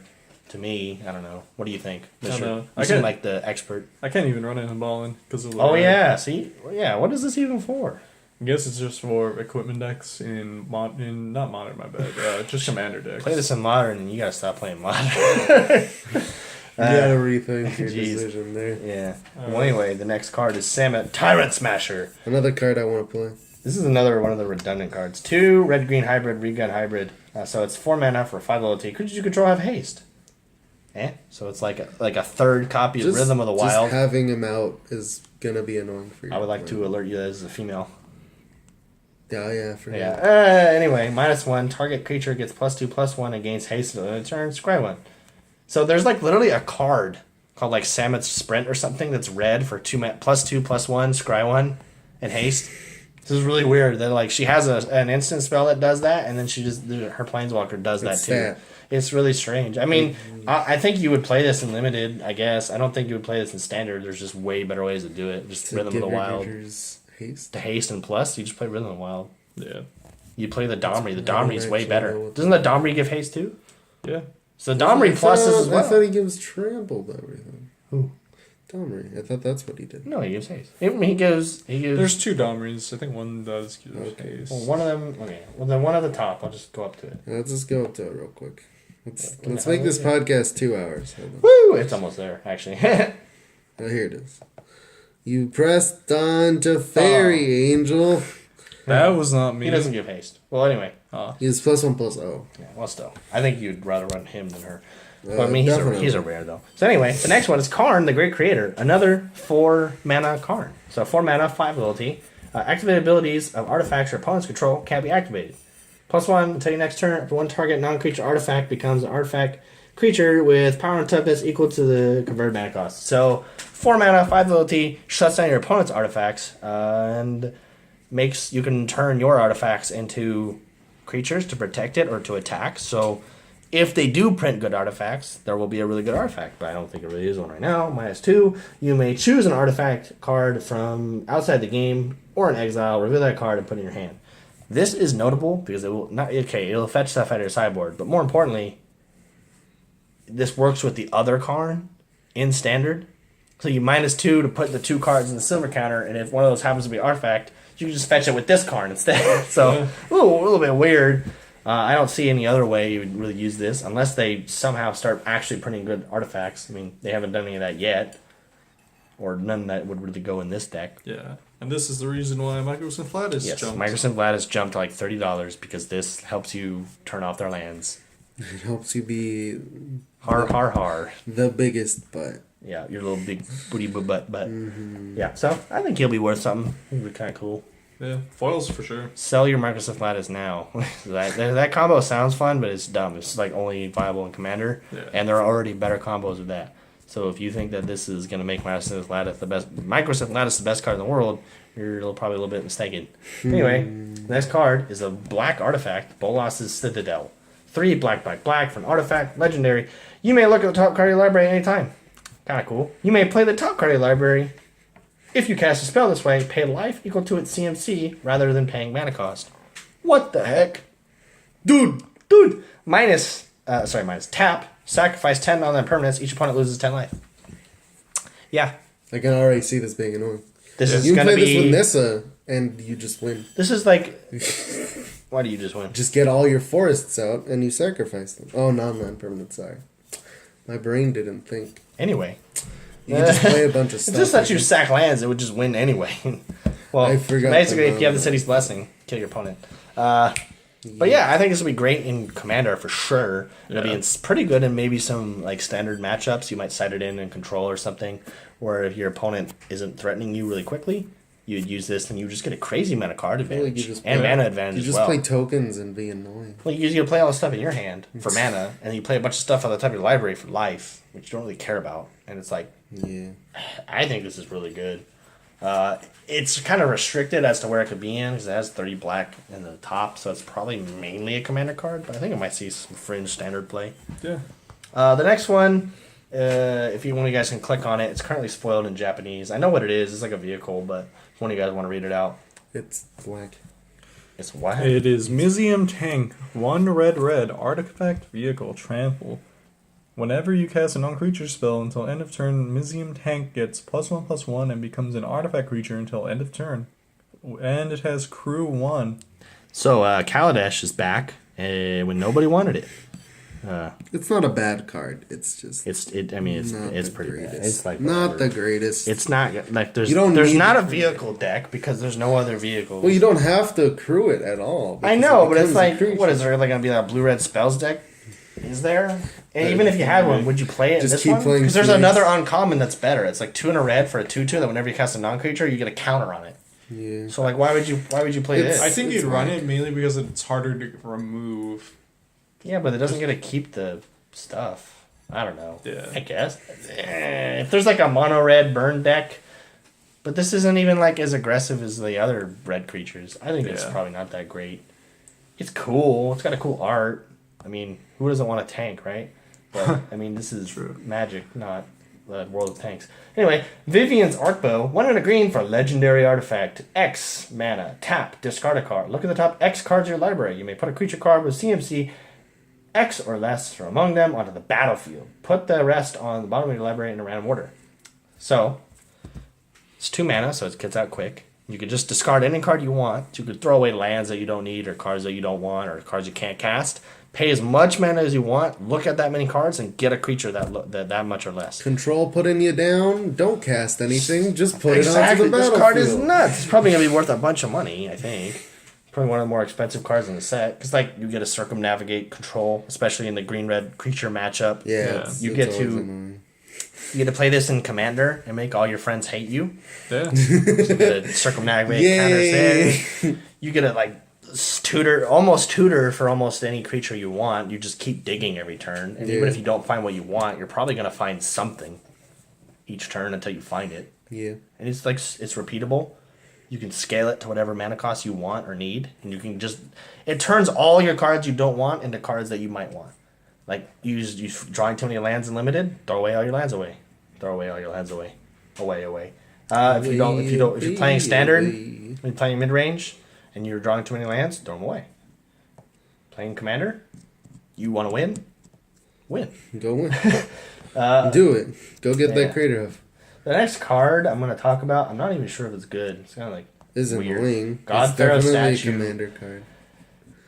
to me. I don't know. What do you think, I don't Mr. know. You I seem can't- like the expert. I can't even run it in ballin because of the. Oh yeah, see, yeah. What is this even for? I guess it's just for equipment decks in not modern, my bad. Just commander decks. Play this in Modern, and you gotta stop playing Modern. You gotta rethink your Jeez. decision there. Yeah. Well, anyway, the next card is Samet Tyrant Smasher. Another card I want to play. This is another one of the redundant cards. 2 red-green hybrid, regun hybrid. So it's 4 mana for 5 loyalty. Creatures you control have haste. So it's like a third copy of Rhythm of the Wild. Just having him out is gonna be annoying for you. I would like to alert you as a female. Oh yeah, for Yeah. him. Anyway, -1. Target creature gets +2/+1 and gains haste until end of turn. Scry 1. So there's like literally a card called like Samet's Sprint or something that's red for +2/+1, Scry 1, and haste. This is really weird. That like she has an instant spell that does that, and then her Planeswalker does that It's too. that. It's really strange. I mean, I think you would play this in limited. I guess I don't think you would play this in standard. There's just way better ways to do it. Just To Rhythm of give the your Wild. creatures haste. The haste and plus, you just play Rhythm of the Wild. Yeah. You play the Domri. The I don't Domri's way actually better. know what Doesn't the Domri give haste too? Yeah. So the Domri plus is as I thought well. he gives trampled everything. Who? Domri. I thought that's what he did. No, he gives haste. He gives. There's 2 Domries. I think one does give Okay. haste. Well, one of them. Okay. Well, then one at the top. I'll just go up to it. Let's just go up to it real quick. Let's Yeah, make this podcast 2 hours. Hold on. Woo! It's almost there, actually. Oh, here it is. You pressed on to Fairy Angel. That was not me. He doesn't give haste. Well, anyway. He's +1/+0. Yeah, well, still. I think you'd rather run him than her. But, Uh, I mean, definitely. he's a rare, though. So, anyway, the next one is Karn, the Great Creator. Another 4 mana Karn. So, 4 mana, 5 loyalty. Activated abilities of artifacts your opponent's control can't be activated. +1 until your next turn. If one target non-creature artifact becomes an artifact creature with power and toughness equal to the converted mana cost. So 4 mana, 5 ability, shuts down your opponent's artifacts, and makes you can turn your artifacts into creatures to protect it or to attack. So if they do print good artifacts, there will be a really good artifact, but I don't think it really is one right now. -2, you may choose an artifact card from outside the game or an exile, reveal that card, and put it in your hand. This is notable because it will not it'll fetch stuff out of your sideboard, but more importantly, this works with the other card in standard. So you -2 to put the 2 cards in the silver counter, and if one of those happens to be artifact, you can just fetch it with this card instead. So a little bit weird. I don't see any other way you would really use this unless they somehow start actually printing good artifacts. I mean, they haven't done any of that yet, or none that would really go in this deck. Yeah, and this is the reason why Microsynth Lattice jumped. Microsynth Lattice jumped to like $30 because this helps you turn off their lands. It helps you be Har. the biggest butt. Yeah, your little big booty butt. Yeah, so I think he'll be worth something. He'll be kind of cool. Yeah, foils for sure. Sell your Microsoft Lattice now. that combo sounds fun, but it's dumb. It's like only viable in Commander, and there are already better combos with that. So if you think that this is going to make Microsoft Lattice the best card in the world, you're probably a little bit mistaken. Anyway, the next card is a black artifact, Bolas's Citadel. 3 black for an artifact, legendary. You may look at the top card of your library anytime. Kind of cool. You may play the top card of your library. If you cast a spell this way, pay life equal to its CMC rather than paying mana cost. What the heck? Dude. Minus tap. Sacrifice 10 non-permanents. Each opponent loses 10 life. Yeah. I can already see this being annoying. This is you going play to be... this with Nissa, and you just win. This is like... Why do you just win? Just get all your forests out, and you sacrifice them. Oh, non-permanent, sorry. My brain didn't think. Anyway. You can just play a bunch of stuff. It's just that you sack lands, it would just win anyway. Well, I forgot basically, if you have the City's Blessing, kill your opponent. But yeah, I think this will be great in Commander for sure. It'll be pretty good in maybe some like standard matchups. You might side it in Control or something, where if your opponent isn't threatening you really quickly, you'd use this and you just get a crazy amount of card advantage and mana advantage You as just well. play tokens and be annoying. Well, you play all the stuff in your hand for mana, and then you play a bunch of stuff on the top of your library for life, which you don't really care about. And it's like, I think this is really good. It's kind of restricted as to where it could be in, because it has 30 black in the top, so it's probably mainly a Commander card, but I think it might see some fringe standard play. Yeah. The next one, if one of you guys can click on it, it's currently spoiled in Japanese. I know what it is. It's like a vehicle, but if one of you guys want to read it out. It's black. It's what? It is Mizium Tank, 1 red, artifact vehicle, trample. Whenever you cast a non-creature spell until end of turn, Mizium Tank gets +1/+1 and becomes an artifact creature until end of turn. And it has crew 1. So Kaladesh is back when nobody wanted it. It's not a bad card. It's just It's pretty bad. It's like not the greatest. It's not like there's need not to a vehicle deck because there's no other vehicles. Well, you don't have to accrue it at all. I know, but it's becomes like, a creature. what is there like gonna be a blue-red spells deck? Is there? And even if you had one, would you play it? Just in this keep one? playing Because there's Phoenix. another uncommon that's better. It's like 2 and a red for a 2/2 that whenever you cast a non-creature, you get a counter on it. Yeah. So like, why would you play this? I think It's you'd run like- it mainly because it's harder to remove. Yeah, but it doesn't get to keep the stuff. I don't know. Yeah. I guess. If there's like a mono red burn deck, but this isn't even like as aggressive as the other red creatures. I think it's probably not that great. It's cool. It's got a cool art. I mean, who doesn't want a tank, right? But I mean, this is Magic, not the World of Tanks. Anyway, Vivian's Arcbow, 1 and a green for legendary artifact. X mana. Tap. Discard a card. Look at the top X cards of your library. You may put a creature card with CMC X or less from among them onto the battlefield. Put the rest on the bottom of your library in a random order. So, it's 2 mana, so it gets out quick. You could just discard any card you want. You could throw away lands that you don't need, or cards that you don't want, or cards you can't cast. Pay as much mana as you want. Look at that many cards and get a creature that much or less. Control putting you down. Don't cast anything. Just put it onto Exactly. the This battlefield. card is nuts. It's probably gonna be worth a bunch of money. I think. Probably one of the more expensive cards in the set, because like you get to circumnavigate control, especially in the green-red creature matchup. Yeah. You get to play this in Commander and make all your friends hate you. Yeah. You get to circumnavigate counters there. You get to like almost tutor for almost any creature you want. You just keep digging every turn, and even Yeah. if you don't find what you want, you're probably gonna find something each turn until you find it. Yeah. And it's like it's repeatable. You can scale it to whatever mana cost you want or need, and you can just it turns all your cards you don't want into cards that you might want. Like you drawing too many lands in limited, throw away all your lands away. Throw away all your lands away. Away. If you're playing standard, when you're playing mid range, and you're drawing too many lands, throw them away. Playing commander, you want to win. Go win. Do it. Go get that Crater Hoof. The next card I'm going to talk about, I'm not even sure if it's good. It's kind of like Isn't weird. Ling. God It's Pharaoh definitely statue. a commander card.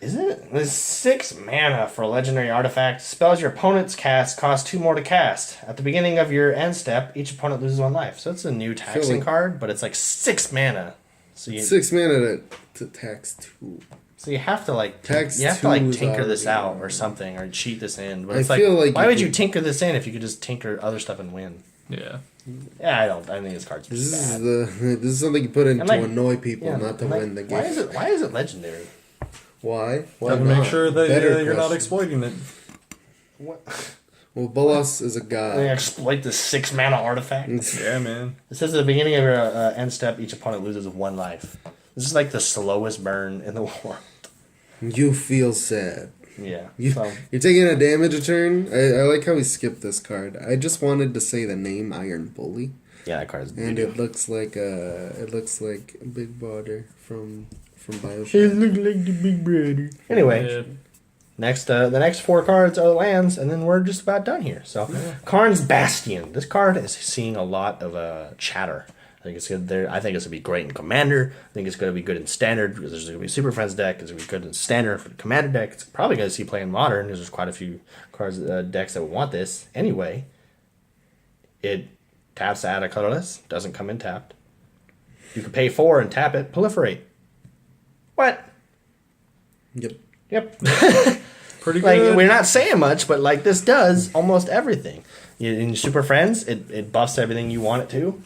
Is it? It's 6 mana for a legendary artifact. Spells your opponent's cast cost 2 more to cast. At the beginning of your end step, each opponent loses 1 life. So it's a new taxing card, but it's like 6 mana. So you 6 mana to tax 2. So you have to like Tax you have to like 2 is tinker this already out on. or something or cheat this in. But I it's feel like like why you would you could- tinker this in if you could just tinker other stuff and win? Yeah. Yeah, I don't. I think this card's This bad. is this is something you put in And to like- annoy people, Yeah, not to and like, win the game. Why is it legendary? Why? Gotta not? make sure that Better you're not question. exploiting it. What? Well, Bolas is a They god. exploit this 6 mana artifact. Yeah, man. It says at the beginning of your end step, each opponent loses 1 life. This is like the slowest burn in the world. You feel sad. Yeah. You, So, you're taking a damage a turn. I like how we skipped this card. I just wanted to say the name Iron Bully, yeah, that card's and beautiful. it looks like a Big Brother from Bioshock. looks like the big brother. Anyway. Yeah. Next, the next 4 cards are lands, and then we're just about done here. So, Karn's Bastion. This card is seeing a lot of chatter. I think it's good there. I think it's gonna be great in Commander. I think it's gonna be good in Standard because there's gonna be a Super Friends deck. It's gonna be good in Standard for the Commander deck. It's probably gonna see play in Modern because there's quite a few cards decks that want this. Anyway, it taps to add a colorless. Doesn't come in tapped. You can pay 4 and tap it. Proliferate. What? Yep. Yep. Pretty Like good. we're not saying much, but like this does almost everything. In Super Friends, it buffs everything you want it to.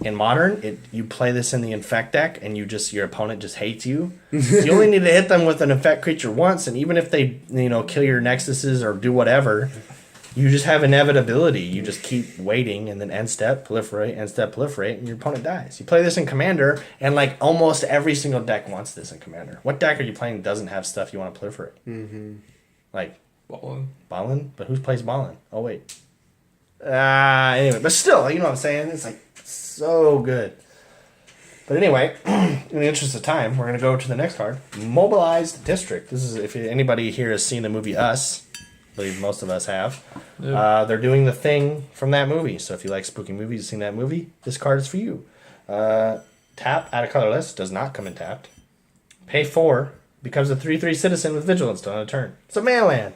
In Modern, you play this in the Infect deck, and your opponent just hates you. You only need to hit them with an Infect creature once, and even if they kill your Nexuses or do whatever, you just have inevitability. You just keep waiting, and then end step proliferate, and your opponent dies. You play this in Commander, and like almost every single deck wants this in Commander. What deck are you playing that doesn't have stuff you want to proliferate? Mm-hmm. Like Ballin'. Ballin? But who plays Ballin? Oh, wait. Anyway, but still, you know what I'm saying? It's like so good. But anyway, in the interest of time, we're going to go to the next card. Mobilized District. This is, if anybody here has seen the movie Us, I believe most of us have, they're doing the thing from that movie. So if you like spooky movies, you've seen that movie, this card is for you. Tap, add a colorless, does not come in tapped. Pay 4, becomes a 3/3 citizen with vigilance on a turn. It's a mana land.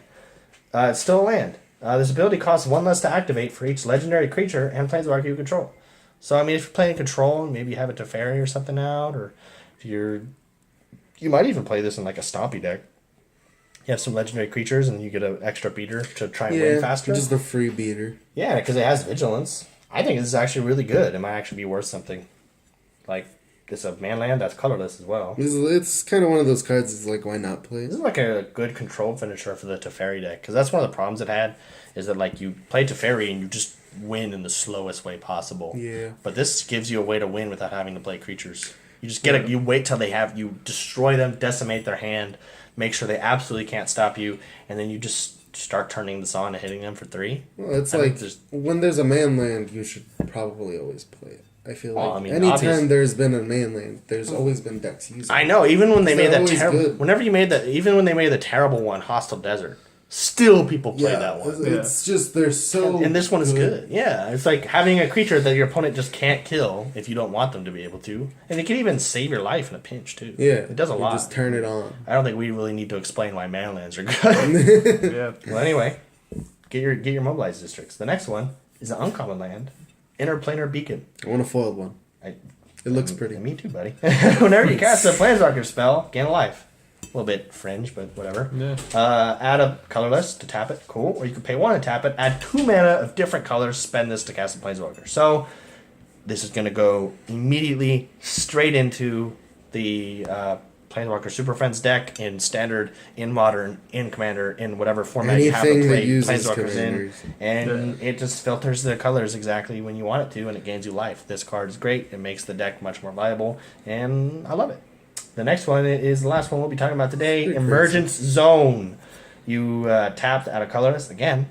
It's still a land. This ability costs 1 less to activate for each legendary creature and planeswalker you control. So I mean, if you're playing control, maybe you have a Teferi or something out, or if you might even play this in like a Stompy deck. You have some legendary creatures, and you get an extra beater to try and win faster. just a free beater. Yeah, because it has vigilance. I think this is actually really good. It might actually be worth something. Like, it's a man land that's colorless as well. It's kind of one of those cards. It's like, why not play? This is like a good control finisher for the Teferi deck, because that's one of the problems it had, is that like you play Teferi and you just win in the slowest way possible. Yeah. But this gives you a way to win without having to play creatures. You just get you wait till you destroy them, decimate their hand, make sure they absolutely can't stop you, and then you just start turning this on and hitting them for 3. Well, it's I like think when there's a man land, you should probably always play it. I feel Well, like I mean, anytime obvious- there's been a man land, there's always been decks using I it. know, even when they They're made that always terrible, good. whenever you made that, even when they made the terrible one, Hostile Desert, still people play that one. It's just they're so. And this one is good. Yeah, it's like having a creature that your opponent just can't kill if you don't want them to be able to, and it can even save your life in a pinch too. Yeah, it does a you lot. Just turn it on. I don't think we really need to explain why manlands are good. Yeah. Well, anyway, get your mobilized districts. The next one is an uncommon land, Interplanar Beacon. I want a foiled one. It looks pretty. Me too, buddy. Whenever you cast a Planeswalker spell, gain a life. A little bit fringe, but whatever. Yeah. Add a colorless to tap it. Cool. Or you can pay 1 and tap it. Add 2 mana of different colors. Spend this to cast a Planeswalker. So this is going to go immediately straight into the Planeswalker Super Friends deck in Standard, in Modern, in Commander, in whatever format you have Anything to that play uses Planeswalkers commanders. and it just filters the colors exactly when you want it to, and it gains you life. This card is great. It makes the deck much more viable, and I love it. The next one is the last one we'll be talking about today, Pretty Emergence Zone. You tapped out of colorless. Again,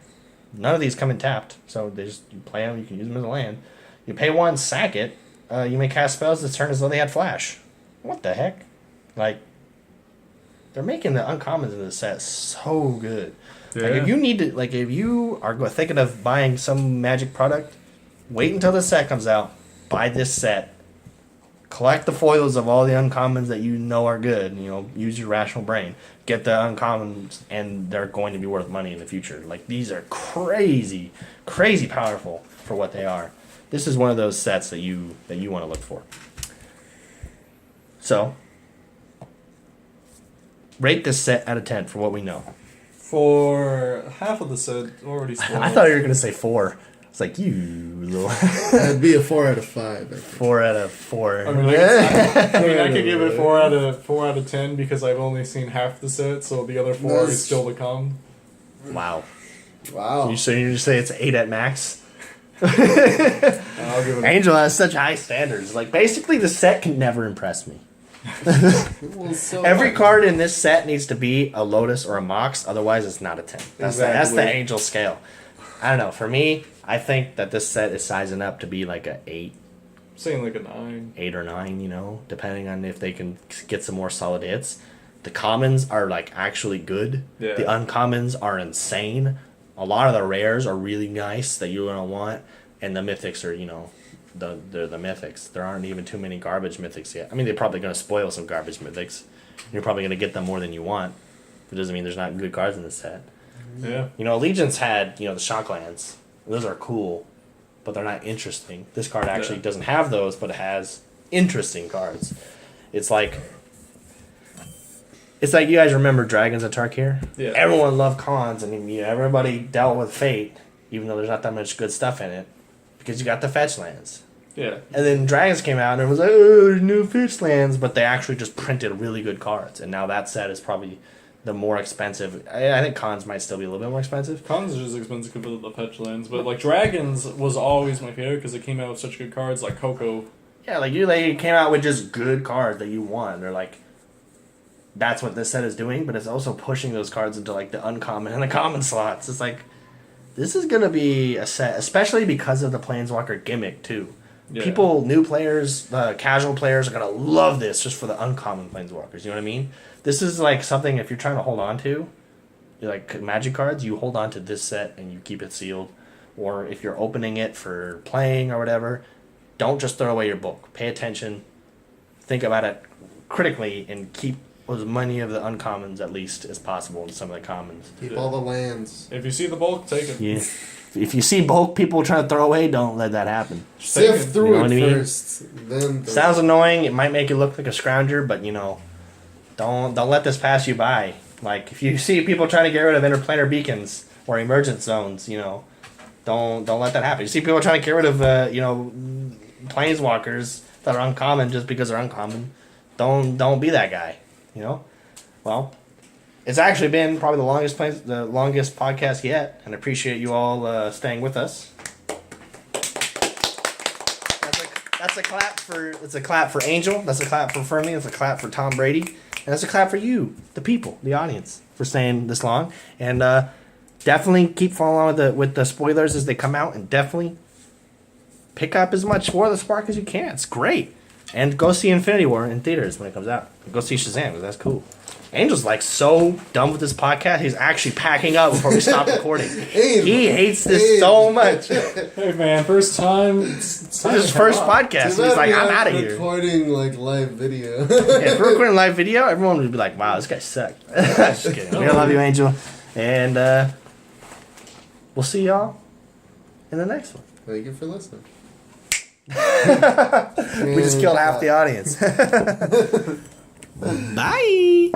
none of these come in tapped, so you play them, you can use them as a land. You pay 1, sack it. You may cast spells this turn as though they had flash. What the heck? Like, they're making the uncommons in this set so good. Yeah. Like, if you are thinking of buying some Magic product, wait until the set comes out. Buy this set. Collect the foils of all the uncommons that you know are good. You know, use your rational brain. Get the uncommons, and they're going to be worth money in the future. Like, these are crazy, crazy powerful for what they are. This is one of those sets that you want to look for. So, rate this set out of 10 for what we know. For half of the set, already spoiled. I thought you were going to say 4. It's like, you little... That'd be a 4 out of 5. I think. 4 out of 4. I mean, I could give it 4 out of 10 because I've only seen half the set, so the other 4 is still to come. Wow. Wow. You say it's 8 at max? I'll give it. Angel has such high standards. Like, basically, the set can never impress me. Well, so Every card in this set needs to be a Lotus or a Mox, otherwise it's not a 10. That's Exactly. the Angel scale. I don't know. For me, I think that this set is sizing up to be like a 8. I'm saying like a 9. 8 or 9, you know, depending on if they can get some more solid hits. The commons are like actually good. Yeah. The uncommons are insane. A lot of the rares are really nice that you're gonna want, and the mythics are, you know, they're the mythics. There aren't even too many garbage mythics yet. I mean, they're probably gonna spoil some garbage mythics. You're probably gonna get them more than you want. It doesn't mean there's not good cards in this set. Yeah. You know, Allegiance had, you know, the Shocklands. Those are cool, but they're not interesting. This card actually doesn't have those, but it has interesting cards. It's like you guys remember Dragons of Tarkir? Yeah. Everyone loved cons, and you know, everybody dealt with Fate, even though there's not that much good stuff in it, because you got the fetch lands. Yeah. And then Dragons came out, and it was like, oh, there's new fetch lands, but they actually just printed really good cards, and now that set is probably the more expensive. I think cons might still be a little bit more expensive. Cons are just expensive because of the fetch lands, but like Dragons was always my favorite because it came out with such good cards like Coco. Yeah, like they came out with just good cards that you want. They're like, that's what this set is doing, but it's also pushing those cards into like the uncommon and the common slots. It's like, this is gonna be a set, especially because of the Planeswalker gimmick too. Yeah. People, new players, casual players are gonna love this just for the uncommon Planeswalkers. You know what I mean? This is like something if you're trying to hold on to, like Magic cards, you hold on to this set and you keep it sealed. Or if you're opening it for playing or whatever, don't just throw away your bulk. Pay attention, think about it critically, and keep as many of the uncommons at least as possible in some of the commons. Keep all the lands. If you see the bulk, take it. Yeah. If you see bulk people trying to throw away, don't let that happen. Sift through You know it what I mean? first. Then Sounds annoying. It might make you look like a scrounger, but you know, don't let this pass you by. Like if you see people trying to get rid of interplanar beacons or emergent zones, you know, don't let that happen. You see people trying to get rid of planeswalkers that are uncommon just because they're uncommon. Don't be that guy. You know, well, it's actually been probably the longest podcast yet, and I appreciate you all staying with us. That's a clap for Angel. That's a clap for Fernly. That's a clap for Tom Brady, and that's a clap for you, the people, the audience, for staying this long. And definitely keep following with the spoilers as they come out, and definitely pick up as much War of the Spark as you can. It's great. And go see Infinity War in theaters when it comes out. Go see Shazam, because that's cool. Angel's like so done with this podcast, he's actually packing up before we stop recording. He hates this so much. Hey man, first time. This is his first podcast. He's like, I'm out of here. Recording like live video. Yeah, if we're recording live video, everyone would be like, wow, this guy sucked. Just kidding. We love you, Angel. And we'll see y'all in the next one. Thank you for listening. We just killed half the audience. Bye.